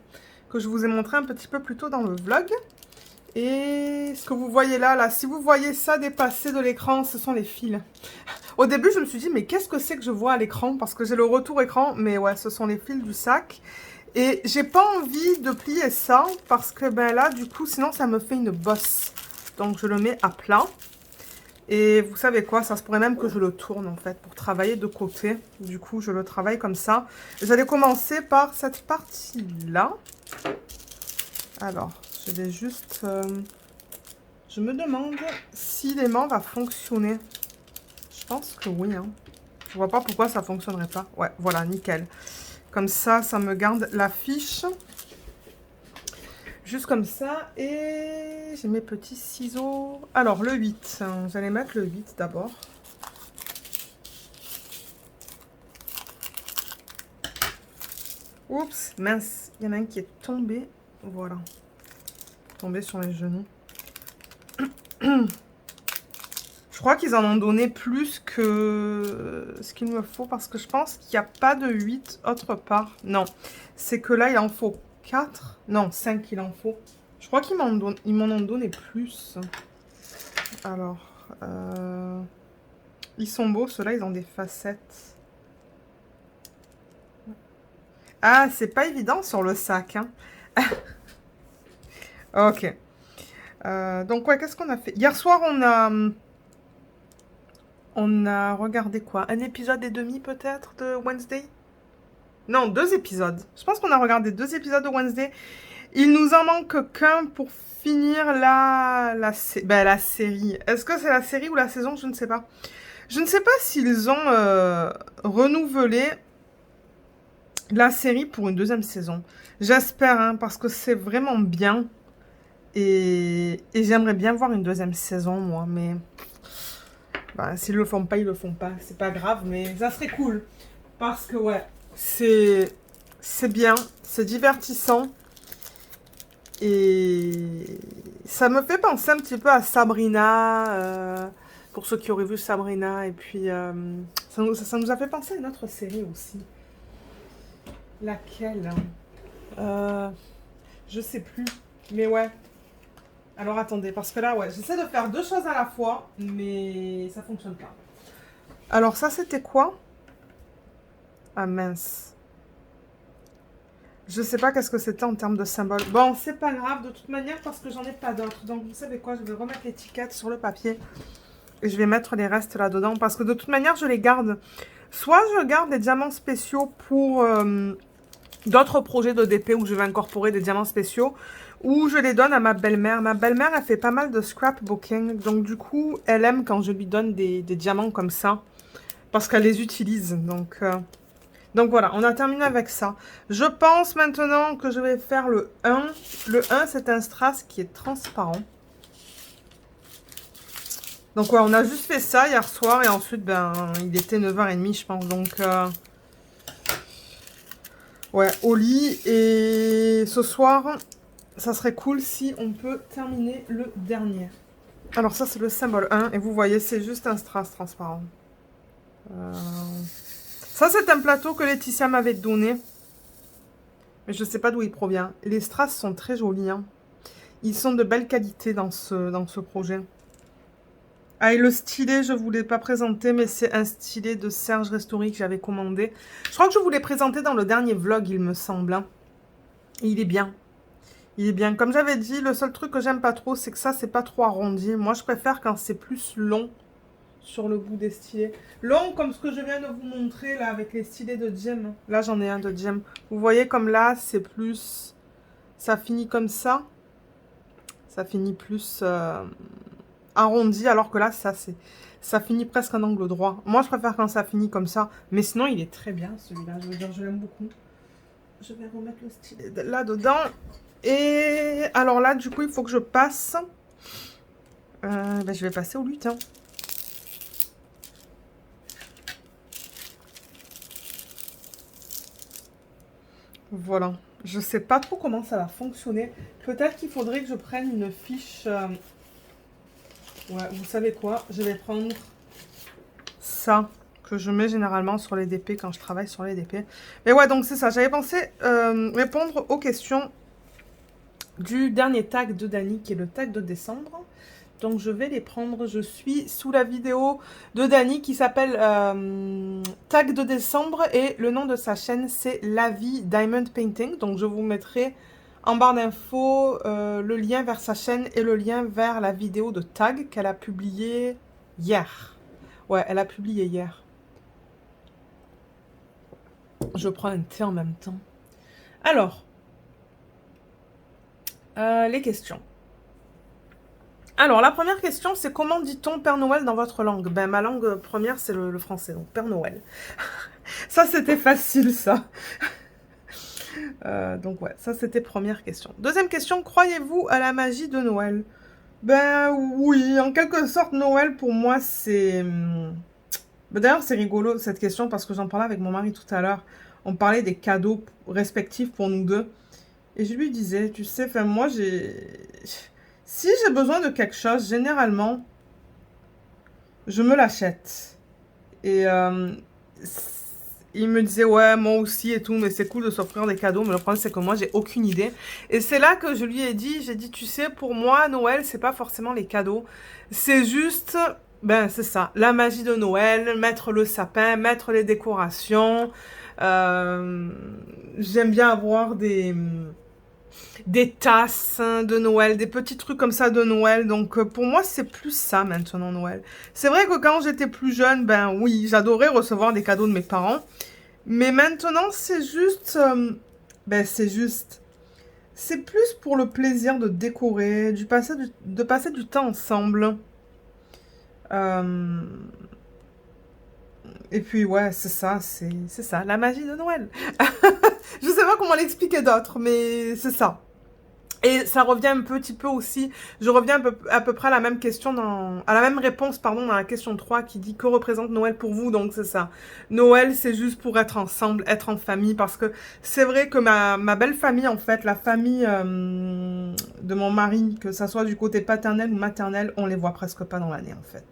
que je vous ai montré un petit peu plus tôt dans le vlog. Et ce que vous voyez là, si vous voyez ça dépasser de l'écran, ce sont les fils. Au début, je me suis dit, mais qu'est-ce que c'est que je vois à l'écran? Parce que j'ai le retour écran, mais ouais, ce sont les fils du sac. Et j'ai pas envie de plier ça, parce que ben là, du coup, sinon ça me fait une bosse. Donc je le mets à plat. Et vous savez quoi, ça se pourrait même que je le tourne en fait, pour travailler de côté. Du coup, je le travaille comme ça. J'allais commencer par cette partie-là. Alors, je vais juste... je me demande si l'aimant va fonctionner. Je pense que oui. Hein. Je vois pas pourquoi ça fonctionnerait pas. Ouais, voilà, nickel. Comme ça, ça me garde la fiche. Juste comme ça. Et j'ai mes petits ciseaux. Alors, le 8. J'allais mettre le 8 d'abord. Oups, mince. Il y en a un qui est tombé. Voilà. Tombé sur les genoux. Je crois qu'ils en ont donné plus que ce qu'il me faut parce que je pense qu'il n'y a pas de 8 autre part. Non, c'est que là, il en faut 4. Non, 5 il en faut. Je crois qu'ils m'en ont donné plus. Alors, ils sont beaux, ceux-là, ils ont des facettes. Ah, c'est pas évident sur le sac, hein. Ok. Donc, ouais, qu'est-ce qu'on a fait? Hier soir, on a regardé quoi? Un épisode et demi, peut-être, de Wednesday? Non, 2 épisodes. Je pense qu'on a regardé 2 épisodes de Wednesday. Il nous en manque qu'un pour finir la série. Est-ce que c'est la série ou la saison? Je ne sais pas. Je ne sais pas s'ils ont renouvelé la série pour une 2e saison. J'espère, hein, parce que c'est vraiment bien. Et j'aimerais bien voir une 2e saison, moi. Mais bah, s'ils le font pas, ils le font pas. C'est pas grave, mais ça serait cool. Parce que, ouais, c'est bien. C'est divertissant. Et ça me fait penser un petit peu à Sabrina. Pour ceux qui auraient vu Sabrina. Et puis, ça nous a fait penser à une autre série aussi. Laquelle? Je sais plus. Mais ouais. Alors attendez, parce que là, ouais, j'essaie de faire 2 choses à la fois, mais ça fonctionne pas. Alors ça, c'était quoi? Ah mince. Je sais pas qu'est-ce que c'était en termes de symbole. Bon, c'est pas grave de toute manière parce que j'en ai pas d'autres. Donc vous savez quoi, je vais remettre l'étiquette sur le papier. Et je vais mettre les restes là-dedans parce que de toute manière, je les garde. Soit je garde des diamants spéciaux pour d'autres projets de DP où je vais incorporer des diamants spéciaux. Ou je les donne à ma belle-mère. Ma belle-mère, elle fait pas mal de scrapbooking. Donc du coup, elle aime quand je lui donne des diamants comme ça. Parce qu'elle les utilise. Donc voilà, on a terminé avec ça. Je pense maintenant que je vais faire le 1. Le 1, c'est un strass qui est transparent. Donc ouais, on a juste fait ça hier soir. Et ensuite, ben, il était 9h30, je pense. Donc, ouais, au lit. Et ce soir, ça serait cool si on peut terminer le dernier. Alors ça, c'est le symbole 1. Et vous voyez, c'est juste un strass transparent. Ça, c'est un plateau que Laetitia m'avait donné. Mais je ne sais pas d'où il provient. Les strass sont très jolis, hein. Ils sont de belle qualité dans ce projet. Ah, et le stylet, je ne vous l'ai pas présenté, mais c'est un stylet de Serge Ristori que j'avais commandé. Je crois que je vous l'ai présenté dans le dernier vlog, il me semble, hein. Et il est bien. Il est bien. Comme j'avais dit, le seul truc que j'aime pas trop, c'est que ça, c'est pas trop arrondi. Moi, je préfère quand c'est plus long sur le bout des stylets. Long comme ce que je viens de vous montrer là avec les stylets de Jem. Là, j'en ai un de Jem. Vous voyez comme là, c'est plus... Ça finit comme ça. Ça finit plus arrondi, alors que là, ça finit presque en angle droit. Moi, je préfère quand ça finit comme ça. Mais sinon, il est très bien, celui-là. Je veux dire, je l'aime beaucoup. Je vais remettre le stylet là-dedans. Et alors là, du coup, il faut que je passe... ben, je vais passer au lutin. Voilà. Je sais pas trop comment ça va fonctionner. Peut-être qu'il faudrait que je prenne une fiche... Ouais, vous savez quoi? Je vais prendre ça que je mets généralement sur les DP quand je travaille sur les DP. Mais ouais, donc c'est ça. J'avais pensé répondre aux questions du dernier tag de Dani, qui est le tag de décembre. Donc je vais les prendre. Je suis sous la vidéo de Dani qui s'appelle Tag de décembre. Et le nom de sa chaîne, c'est La Vie Diamond Painting. Donc je vous mettrai en barre d'infos le lien vers sa chaîne et le lien vers la vidéo de tag qu'elle a publiée hier. Ouais, elle a publié hier. Je prends un thé en même temps. Alors, les questions. Alors, la première question, c'est comment dit-on Père Noël dans votre langue? Ben, ma langue première, c'est le français, donc Père Noël. Ça, c'était facile, ça. Donc, ouais, ça, c'était première question. Deuxième question, croyez-vous à la magie de Noël? Ben, oui, en quelque sorte, Noël, pour moi, c'est... D'ailleurs, c'est rigolo, cette question, parce que j'en parlais avec mon mari tout à l'heure. On parlait des cadeaux respectifs pour nous deux. Et je lui disais, tu sais, enfin, moi, si j'ai besoin de quelque chose, généralement, je me l'achète. Et il me disait, ouais, moi aussi et tout, mais c'est cool de s'offrir des cadeaux. Mais le problème, c'est que moi, j'ai aucune idée. Et c'est là que je lui ai dit, j'ai dit, tu sais, pour moi, Noël, c'est pas forcément les cadeaux. C'est juste, ben, c'est ça, la magie de Noël, mettre le sapin, mettre les décorations. Euh, J'aime bien avoir des tasses de Noël, des petits trucs comme ça de Noël. Donc pour moi, c'est plus ça maintenant, Noël. C'est vrai que quand j'étais plus jeune, ben oui, j'adorais recevoir des cadeaux de mes parents. Mais maintenant, c'est juste... ben c'est juste... C'est plus pour le plaisir de décorer, de passer du temps ensemble. Euh, et puis ouais, c'est ça, la magie de Noël. Je sais pas comment l'expliquer d'autre, mais c'est ça. Et ça revient un petit peu aussi, je reviens à peu près à la même question à la même réponse, pardon, dans la question 3 qui dit que représente Noël pour vous, donc c'est ça. Noël, c'est juste pour être ensemble, être en famille, parce que c'est vrai que ma belle famille, en fait, la famille de mon mari, que ça soit du côté paternel ou maternel, on les voit presque pas dans l'année, en fait.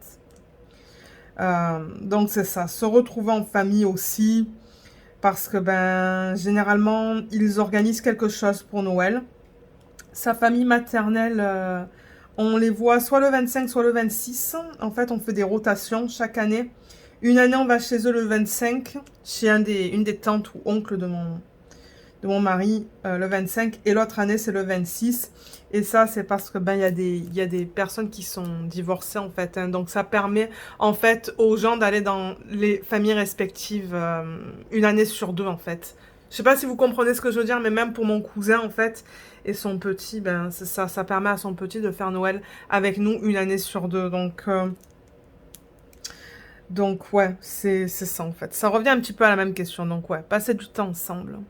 Donc c'est ça, se retrouver en famille aussi, parce que ben généralement, ils organisent quelque chose pour Noël. Sa famille maternelle, on les voit soit le 25, soit le 26. En fait, on fait des rotations chaque année. Une année, on va chez eux le 25, chez une des tantes ou oncles de mon mari, le 25. Et l'autre année, c'est le 26. Et ça, c'est parce que ben il y a des personnes qui sont divorcées, en fait. Hein. Donc, ça permet, en fait, aux gens d'aller dans les familles respectives une année sur deux, en fait. Je sais pas si vous comprenez ce que je veux dire, mais même pour mon cousin, en fait, et son petit, ben, c'est ça, ça permet à son petit de faire Noël avec nous une année sur deux. Donc ouais, c'est ça, en fait. Ça revient un petit peu à la même question. Donc ouais, passer du temps ensemble.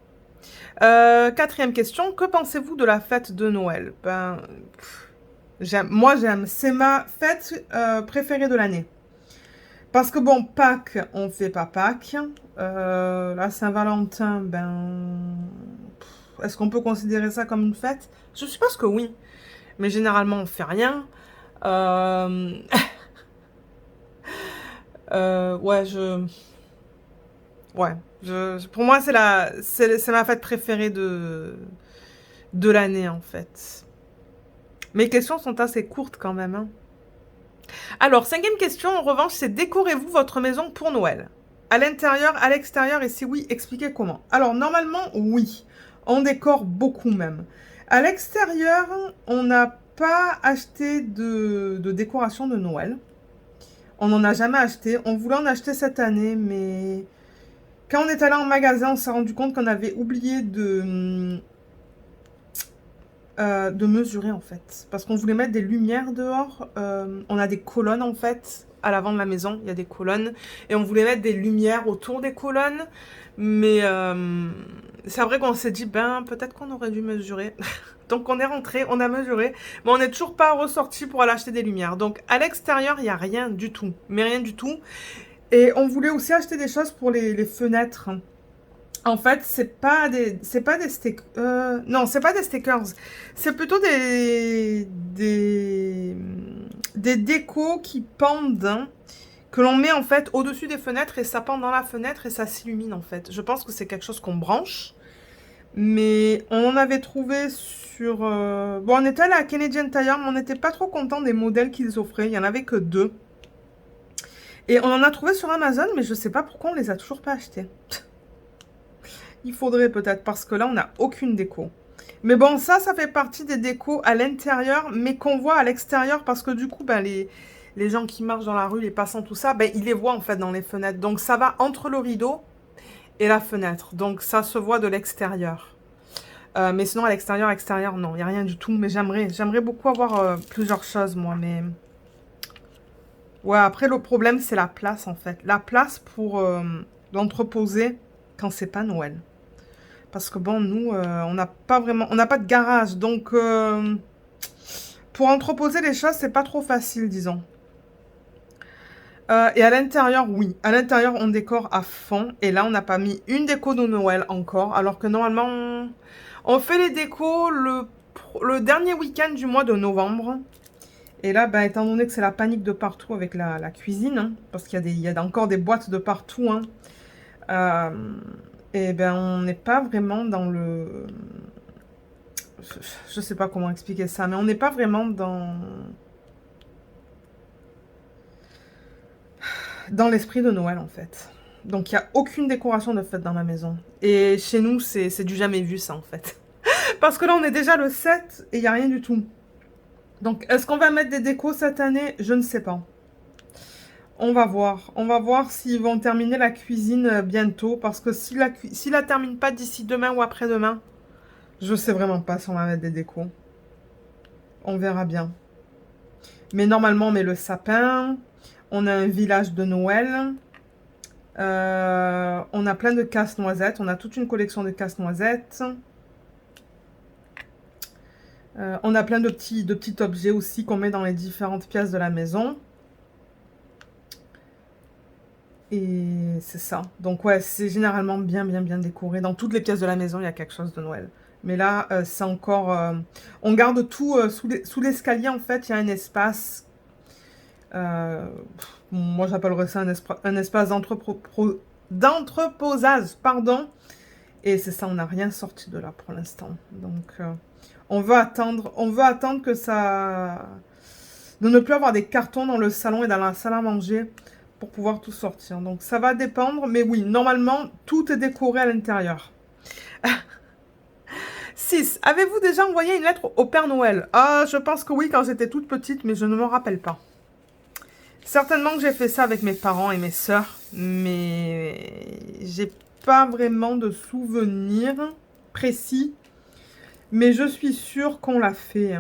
Quatrième question, que pensez-vous de la fête de Noël? Ben, moi j'aime. C'est ma fête préférée de l'année. Parce que bon, Pâques, on fait pas Pâques. La Saint-Valentin, ben... Est-ce qu'on peut considérer ça comme une fête? Je suppose que oui. Mais généralement, on fait rien. Euh... Ouais, Ouais. Pour moi, c'est ma fête préférée de l'année, en fait. Mes questions sont assez courtes quand même. Hein. Alors, cinquième question, en revanche, c'est décorez-vous votre maison pour Noël? À l'intérieur, à l'extérieur, et si oui, expliquez comment. Alors, normalement, oui. On décore beaucoup même. À l'extérieur, on n'a pas acheté de décoration de Noël. On n'en a jamais acheté. On voulait en acheter cette année, mais quand on est allé en magasin, on s'est rendu compte qu'on avait oublié de mesurer en fait. Parce qu'on voulait mettre des lumières dehors. On a des colonnes en fait. À l'avant de la maison, il y a des colonnes. Et on voulait mettre des lumières autour des colonnes. Mais c'est vrai qu'on s'est dit, ben peut-être qu'on aurait dû mesurer. Donc on est rentré, on a mesuré. Mais on n'est toujours pas ressorti pour aller acheter des lumières. Donc à l'extérieur, il n'y a rien du tout. Mais rien du tout. Et on voulait aussi acheter des choses pour les fenêtres. En fait, c'est pas des stickers. Non, c'est pas des stickers. C'est plutôt des décos qui pendent, hein, que l'on met en fait au-dessus des fenêtres et ça pend dans la fenêtre et ça s'illumine en fait. Je pense que c'est quelque chose qu'on branche. Mais on en avait trouvé sur... Bon, on était allé à Canadian Tire, mais on n'était pas trop content des modèles qu'ils offraient. Il y en avait que deux. Et on en a trouvé sur Amazon, mais je sais pas pourquoi on les a toujours pas achetés. Il faudrait peut-être, parce que là, on n'a aucune déco. Mais bon, ça fait partie des décos à l'intérieur, mais qu'on voit à l'extérieur, parce que du coup, ben, les gens qui marchent dans la rue, les passants, tout ça, ben, ils les voient en fait dans les fenêtres. Donc ça va entre le rideau et la fenêtre. Donc ça se voit de l'extérieur. Mais sinon, à extérieur, non, il n'y a rien du tout. Mais j'aimerais beaucoup avoir plusieurs choses, moi, mais... Ouais, après, le problème, c'est la place, en fait. La place pour l'entreposer quand c'est pas Noël. Parce que bon, nous, on n'a pas vraiment... On n'a pas de garage, donc... pour entreposer les choses, c'est pas trop facile, disons. Et à l'intérieur, oui. À l'intérieur, on décore à fond. Et là, on n'a pas mis une déco de Noël encore. Alors que normalement, on fait les décos le dernier week-end du mois de novembre. Et là, ben, étant donné que c'est la panique de partout avec la cuisine, hein, parce qu'il y a il y a encore des boîtes de partout, hein, euh, et ben on n'est pas vraiment dans le... Je sais pas comment expliquer ça, mais on n'est pas vraiment dans l'esprit de Noël, en fait. Donc, il n'y a aucune décoration de fête dans la maison. Et chez nous, c'est du jamais vu, ça, en fait. Parce que là, on est déjà le 7 et il n'y a rien du tout. Donc, est-ce qu'on va mettre des décos cette année? Je ne sais pas. On va voir. On va voir s'ils vont terminer la cuisine bientôt. Parce que si la termine pas d'ici demain ou après-demain, je sais vraiment pas si on va mettre des décos. On verra bien. Mais normalement, on met le sapin. On a un village de Noël. On a plein de casse-noisettes. On a toute une collection de casse-noisettes. On a plein de petits objets aussi qu'on met dans les différentes pièces de la maison. Et c'est ça. Donc ouais, c'est généralement bien décoré. Dans toutes les pièces de la maison, il y a quelque chose de Noël. Mais là, c'est encore... on garde tout sous l'escalier, en fait, il y a un espace. euh, Moi, j'appellerais ça un espace d'entreposage, pardon. Et c'est ça, on n'a rien sorti de là pour l'instant. Donc, on veut attendre que ça... de ne plus avoir des cartons dans le salon et dans la salle à manger pour pouvoir tout sortir. Donc ça va dépendre, mais oui, normalement, tout est décoré à l'intérieur. 6. Avez-vous déjà envoyé une lettre au Père Noël? Ah, je pense que oui, quand j'étais toute petite, mais je ne me rappelle pas. Certainement que j'ai fait ça avec mes parents et mes sœurs, mais j'ai pas vraiment de souvenirs précis. Mais je suis sûre qu'on l'a fait.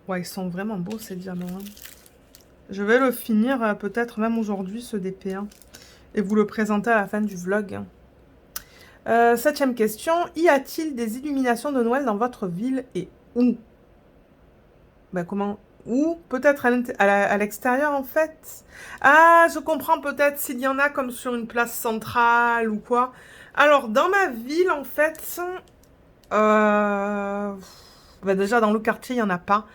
Ouais, ils sont vraiment beaux ces diamants, hein. Je vais le finir peut-être même aujourd'hui, ce DP1. Et vous le présenter à la fin du vlog. Septième question. Y a-t-il des illuminations de Noël dans votre ville et où? Ben comment? Où? Peut-être à l'extérieur en fait. Ah, je comprends peut-être s'il y en a comme sur une place centrale ou quoi. Alors, dans ma ville en fait, ben déjà dans le quartier, il n'y en a pas.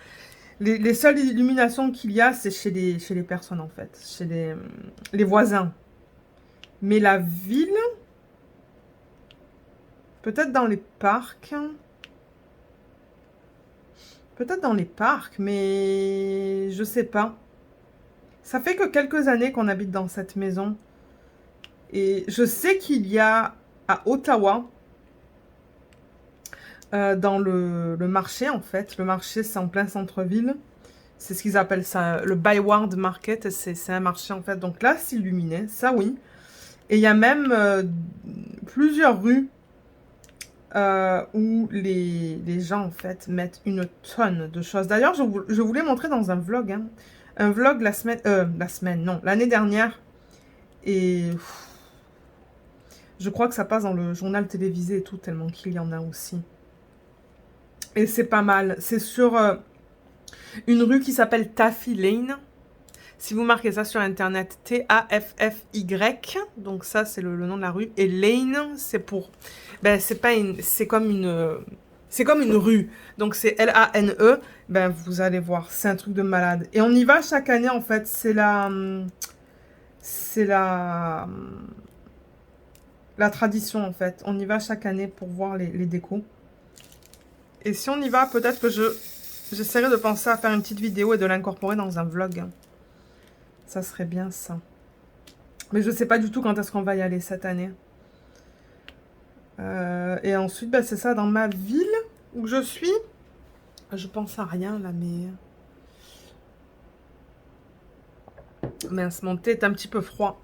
Les seules illuminations qu'il y a, c'est chez les personnes en fait, chez les voisins. Mais la ville, peut-être dans les parcs. Peut-être dans les parcs, mais je sais pas. Ça fait que quelques années qu'on habite dans cette maison. Et je sais qu'il y a à Ottawa, dans le marché en fait. Le marché, c'est en plein centre-ville. C'est ce qu'ils appellent ça, le Byward Market. C'est un marché en fait. Donc là, c'est illuminé, ça oui. Et il y a même plusieurs rues où les gens, en fait, mettent une tonne de choses. D'ailleurs, je voulais montrer dans un vlog, hein. Un vlog la semaine, non, l'année dernière. Et je crois que ça passe dans le journal télévisé et tout, tellement qu'il y en a aussi. Et c'est pas mal. C'est sur une rue qui s'appelle Taffy Lane. Si vous marquez ça sur internet, Taffy, donc ça c'est le nom de la rue. Et Lane, c'est pour... Ben c'est pas une... C'est comme une... C'est comme une rue. Donc c'est Lane. Ben vous allez voir, c'est un truc de malade. Et on y va chaque année en fait. C'est la... C'est la tradition en fait. On y va chaque année pour voir les décos. Et si on y va, peut-être que j'essaierai de penser à faire une petite vidéo et de l'incorporer dans un vlog. Ça serait bien ça. Mais je sais pas du tout quand est-ce qu'on va y aller cette année. Et ensuite, bah, c'est ça, dans ma ville où je suis. Je pense à rien là, mais... Mince, mon thé est un petit peu froid.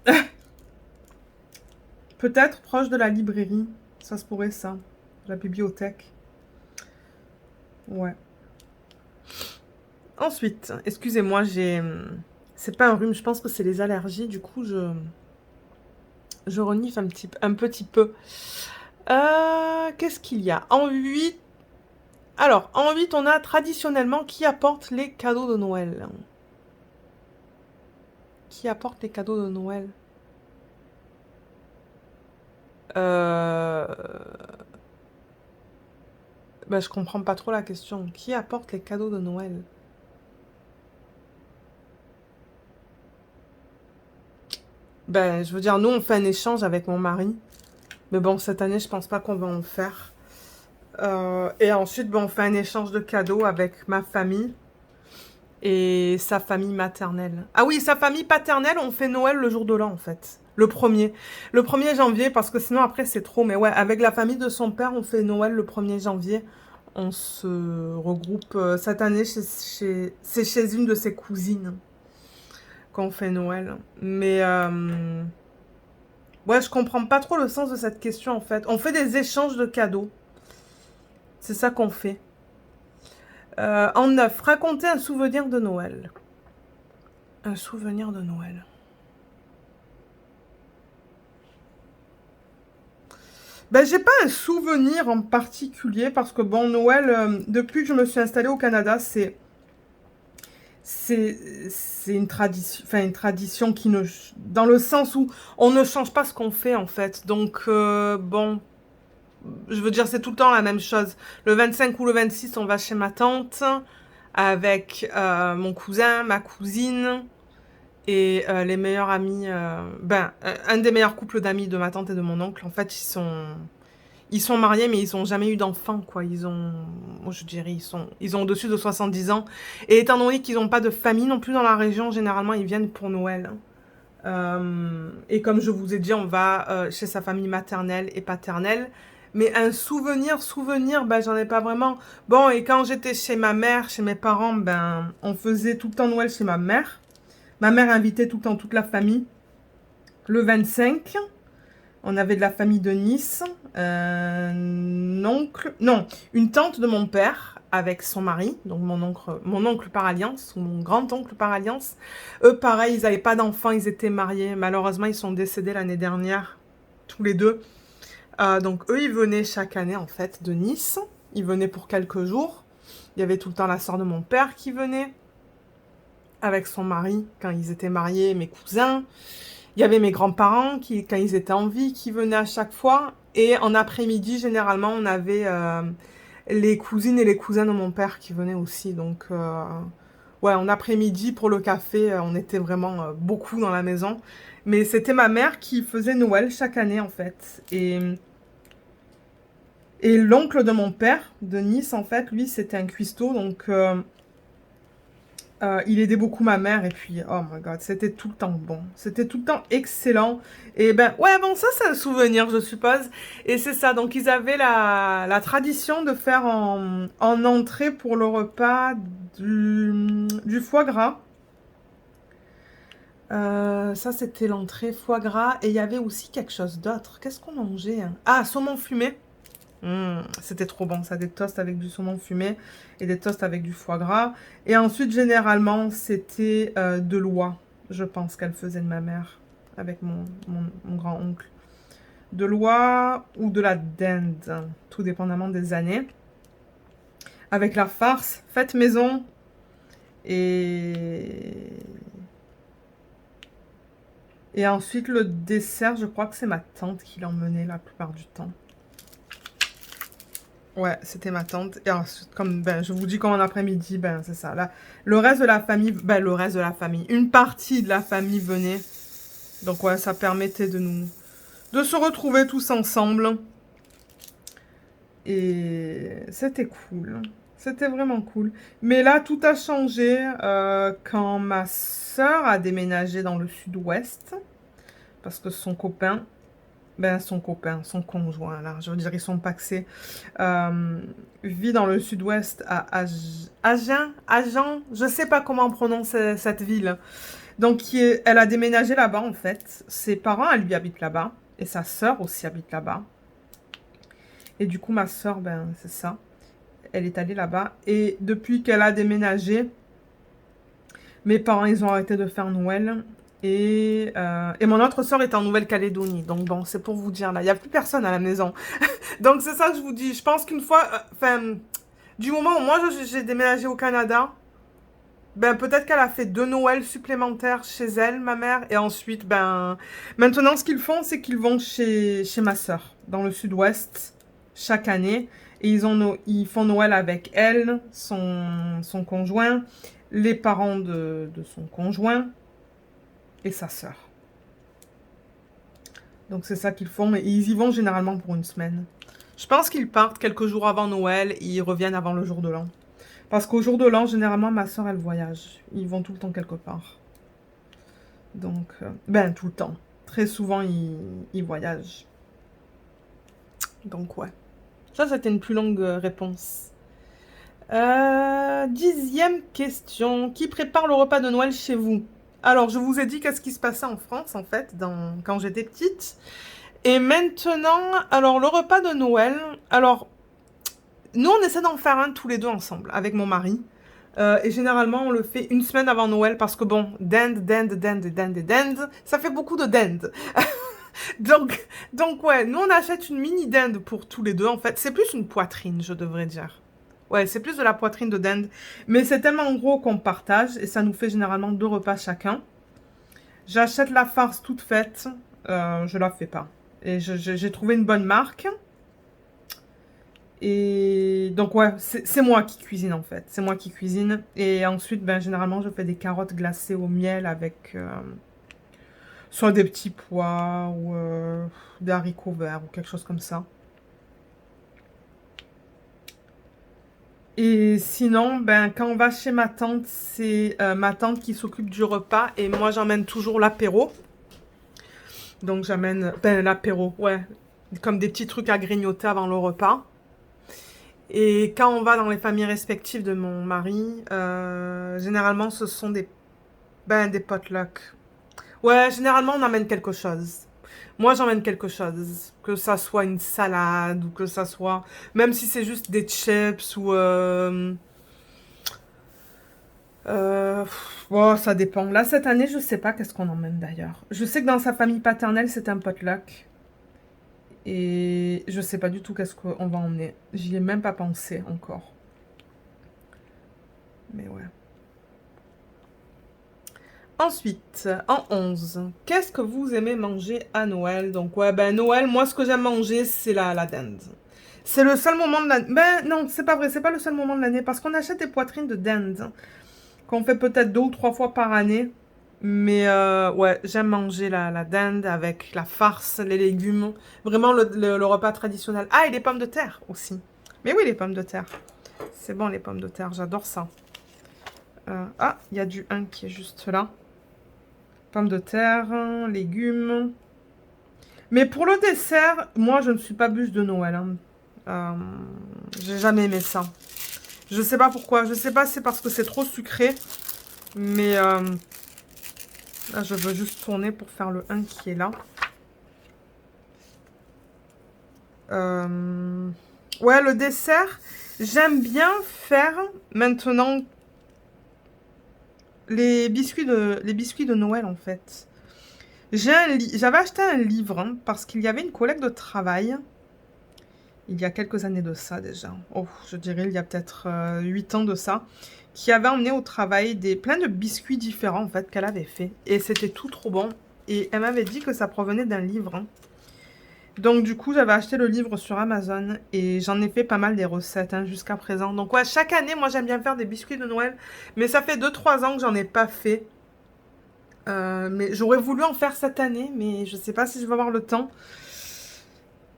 Peut-être proche de la librairie. Ça se pourrait, ça. La bibliothèque. Ouais. Ensuite, excusez-moi, j'ai... C'est pas un rhume, je pense que c'est les allergies. Du coup, je renifle un petit peu. Qu'est-ce qu'il y a? En 8... Alors, en 8, on a traditionnellement qui apporte les cadeaux de Noël. Qui apporte les cadeaux de Noël? Euh... Ben, je comprends pas trop la question. Qui apporte les cadeaux de Noël? Ben, je veux dire, nous, on fait un échange avec mon mari. Mais bon, cette année, je pense pas qu'on va en faire. Et ensuite, ben, on fait un échange de cadeaux avec ma famille et sa famille maternelle. Ah oui, sa famille paternelle, on fait Noël le jour de l'an, en fait. Le 1er janvier, parce que sinon, après, c'est trop. Mais ouais, avec la famille de son père, on fait Noël le 1er janvier. On se regroupe cette année, c'est chez une de ses cousines qu'on fait Noël. Mais ouais, je comprends pas trop le sens de cette question, en fait. On fait des échanges de cadeaux. C'est ça qu'on fait. En 9, raconter un souvenir de Noël. Un souvenir de Noël. Ben, j'ai pas un souvenir en particulier parce que bon, Noël, depuis que je me suis installée au Canada, c'est une tradition qui ne, dans le sens où on ne change pas ce qu'on fait en fait. Donc bon, je veux dire, c'est tout le temps la même chose. Le 25 ou le 26, on va chez ma tante avec mon cousin, ma cousine. Et les meilleurs amis, un des meilleurs couples d'amis de ma tante et de mon oncle, en fait, ils sont mariés, mais ils n'ont jamais eu d'enfants, quoi. Moi je dirais, ils ont au-dessus de 70 ans. Et étant donné qu'ils n'ont pas de famille non plus dans la région, généralement, ils viennent pour Noël. Et comme je vous ai dit, on va chez sa famille maternelle et paternelle. Mais un souvenir, ben, j'en ai pas vraiment. Bon, et quand j'étais chez ma mère, chez mes parents, ben, on faisait tout le temps Noël chez ma mère. Ma mère invitait tout le temps toute la famille. Le 25, on avait de la famille de Nice, un oncle, non, une tante de mon père avec son mari, donc mon oncle par alliance, ou mon grand-oncle par alliance. Eux, pareil, ils n'avaient pas d'enfants, ils étaient mariés. Malheureusement, ils sont décédés l'année dernière, tous les deux. Donc eux, ils venaient chaque année, en fait, de Nice. Ils venaient pour quelques jours. Il y avait tout le temps la sœur de mon père qui venait avec son mari quand ils étaient mariés, mes cousins. Il y avait mes grands-parents qui, quand ils étaient en vie, qui venaient à chaque fois. Et en après-midi, généralement, on avait les cousines et les cousins de mon père qui venaient aussi. Donc, ouais, en après-midi, pour le café, on était vraiment beaucoup dans la maison. Mais c'était ma mère qui faisait Noël chaque année, en fait. Et l'oncle de mon père, de Nice, en fait, lui, c'était un cuistot. Donc, il aidait beaucoup ma mère et puis, oh my god, c'était tout le temps bon. C'était tout le temps excellent. Et ben, ouais, bon, ça c'est un souvenir, je suppose. Et c'est ça, donc ils avaient la tradition de faire en entrée pour le repas du foie gras. Ça c'était l'entrée, foie gras. Et il y avait aussi quelque chose d'autre. Qu'est-ce qu'on mangeait, hein? Ah, saumon fumé. C'était trop bon, ça, des toasts avec du saumon fumé et des toasts avec du foie gras. Et ensuite, généralement, c'était de l'oie, je pense qu'elle faisait de ma mère, avec mon grand-oncle. De l'oie ou de la dinde, tout dépendamment des années. Avec la farce, faite maison. Et... Et ensuite, le dessert, je crois que c'est ma tante qui l'emmenait la plupart du temps. Ouais, c'était ma tante. Et ensuite, comme ben, je vous dis qu'en après-midi, ben c'est ça. Là, le reste de la famille, ben le reste de la famille, une partie de la famille venait. Donc ouais, ça permettait de se retrouver tous ensemble. Et c'était cool. C'était vraiment cool. Mais là, tout a changé quand ma sœur a déménagé dans le sud-ouest. Parce que son copain son conjoint, là, je veux dire, ils sont pacsés, vit dans le sud-ouest à Agen, je sais pas comment on prononce cette ville. Donc, elle a déménagé là-bas, en fait. Ses parents, elle lui habitent là-bas. Et sa sœur aussi habite là-bas. Et du coup, ma sœur, ben, c'est ça. Elle est allée là-bas. Et depuis qu'elle a déménagé, mes parents, ils ont arrêté de faire Noël. Et mon autre sœur est en Nouvelle-Calédonie. Donc bon, c'est pour vous dire là. Il n'y a plus personne à la maison. Donc c'est ça que je vous dis. Je pense qu'une fois... du moment où moi j'ai déménagé au Canada, ben peut-être qu'elle a fait 2 Noëls supplémentaires chez elle, ma mère. Et ensuite, ben... Maintenant, ce qu'ils font, c'est qu'ils vont chez ma sœur, dans le sud-ouest, chaque année. Et ils font Noël avec elle, son conjoint, les parents de son conjoint et sa sœur. Donc c'est ça qu'ils font. Et ils y vont généralement pour une semaine. Je pense qu'ils partent quelques jours avant Noël et ils reviennent avant le jour de l'an. Parce qu'au jour de l'an, généralement, ma soeur, elle voyage. Ils vont tout le temps quelque part. Donc, ben, tout le temps. Très souvent, ils voyagent. Donc, ouais. Ça, c'était une plus longue réponse. 10e question. Qui prépare le repas de Noël chez vous? Alors, je vous ai dit qu'est-ce qui se passait en France, en fait, quand j'étais petite. Et maintenant, alors, le repas de Noël... Alors, nous, on essaie d'en faire un tous les deux ensemble, avec mon mari. Et généralement, on le fait une semaine avant Noël parce que bon, dinde, ça fait beaucoup de dinde. donc ouais, nous on achète une mini dinde pour tous les deux en fait. C'est plus une poitrine, je devrais dire. Ouais, c'est plus de la poitrine de dinde. Mais c'est tellement gros qu'on partage et ça nous fait généralement 2 repas chacun. J'achète la farce toute faite, je la fais pas. Et j'ai trouvé une bonne marque. Et donc ouais, c'est moi qui cuisine en fait. C'est moi qui cuisine. Et ensuite, ben, généralement, je fais des carottes glacées au miel avec soit des petits pois ou des haricots verts ou quelque chose comme ça. Et sinon, ben, quand on va chez ma tante, c'est ma tante qui s'occupe du repas et moi j'emmène toujours l'apéro. Donc j'amène, ben, l'apéro, ouais, comme des petits trucs à grignoter avant le repas. Et quand on va dans les familles respectives de mon mari, généralement ce sont des potlucks. Ouais, généralement on amène quelque chose. Moi j'emmène quelque chose. Que ça soit une salade ou que ça soit... Même si c'est juste des chips ou... bon, ça dépend. Là cette année je sais pas qu'est-ce qu'on emmène d'ailleurs. Je sais que dans sa famille paternelle c'est un potluck. Et je sais pas du tout qu'est-ce qu'on va emmener. J'y ai même pas pensé encore. Mais ouais. Ensuite, en 11, qu'est-ce que vous aimez manger à Noël? Donc ouais, ben Noël, moi ce que j'aime manger, c'est la dinde. C'est le seul moment de l'année. Ben non, c'est pas vrai, c'est pas le seul moment de l'année parce qu'on achète des poitrines de dinde qu'on fait peut-être 2 ou 3 fois par année. Mais ouais, j'aime manger la dinde avec la farce, les légumes. Vraiment le repas traditionnel. Ah, et les pommes de terre aussi. Mais oui, les pommes de terre. C'est bon, les pommes de terre, j'adore ça. Ah, il y a du 1 qui est juste là. Pommes de terre, légumes. Mais pour le dessert, moi, je ne suis pas bûche de Noël. Hein. J'ai jamais aimé ça. Je sais pas pourquoi. Je sais pas si c'est parce que c'est trop sucré. Mais là, je veux juste tourner pour faire le 1 qui est là. Ouais, le dessert, j'aime bien faire maintenant les biscuits de Noël, en fait. J'avais acheté un livre hein, parce qu'il y avait une collègue de travail, il y a quelques années de ça déjà, oh, je dirais il y a peut-être 8 ans de ça, qui avait emmené au travail plein de biscuits différents en fait qu'elle avait fait. Et c'était tout trop bon. Et elle m'avait dit que ça provenait d'un livre. Hein. Donc du coup, j'avais acheté le livre sur Amazon et j'en ai fait pas mal des recettes hein, jusqu'à présent. Donc ouais, chaque année, moi j'aime bien faire des biscuits de Noël. Mais ça fait 2-3 ans que j'en ai pas fait. Mais j'aurais voulu en faire cette année, mais je sais pas si je vais avoir le temps.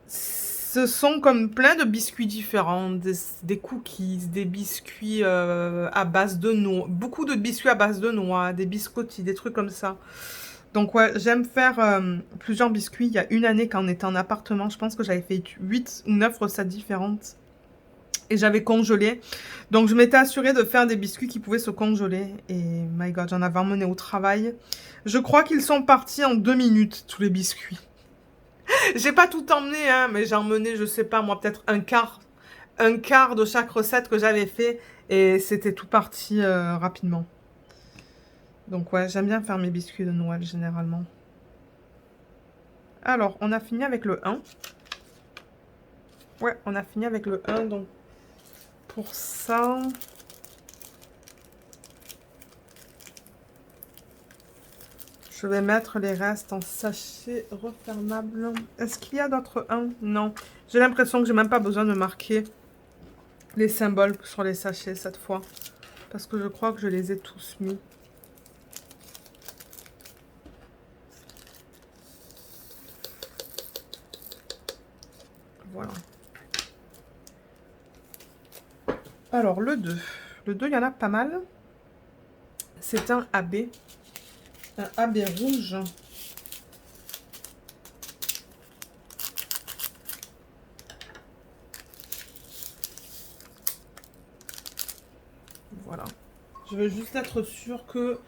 Ce sont comme plein de biscuits différents, des cookies, des biscuits à base de noix, beaucoup de biscuits à base de noix, des biscottis, des trucs comme ça. Donc ouais, j'aime faire plusieurs biscuits. Il y a une année quand on était en appartement, je pense que j'avais fait 8 ou 9 recettes différentes. Et j'avais congelé. Donc je m'étais assurée de faire des biscuits qui pouvaient se congeler. Et my god, j'en avais emmené au travail. Je crois qu'ils sont partis en 2 minutes, tous les biscuits. J'ai pas tout emmené, hein, mais j'ai emmené, je sais pas, moi, peut-être un quart. Un quart de chaque recette que j'avais fait. Et c'était tout parti rapidement. Donc ouais, j'aime bien faire mes biscuits de Noël, généralement. Alors, on a fini avec le 1. Ouais, on a fini avec le 1, donc pour ça... Je vais mettre les restes en sachet refermable. Est-ce qu'il y a d'autres 1? Non. J'ai l'impression que j'ai même pas besoin de marquer les symboles sur les sachets cette fois. Parce que je crois que je les ai tous mis. Voilà. Alors, le 2. Le 2, il y en a pas mal. C'est un AB. Un AB rouge. Voilà. Je veux juste être sûre que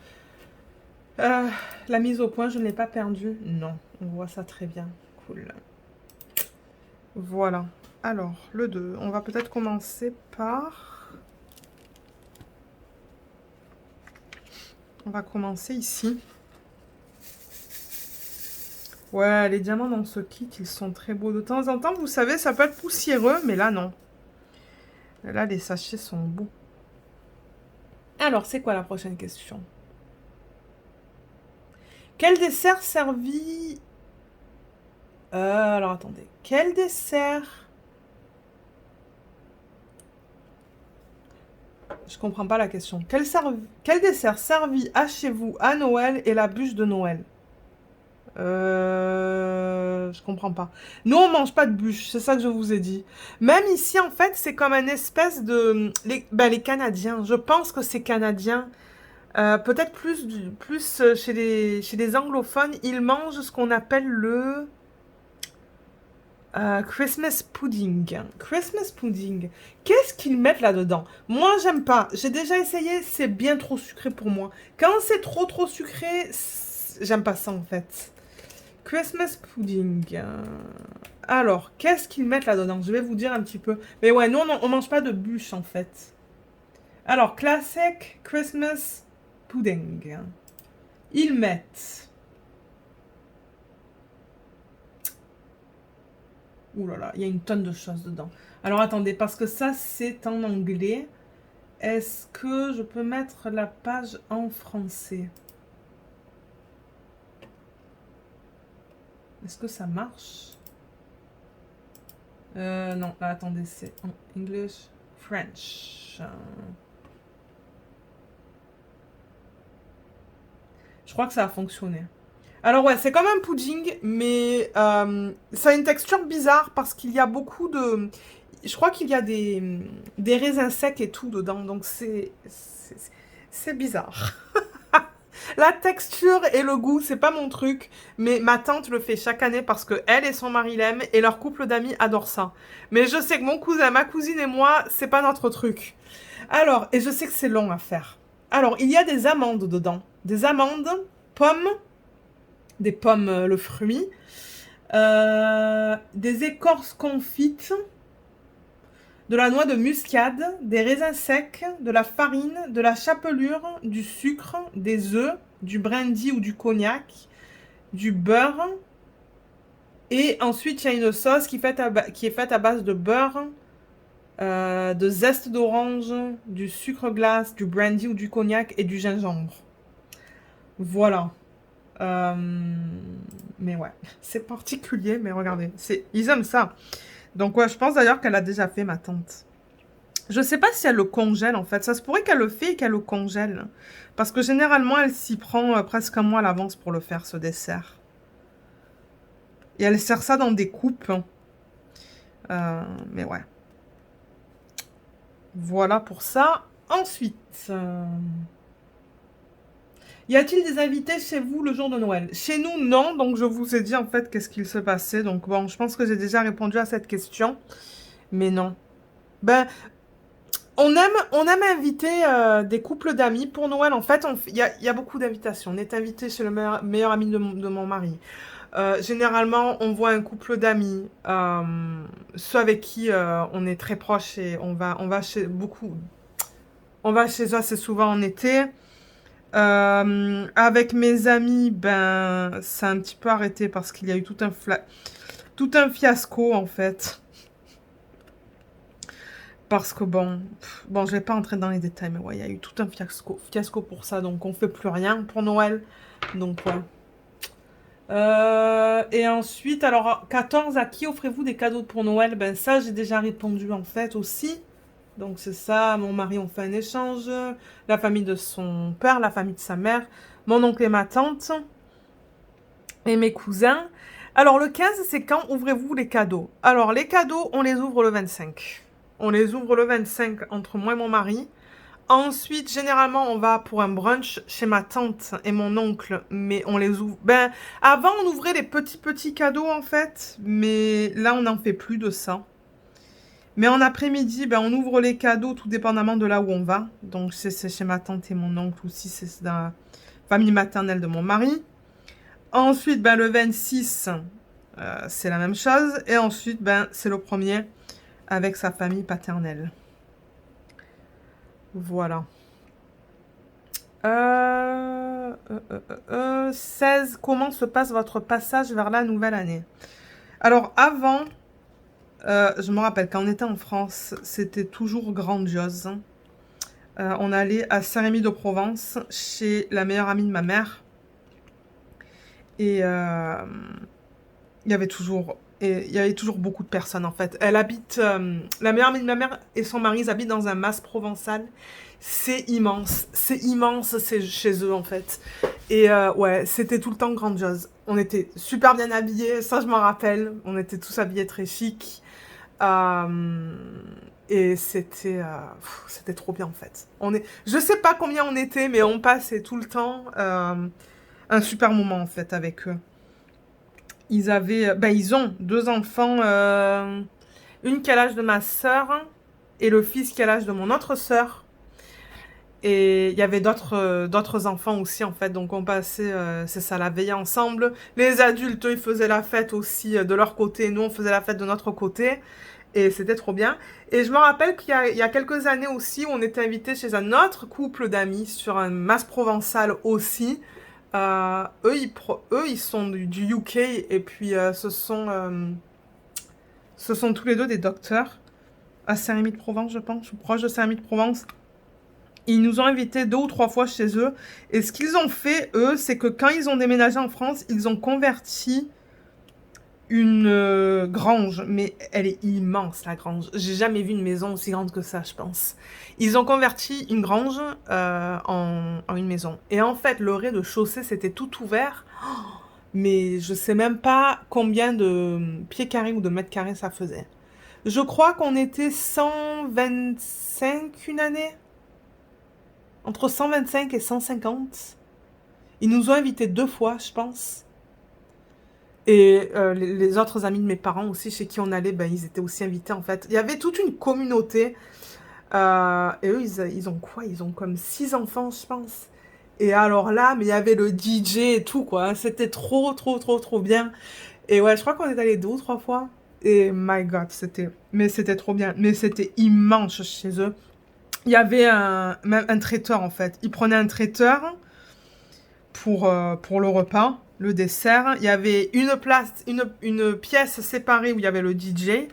la mise au point, je ne l'ai pas perdue. Non, on voit ça très bien. Cool. Voilà. Alors, le 2. On va peut-être commencer par... On va commencer ici. Ouais, les diamants dans ce kit, ils sont très beaux. De temps en temps, vous savez, ça peut être poussiéreux, mais là, non. Là, les sachets sont beaux. Alors, c'est quoi la prochaine question? Quel dessert servi... alors, attendez. Quel dessert... Je comprends pas la question. Quel dessert servi à chez vous à Noël est la bûche de Noël? Je comprends pas. Nous, on mange pas de bûche, c'est ça que je vous ai dit. Même ici, en fait, c'est comme une espèce de... les Canadiens, je pense que c'est canadien. Peut-être plus chez les anglophones, ils mangent ce qu'on appelle le Christmas pudding. Christmas pudding. Qu'est-ce qu'ils mettent là-dedans? Moi, j'aime pas. J'ai déjà essayé, c'est bien trop sucré pour moi. Quand c'est trop sucré, j'aime pas ça en fait. Christmas pudding. Alors, qu'est-ce qu'ils mettent là-dedans? Je vais vous dire un petit peu. Mais ouais, nous, on mange pas de bûche en fait. Alors, classic Christmas pudding. Ils mettent... Ouh là là, il y a une tonne de choses dedans. Alors, attendez, parce que ça, c'est en anglais. Est-ce que je peux mettre la page en français? Est-ce que ça marche? Non, là, attendez, c'est en English, French. Je crois que ça a fonctionné. Alors ouais, c'est comme un pudding, mais ça a une texture bizarre parce qu'il y a beaucoup de... Je crois qu'il y a des raisins secs et tout dedans, donc c'est bizarre. La texture et le goût, c'est pas mon truc, mais ma tante le fait chaque année parce que elle et son mari l'aiment et leur couple d'amis adore ça. Mais je sais que mon cousin, ma cousine et moi, c'est pas notre truc. Alors, et je sais que c'est long à faire. Alors, il y a des amandes dedans. Des amandes, pommes, des pommes, le fruit, des écorces confites, de la noix de muscade, des raisins secs, de la farine, de la chapelure, du sucre, des œufs, du brandy ou du cognac, du beurre. Et ensuite, il y a une sauce qui est faite à base de beurre, de zeste d'orange, du sucre glace, du brandy ou du cognac et du gingembre. Voilà. Euh, Mais ouais, c'est particulier, mais regardez, ils aiment ça. Donc ouais, je pense d'ailleurs qu'elle a déjà fait ma tante. Je sais pas si elle le congèle en fait. Ça se pourrait qu'elle le fait et qu'elle le congèle. Parce que généralement, elle s'y prend presque un mois à l'avance pour le faire, ce dessert. Et elle sert ça dans des coupes. Mais ouais. Voilà pour ça. Ensuite... Y a-t-il des invités chez vous le jour de Noël? Chez nous, non. Donc, je vous ai dit en fait qu'est-ce qu'il se passait. Donc, bon, je pense que j'ai déjà répondu à cette question. Mais non. Ben, on aime inviter des couples d'amis pour Noël. En fait, il y a beaucoup d'invitations. On est invité chez le meilleur ami de mon mari. Généralement, on voit un couple d'amis, ceux avec qui on est très proches et on va chez beaucoup. On va chez eux assez souvent en été. Avec mes amis, ben, ça a un petit peu arrêté parce qu'il y a eu tout un fiasco en fait. Parce que bon, je vais pas entrer dans les détails, mais ouais, il y a eu tout un fiasco pour ça, donc on fait plus rien pour Noël. Donc ouais. Et ensuite, alors, 14, à qui offrez-vous des cadeaux pour Noël? Ben ça, j'ai déjà répondu en fait aussi. Donc c'est ça, mon mari, on fait un échange. La famille de son père, la famille de sa mère, mon oncle et ma tante, et mes cousins. Alors le 15, c'est quand ouvrez-vous les cadeaux? Alors les cadeaux, on les ouvre le 25. On les ouvre le 25 entre moi et mon mari. Ensuite, généralement, on va pour un brunch chez ma tante et mon oncle, mais on les ouvre. Ben, avant, on ouvrait les petits cadeaux en fait, mais là, on n'en fait plus de ça. Mais en après-midi, ben, on ouvre les cadeaux tout dépendamment de là où on va. Donc, c'est chez ma tante et mon oncle, ou si c'est dans la famille maternelle de mon mari. Ensuite, ben, le 26, c'est la même chose. Et ensuite, ben, c'est le premier avec sa famille paternelle. Voilà. 16, comment se passe votre passage vers la nouvelle année? Alors, avant, je me rappelle, quand on était en France, c'était toujours grandiose. On allait à Saint-Rémy-de-Provence, chez la meilleure amie de ma mère. Et il y avait toujours beaucoup de personnes, en fait. Elle habite, la meilleure amie de ma mère et son mari, ils habitent dans un mas provençal. C'est immense, c'est chez eux, en fait. Et ouais, c'était tout le temps grandiose. On était super bien habillés, ça je m'en rappelle. On était tous habillés très chic. Et c'était trop bien, en fait. Je sais pas combien on était, mais on passait tout le temps un super moment, en fait, avec eux. Ils ont deux enfants, une qui a l'âge de ma sœur et le fils qui a l'âge de mon autre sœur. Et il y avait d'autres enfants aussi, en fait. Donc on passait, c'est ça, la veillée ensemble. Les adultes, eux, ils faisaient la fête aussi de leur côté. Nous, on faisait la fête de notre côté. Et c'était trop bien. Et je me rappelle il y a quelques années aussi, on était invités chez un autre couple d'amis sur un mas provençal aussi. Eux, ils sont du UK et puis ce sont tous les deux des docteurs à Saint-Rémy-de-Provence, je pense, ou proche de Saint-Rémy-de-Provence. Ils nous ont invités 2 ou 3 fois chez eux. Et ce qu'ils ont fait, eux, c'est que quand ils ont déménagé en France, ils ont converti une grange. Mais elle est immense, la grange. J'ai jamais vu une maison aussi grande que ça, je pense. Ils ont converti une grange en une maison. Et en fait, le rez-de-chaussée, c'était tout ouvert. Mais je sais même pas combien de pieds carrés ou de mètres carrés ça faisait. Je crois qu'on était 125 une année. Entre 125 et 150. Ils nous ont invités 2 fois, je pense. Et les autres amis de mes parents aussi, chez qui on allait, ben, ils étaient aussi invités, en fait. Il y avait toute une communauté. Et eux, ils ont quoi? Ils ont comme 6 enfants, je pense. Et alors là, mais il y avait le DJ et tout, quoi. C'était trop, trop, trop, trop bien. Et ouais, je crois qu'on est allé 2 ou 3 fois. Et my God, c'était trop bien. Mais c'était immense chez eux. Il y avait même un traiteur, en fait. Ils prenaient un traiteur pour le repas, le dessert. Il y avait une pièce séparée où il y avait le DJ.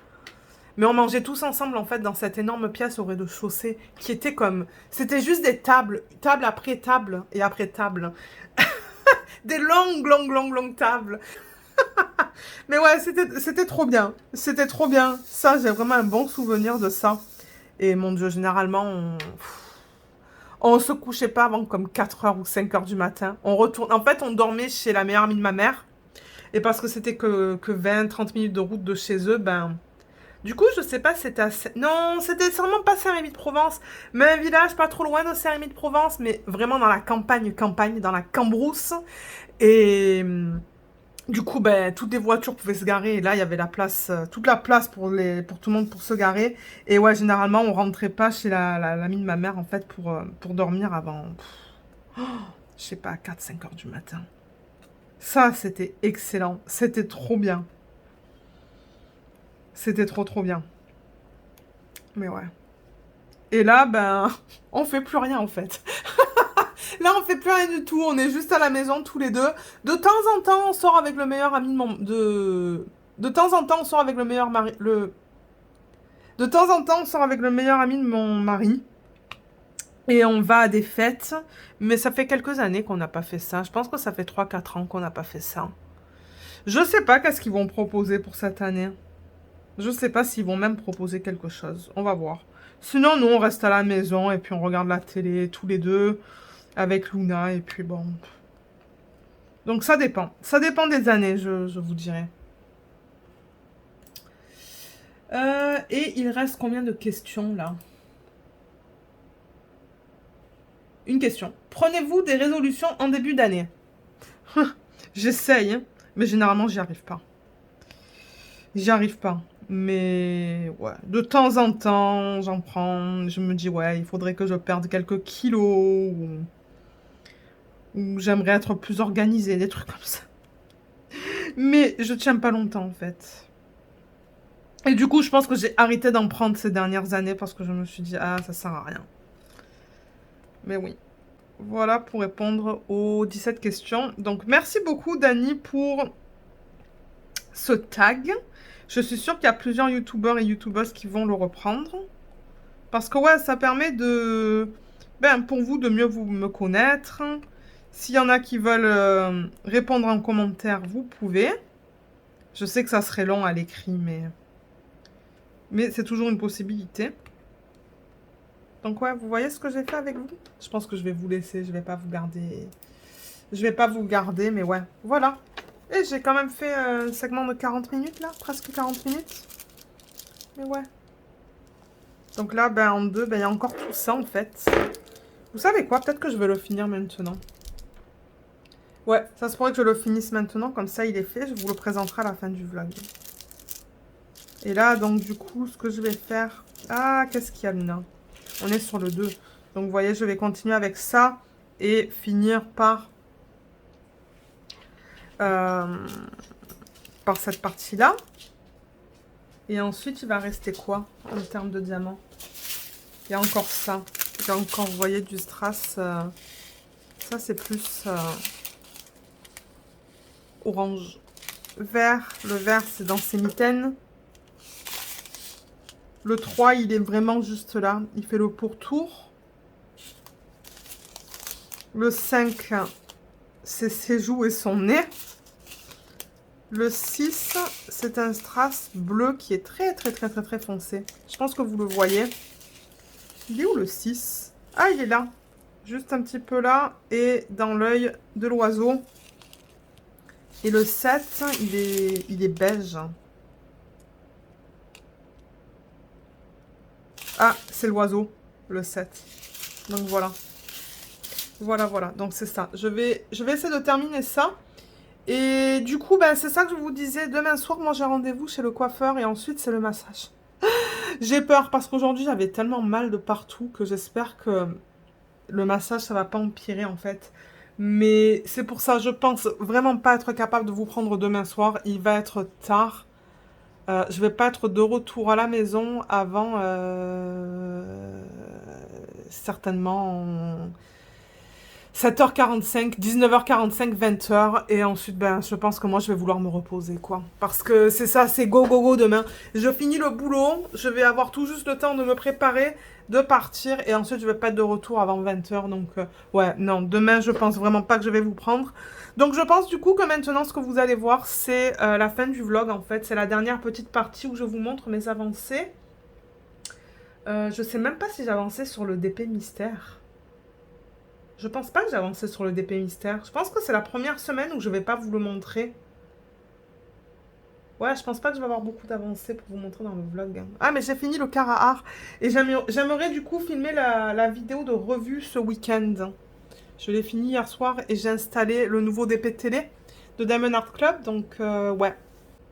Mais on mangeait tous ensemble, en fait, dans cette énorme pièce au rez-de-chaussée, qui était comme... C'était juste des tables, table après table, et après table. Des longues, longues, longues, longues tables. Mais ouais, c'était trop bien. C'était trop bien. Ça, j'ai vraiment un bon souvenir de ça. Et mon Dieu, généralement, on se couchait pas avant comme 4 heures ou 5 heures du matin. On retourne... En fait, on dormait chez la meilleure amie de ma mère. Et parce que c'était que 20-30 minutes de route de chez eux, ben... Du coup, je sais pas si c'était assez... Non, c'était sûrement pas Saint-Rémy-de-Provence, mais un village pas trop loin de Saint-Rémy-de-Provence, mais vraiment dans la campagne, dans la Cambrousse. Et du coup, ben, toutes les voitures pouvaient se garer. Et là, il y avait la place, toute la place pour tout le monde pour se garer. Et ouais, généralement, on rentrait pas chez l'amie de ma mère, en fait, pour dormir avant, je sais pas, 4-5 heures du matin. Ça, c'était excellent. C'était trop bien. C'était trop, trop bien. Mais ouais. Et là, ben, on fait plus rien, en fait. Là, on fait plus rien du tout. On est juste à la maison, tous les deux. De temps en temps, on sort avec le meilleur ami de mon... De temps en temps, on sort avec le meilleur mari... De temps en temps, on sort avec le meilleur ami de mon mari. Et on va à des fêtes. Mais ça fait quelques années qu'on n'a pas fait ça. Je pense que ça fait 3-4 ans qu'on n'a pas fait ça. Je sais pas qu'est-ce qu'ils vont proposer pour cette année. Je sais pas s'ils vont même proposer quelque chose. On va voir. Sinon, nous, on reste à la maison et puis on regarde la télé tous les deux avec Luna et puis bon. Donc ça dépend. Ça dépend des années, je vous dirai. Et il reste combien de questions là? Une question. Prenez-vous des résolutions en début d'année? J'essaye, hein, mais généralement, j'y arrive pas. J'y arrive pas. Mais ouais, de temps en temps, j'en prends. Je me dis, ouais, il faudrait que je perde quelques kilos. Ou j'aimerais être plus organisée, des trucs comme ça. Mais je tiens pas longtemps en fait. Et du coup, je pense que j'ai arrêté d'en prendre ces dernières années parce que je me suis dit, ah, ça sert à rien. Mais oui. Voilà pour répondre aux 17 questions. Donc, merci beaucoup, Dani, pour ce tag. Je suis sûre qu'il y a plusieurs youtubeurs et youtubeuses qui vont le reprendre. Parce que, ouais, ça permet de... Ben, pour vous, de mieux vous me connaître. S'il y en a qui veulent répondre en commentaire, vous pouvez. Je sais que ça serait long à l'écrit, mais c'est toujours une possibilité. Donc ouais, vous voyez ce que j'ai fait avec vous? Je pense que je vais vous laisser, je vais pas vous garder. Je vais pas vous garder, mais ouais, voilà. Et j'ai quand même fait un segment de 40 minutes là, presque 40 minutes. Mais ouais. Donc là, ben en deux, ben il y a encore tout ça en fait. Vous savez quoi? Peut-être que je vais le finir maintenant. Ouais, ça se pourrait que je le finisse maintenant, comme ça il est fait. Je vous le présenterai à la fin du vlog. Et là, donc du coup, ce que je vais faire... Ah, qu'est-ce qu'il y a, Luna? On est sur le 2. Donc, vous voyez, je vais continuer avec ça et finir par cette partie-là. Et ensuite, il va rester quoi en termes de diamants? Il y a encore ça. Il y a encore, vous voyez, du strass. Ça, c'est plus orange. Vert. Le vert, c'est dans ses mitaines. Le 3, il est vraiment juste là. Il fait le pourtour. Le 5, c'est ses joues et son nez. Le 6, c'est un strass bleu qui est très foncé. Je pense que vous le voyez. Il est où le 6? Ah, il est là. Juste un petit peu là. Et dans l'œil de l'oiseau. Et le 7, il est beige. Ah, c'est l'oiseau, le 7. Donc voilà. Voilà. Donc c'est ça. Je vais essayer de terminer ça. Et du coup, ben, c'est ça que je vous disais. Demain soir, moi, j'ai rendez-vous chez le coiffeur et ensuite, c'est le massage. J'ai peur parce qu'aujourd'hui, j'avais tellement mal de partout que j'espère que le massage, ça va pas empirer, en fait. Mais c'est pour ça, je pense vraiment pas être capable de vous prendre demain soir. Il va être tard. Je vais pas être de retour à la maison avant certainement 7h45, 19h45, 20h. Et ensuite, ben, je pense que moi, je vais vouloir me reposer, quoi. Parce que c'est ça, c'est go, go, go demain. Je finis le boulot, je vais avoir tout juste le temps de me préparer, de partir. Et ensuite, je vais pas être de retour avant 20h. Donc, ouais, non, demain, je pense vraiment pas que je vais vous prendre. Donc, je pense du coup que maintenant, ce que vous allez voir, c'est la fin du vlog, en fait. C'est la dernière petite partie où je vous montre mes avancées. Je sais même pas si j'ai avancé sur le DP mystère. Je pense pas que j'ai avancé sur le DP mystère. Je pense que c'est la première semaine où je vais pas vous le montrer. Ouais, je pense pas que je vais avoir beaucoup d'avancées pour vous montrer dans le vlog. Ah, mais j'ai fini le Carahar. Et j'aimerais du coup filmer la vidéo de revue ce week-end. Je l'ai fini hier soir et j'ai installé le nouveau DP télé de Diamond Art Club. Donc, ouais.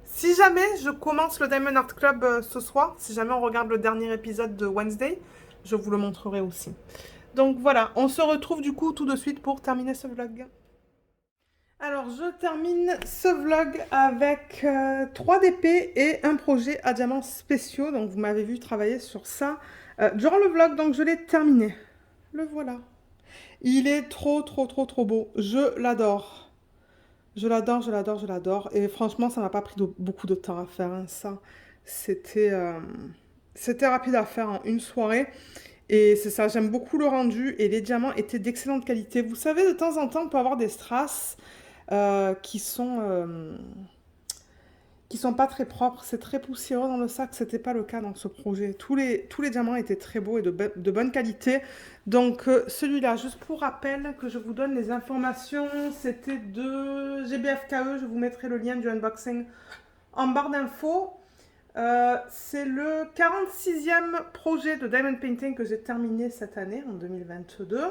Si jamais je commence le Diamond Art Club ce soir, si jamais on regarde le dernier épisode de Wednesday, je vous le montrerai aussi. Donc voilà, on se retrouve du coup tout de suite pour terminer ce vlog. Alors je termine ce vlog avec 3 DP et un projet à diamants spéciaux. Donc vous m'avez vu travailler sur ça durant le vlog, donc je l'ai terminé. Le voilà. Il est trop beau. Je l'adore. Je l'adore. Et franchement, ça m'a pas pris beaucoup de temps à faire, hein, ça. C'était rapide à faire en une soirée. Et c'est ça, j'aime beaucoup le rendu. Et les diamants étaient d'excellente qualité. Vous savez, de temps en temps, on peut avoir des strass qui sont qui sont pas très propres. C'est très poussiéreux dans le sac. C'était pas le cas dans ce projet. Tous les diamants étaient très beaux et de bonne qualité. Donc celui-là, juste pour rappel que je vous donne les informations, c'était de GBFKE. Je vous mettrai le lien du unboxing en barre d'infos. C'est le 46e projet de Diamond Painting que j'ai terminé cette année, en 2022.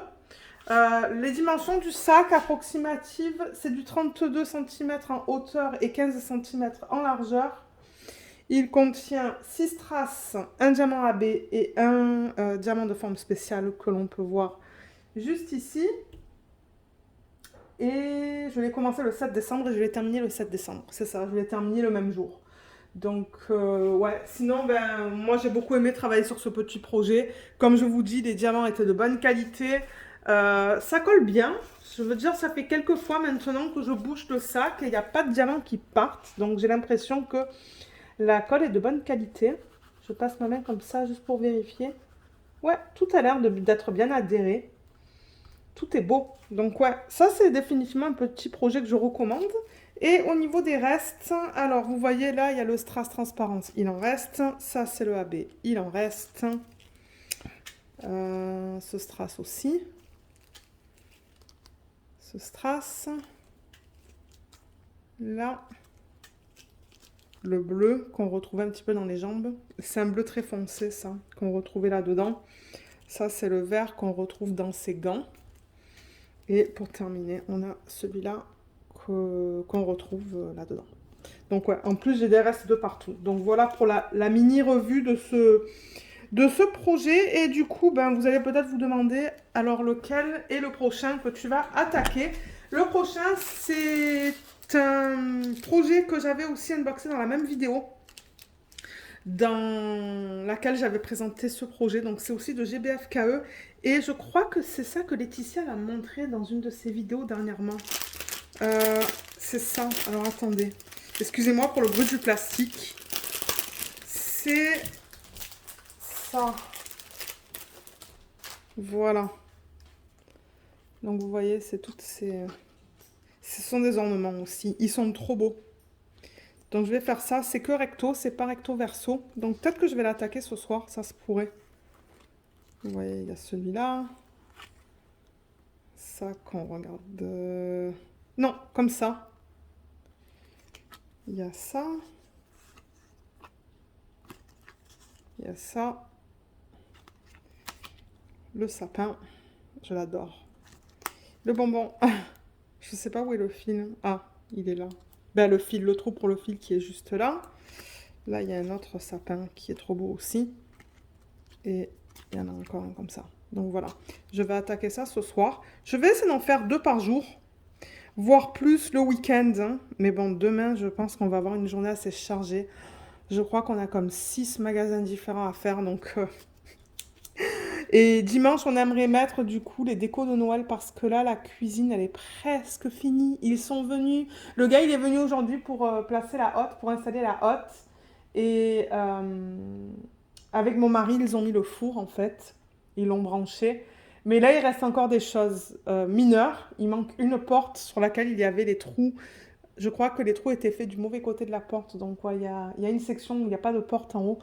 Les dimensions du sac approximatives, c'est du 32 cm en hauteur et 15 cm en largeur. Il contient 6 strass, un diamant AB et un diamant de forme spéciale que l'on peut voir juste ici. Et je l'ai commencé le 7 décembre et je l'ai terminé le 7 décembre. C'est ça, je l'ai terminé le même jour. Donc, ouais, sinon, ben, moi j'ai beaucoup aimé travailler sur ce petit projet. Comme je vous dis, les diamants étaient de bonne qualité. Ça colle bien. Je veux dire, ça fait quelques fois maintenant que je bouche le sac et il n'y a pas de diamants qui partent. Donc, j'ai l'impression que la colle est de bonne qualité. Je passe ma main comme ça juste pour vérifier. Ouais, tout a l'air d'être bien adhéré. Tout est beau. Donc, ouais, ça c'est définitivement un petit projet que je recommande. Et au niveau des restes, alors vous voyez là, il y a le strass transparence, il en reste. Ça, c'est le AB, il en reste. Ce strass aussi. Ce strass. Là. Le bleu qu'on retrouvait un petit peu dans les jambes. C'est un bleu très foncé, ça, qu'on retrouvait là-dedans. Ça, c'est le vert qu'on retrouve dans ses gants. Et pour terminer, on a celui-là qu'on retrouve là-dedans. Donc ouais, en plus j'ai des restes de partout. Donc voilà pour la mini revue de ce projet. Et du coup, ben, vous allez peut-être vous demander alors lequel est le prochain que tu vas attaquer. Le prochain, c'est un projet que j'avais aussi unboxé dans la même vidéo dans laquelle j'avais présenté ce projet. Donc c'est aussi de GBFKE. Et je crois que c'est ça que Laetitia l'a montré dans une de ses vidéos dernièrement. C'est ça. Alors attendez. Excusez-moi pour le bruit du plastique. C'est ça. Voilà. Donc vous voyez, c'est toutes ces... Ce sont des ornements aussi. Ils sont trop beaux. Donc je vais faire ça. C'est que recto, c'est pas recto verso. Donc peut-être que je vais l'attaquer ce soir. Ça se pourrait. Vous voyez, il y a celui-là. Ça qu'on regarde... Non, comme ça. Il y a ça. Il y a ça. Le sapin. Je l'adore. Le bonbon. Je sais pas où est le fil. Ah, il est là. Ben, le fil, le trou pour le fil qui est juste là. Là, il y a un autre sapin qui est trop beau aussi. Et il y en a encore un comme ça. Donc voilà. Je vais attaquer ça ce soir. Je vais essayer d'en faire 2 par jour. Voire plus le week-end. Hein. Mais bon, demain, je pense qu'on va avoir une journée assez chargée. Je crois qu'on a comme 6 magasins différents à faire. Donc... Et dimanche, on aimerait mettre du coup les décos de Noël parce que là, la cuisine, elle est presque finie. Ils sont venus. Le gars, il est venu aujourd'hui pour placer la hotte, pour installer la hotte. Et avec mon mari, ils ont mis le four en fait. Ils l'ont branché. Mais là, il reste encore des choses mineures. Il manque une porte sur laquelle il y avait les trous. Je crois que les trous étaient faits du mauvais côté de la porte. Donc, ouais, il y a une section où il n'y a pas de porte en haut.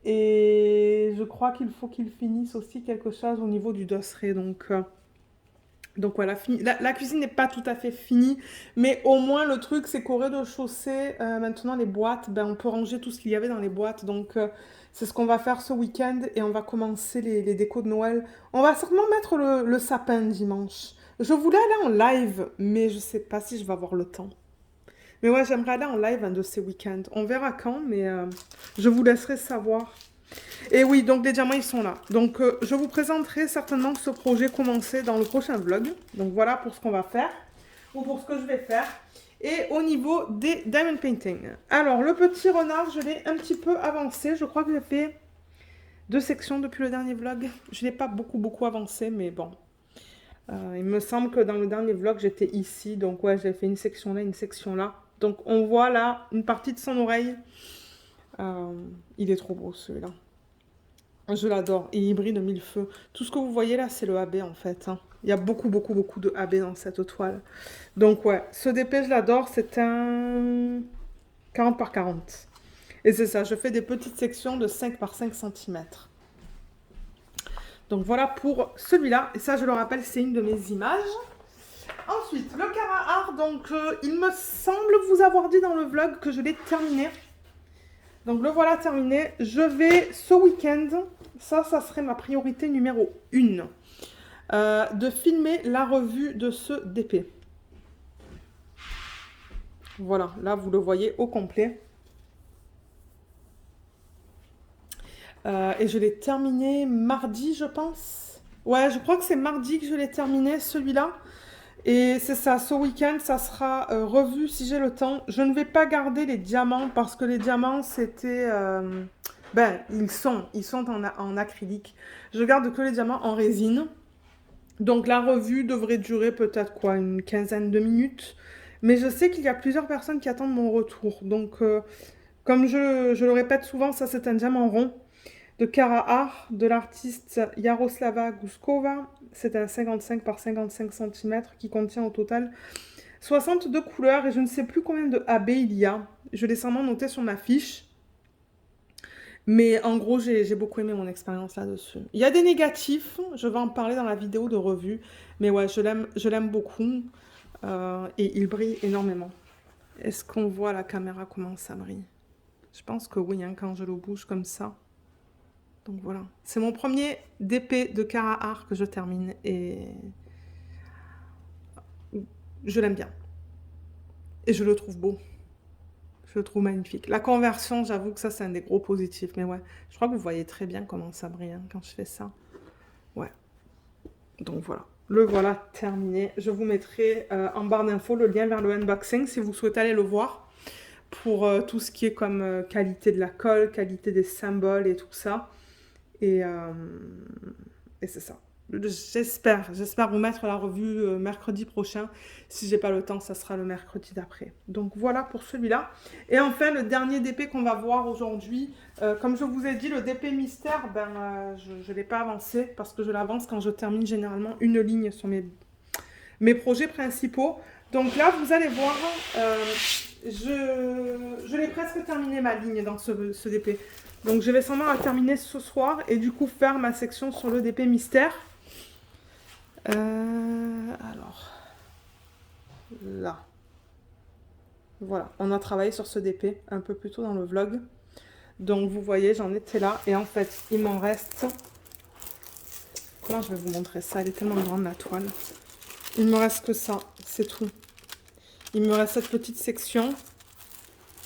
Et je crois qu'il faut qu'ils finissent aussi quelque chose au niveau du dosseret. Donc voilà, la cuisine n'est pas tout à fait finie. Mais au moins, le truc, c'est qu'au rez-de-chaussée, maintenant, les boîtes, ben, on peut ranger tout ce qu'il y avait dans les boîtes. Donc c'est ce qu'on va faire ce week-end. Et on va commencer les décos de Noël. On va certainement mettre le sapin dimanche. Je voulais aller en live, mais je sais pas si je vais avoir le temps. Mais ouais, j'aimerais aller en live un de ces week-ends. On verra quand, mais je vous laisserai savoir. Et oui, donc les diamants, ils sont là. Donc je vous présenterai certainement ce projet commencé dans le prochain vlog. Donc voilà pour ce qu'on va faire, ou pour ce que je vais faire. Et au niveau des diamond painting. Alors, le petit renard, je l'ai un petit peu avancé. Je crois que j'ai fait 2 sections depuis le dernier vlog. Je n'ai pas beaucoup avancé, mais bon. Il me semble que dans le dernier vlog, j'étais ici. Donc ouais, j'ai fait une section là, une section là. Donc on voit là une partie de son oreille. Il est trop beau celui-là. Je l'adore. Il brille de mille feux. Tout ce que vous voyez là, c'est le AB en fait. Hein. Il y a beaucoup de AB dans cette toile. Donc ouais, ce DP, je l'adore. C'est un 40 par 40. Et c'est ça, je fais des petites sections de 5 par 5 cm. Donc voilà pour celui-là. Et ça, je le rappelle, c'est une de mes images. Ensuite, le Cara Art. Donc, il me semble vous avoir dit dans le vlog que je l'ai terminé. Donc, le voilà terminé. Je vais, ce week-end, ça serait ma priorité numéro 1, de filmer la revue de ce DP. Voilà, là, vous le voyez au complet. Et je l'ai terminé mardi, je pense. Ouais, je crois que c'est mardi que je l'ai terminé, celui-là. Et c'est ça, ce week-end, ça sera revu si j'ai le temps. Je ne vais pas garder les diamants parce que les diamants, c'était... ben, ils sont en acrylique. Je garde que les diamants en résine. Donc la revue devrait durer peut-être quoi, une quinzaine de minutes. Mais je sais qu'il y a plusieurs personnes qui attendent mon retour. Donc, comme je le répète souvent, ça c'est un diamant rond de Cara Art de l'artiste Yaroslava Guskova. C'est un 55 par 55 cm qui contient au total 62 couleurs et je ne sais plus combien de AB il y a. Je l'ai sûrement noté sur ma fiche. Mais en gros, j'ai beaucoup aimé mon expérience là-dessus. Il y a des négatifs, je vais en parler dans la vidéo de revue. Mais ouais, je l'aime beaucoup et il brille énormément. Est-ce qu'on voit à la caméra comment ça brille? Je pense que oui, hein, quand je le bouge comme ça. Donc voilà, c'est mon premier DP de Cara Art que je termine et je l'aime bien. Et je le trouve beau. Je le trouve magnifique. La conversion, j'avoue que ça c'est un des gros positifs. Mais ouais, je crois que vous voyez très bien comment ça brille hein, quand je fais ça. Ouais. Donc voilà, le voilà terminé. Je vous mettrai en barre d'infos le lien vers le unboxing si vous souhaitez aller le voir. Pour tout ce qui est comme qualité de la colle, qualité des symboles et tout ça. Et c'est ça. J'espère vous mettre la revue mercredi prochain. Si j'ai pas le temps, ça sera le mercredi d'après. Donc voilà pour celui-là. Et enfin, le dernier DP qu'on va voir aujourd'hui. Comme je vous ai dit, le DP mystère, je ne l'ai pas avancé parce que je l'avance quand je termine généralement une ligne sur mes projets principaux. Donc là, vous allez voir, je l'ai presque terminé ma ligne dans ce DP. Donc je vais sûrement la terminer ce soir et du coup faire ma section sur le DP mystère. Alors, là. Voilà, on a travaillé sur ce DP un peu plus tôt dans le vlog. Donc vous voyez, j'en étais là. Et en fait, il m'en reste... Comment je vais vous montrer ça? Elle est tellement grande la toile. Il me reste que ça, c'est tout. Il me reste cette petite section.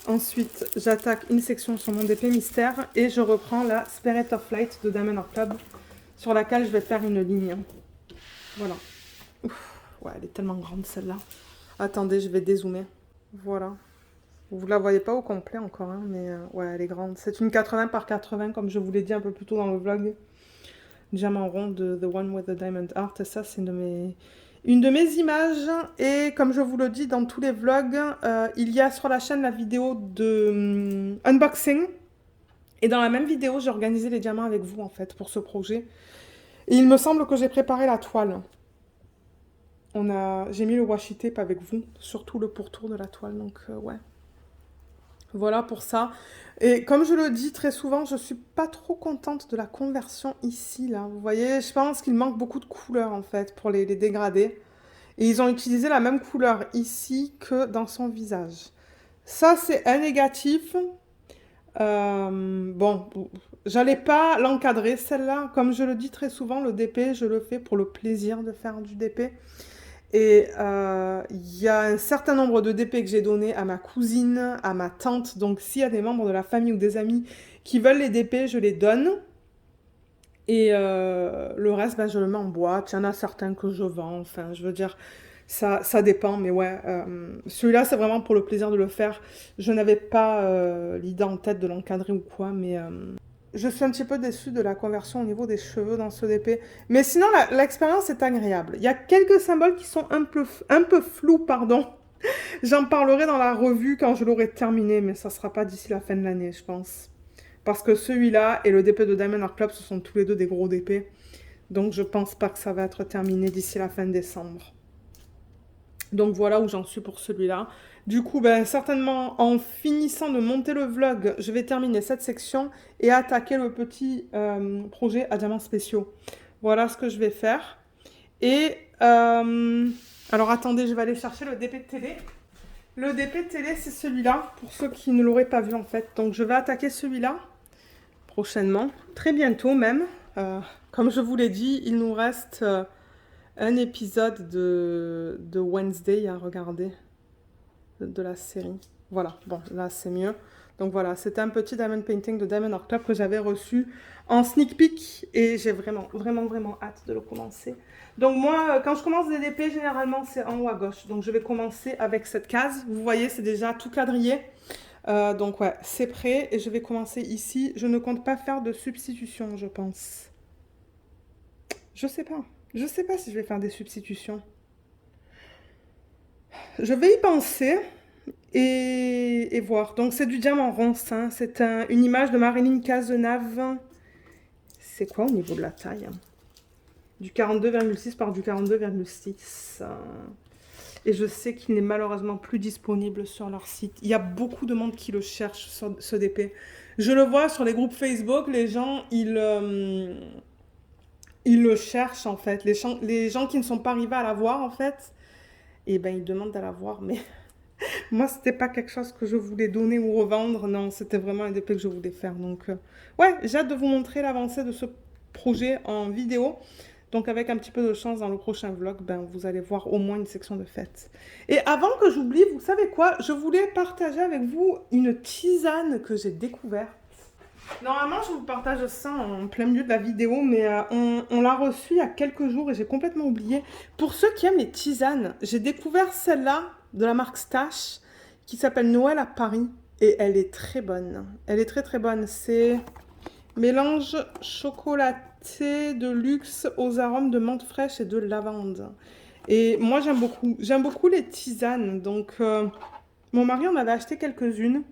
Ensuite, j'attaque une section sur mon DP mystère et je reprends la Spirit of Light de Diamond Art Club sur laquelle je vais faire une ligne. Voilà. Ouf, ouais, elle est tellement grande celle-là. Attendez, je vais dézoomer. Voilà. Vous ne la voyez pas au complet encore, hein, mais ouais, elle est grande. C'est une 80 par 80 comme je vous l'ai dit un peu plus tôt dans le vlog. Diamant rond de The One with the Diamond Art. Et ça, c'est une de mes images. Et comme je vous le dis dans tous les vlogs, il y a sur la chaîne la vidéo de unboxing. Et dans la même vidéo, j'ai organisé les diamants avec vous en fait pour ce projet. Et il me semble que j'ai préparé la toile. J'ai mis le washi tape avec vous, surtout le pourtour de la toile. Donc ouais. Voilà pour ça. Et comme je le dis très souvent, je suis pas trop contente de la conversion ici, là. Vous voyez, je pense qu'il manque beaucoup de couleurs, en fait, pour les dégradés. Et ils ont utilisé la même couleur ici que dans son visage. Ça, c'est un négatif. Bon, j'allais pas l'encadrer, celle-là. Comme je le dis très souvent, le DP, je le fais pour le plaisir de faire du DP. Et il y a un certain nombre de DP que j'ai donné à ma cousine, à ma tante. Donc s'il y a des membres de la famille ou des amis qui veulent les DP, je les donne. Et le reste, je le mets en boîte. Il y en a certains que je vends. Enfin, je veux dire, ça dépend. Mais ouais, celui-là, c'est vraiment pour le plaisir de le faire. Je n'avais pas l'idée en tête de l'encadrer ou quoi, mais... Je suis un petit peu déçue de la conversion au niveau des cheveux dans ce DP. Mais sinon, l'expérience est agréable. Il y a quelques symboles qui sont un peu flous, pardon. J'en parlerai dans la revue quand je l'aurai terminé, mais ça ne sera pas d'ici la fin de l'année, je pense. Parce que celui-là et le DP de Diamond Art Club, ce sont tous les deux des gros DP. Donc, je pense pas que ça va être terminé d'ici la fin décembre. Donc voilà où j'en suis pour celui-là. Du coup, ben, certainement en finissant de monter le vlog, je vais terminer cette section et attaquer le petit projet à diamants spéciaux. Voilà ce que je vais faire. Et alors attendez, je vais aller chercher le DP de télé. Le DP de télé, c'est celui-là, pour ceux qui ne l'auraient pas vu en fait. Donc je vais attaquer celui-là prochainement, très bientôt même. Comme je vous l'ai dit, il nous reste un épisode de Wednesday à regarder de la série. Voilà, bon, là c'est mieux. Donc voilà, c'était un petit diamond painting de Diamond Art Club que j'avais reçu en sneak peek et j'ai vraiment, vraiment, vraiment hâte de le commencer. Donc moi, quand je commence des DP, généralement c'est en haut à gauche. Donc je vais commencer avec cette case. Vous voyez, c'est déjà tout quadrillé. Donc ouais, c'est prêt et je vais commencer ici. Je ne compte pas faire de substitution, je pense. Je sais pas. Je sais pas si je vais faire des substitutions. Je vais y penser et voir. Donc c'est du diamant ronce, hein. C'est une image de Marilyn Cazenave. C'est quoi au niveau de la taille? Du 42,6 par du 42,6. Et je sais qu'il n'est malheureusement plus disponible sur leur site. Il y a beaucoup de monde qui le cherche, ce DP. Je le vois sur les groupes Facebook, les gens, ils le cherchent en fait. Les gens qui ne sont pas arrivés à l'avoir en fait, et ben ils demandent à l'avoir. Mais moi, c'était pas quelque chose que je voulais donner ou revendre. Non, c'était vraiment un DP que je voulais faire. Donc, ouais, j'ai hâte de vous montrer l'avancée de ce projet en vidéo. Donc, avec un petit peu de chance dans le prochain vlog, ben, vous allez voir au moins une section de fête. Et avant que j'oublie, vous savez quoi? Je voulais partager avec vous une tisane que j'ai découverte. Normalement, je vous partage ça en plein milieu de la vidéo, mais on l'a reçue il y a quelques jours et j'ai complètement oublié. Pour ceux qui aiment les tisanes, j'ai découvert celle-là de la marque Stash qui s'appelle Noël à Paris et elle est très bonne. Elle est très très bonne. C'est mélange chocolaté de luxe aux arômes de menthe fraîche et de lavande. Et moi, j'aime beaucoup. J'aime beaucoup les tisanes. Donc, mon mari en avait acheté quelques-unes.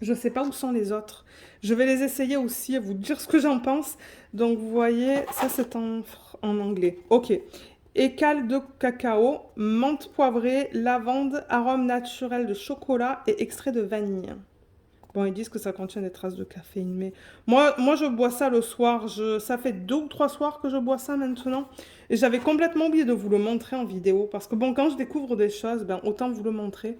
Je ne sais pas où sont les autres. Je vais les essayer aussi et vous dire ce que j'en pense. Donc, vous voyez, ça c'est en anglais. Ok. Écale de cacao, menthe poivrée, lavande, arôme naturel de chocolat et extrait de vanille. Bon, ils disent que ça contient des traces de caféine, mais moi je bois ça le soir. Ça fait 2 ou 3 soirs que je bois ça maintenant. Et j'avais complètement oublié de vous le montrer en vidéo. Parce que bon, quand je découvre des choses, ben, autant vous le montrer.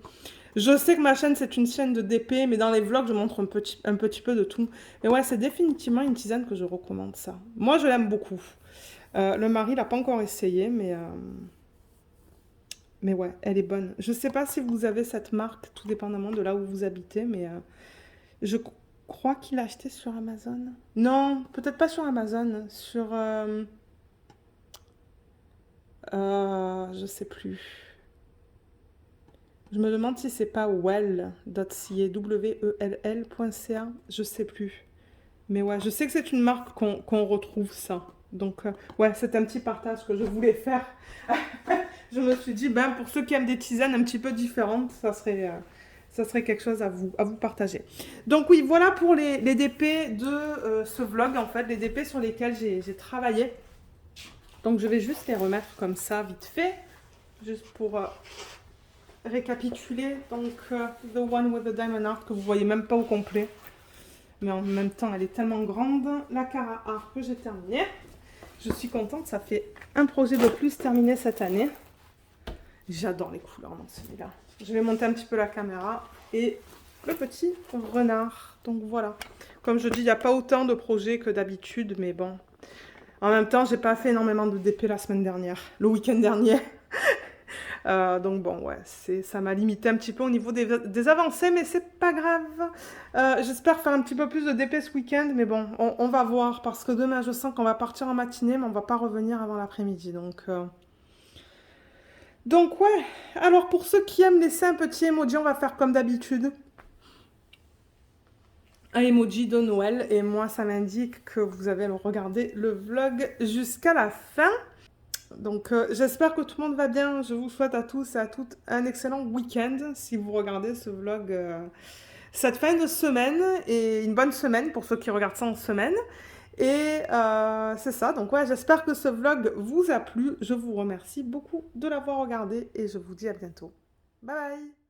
Je sais que ma chaîne, c'est une chaîne de DP, mais dans les vlogs, je montre un petit peu de tout. Mais ouais, c'est définitivement une tisane que je recommande, ça. Moi, je l'aime beaucoup. Le mari l'a pas encore essayé, mais ouais, elle est bonne. Je sais pas si vous avez cette marque, tout dépendamment de là où vous habitez, mais je crois qu'il l'a acheté sur Amazon. Non, peut-être pas sur Amazon, sur... je sais plus. Je me demande si c'est pas well.ca, W-E-L-L.ca, je sais plus. Mais ouais, je sais que c'est une marque qu'on retrouve ça. Donc, ouais, c'est un petit partage que je voulais faire. Je me suis dit, ben, pour ceux qui aiment des tisanes un petit peu différentes, ça serait quelque chose à vous partager. Donc oui, voilà pour les DP de ce vlog, en fait, les DP sur lesquels j'ai travaillé. Donc je vais juste les remettre comme ça, vite fait, juste pour récapituler. Donc, The One with the Diamond Art, que vous voyez même pas au complet. Mais en même temps, elle est tellement grande. La Cara Art que j'ai terminée. Je suis contente, ça fait un projet de plus terminé cette année. J'adore les couleurs dans celui-là. Je vais monter un petit peu la caméra et le petit renard. Donc voilà. Comme je dis, il n'y a pas autant de projets que d'habitude, mais bon. En même temps, j'ai pas fait énormément de DP la semaine dernière, le week-end dernier. Donc bon, ouais, ça m'a limité un petit peu au niveau des avancées, mais c'est pas grave. J'espère faire un petit peu plus de DP ce week-end, mais bon, on va voir, parce que demain, je sens qu'on va partir en matinée, mais on va pas revenir avant l'après-midi, donc ouais, alors pour ceux qui aiment laisser un petit emoji, on va faire comme d'habitude. Un emoji de Noël, et moi ça m'indique que vous avez regardé le vlog jusqu'à la fin. Donc j'espère que tout le monde va bien. Je vous souhaite à tous et à toutes un excellent week-end si vous regardez ce vlog cette fin de semaine, et une bonne semaine pour ceux qui regardent ça en semaine. Et c'est ça. Donc ouais, j'espère que ce vlog vous a plu. Je vous remercie beaucoup de l'avoir regardé et je vous dis à bientôt. Bye bye!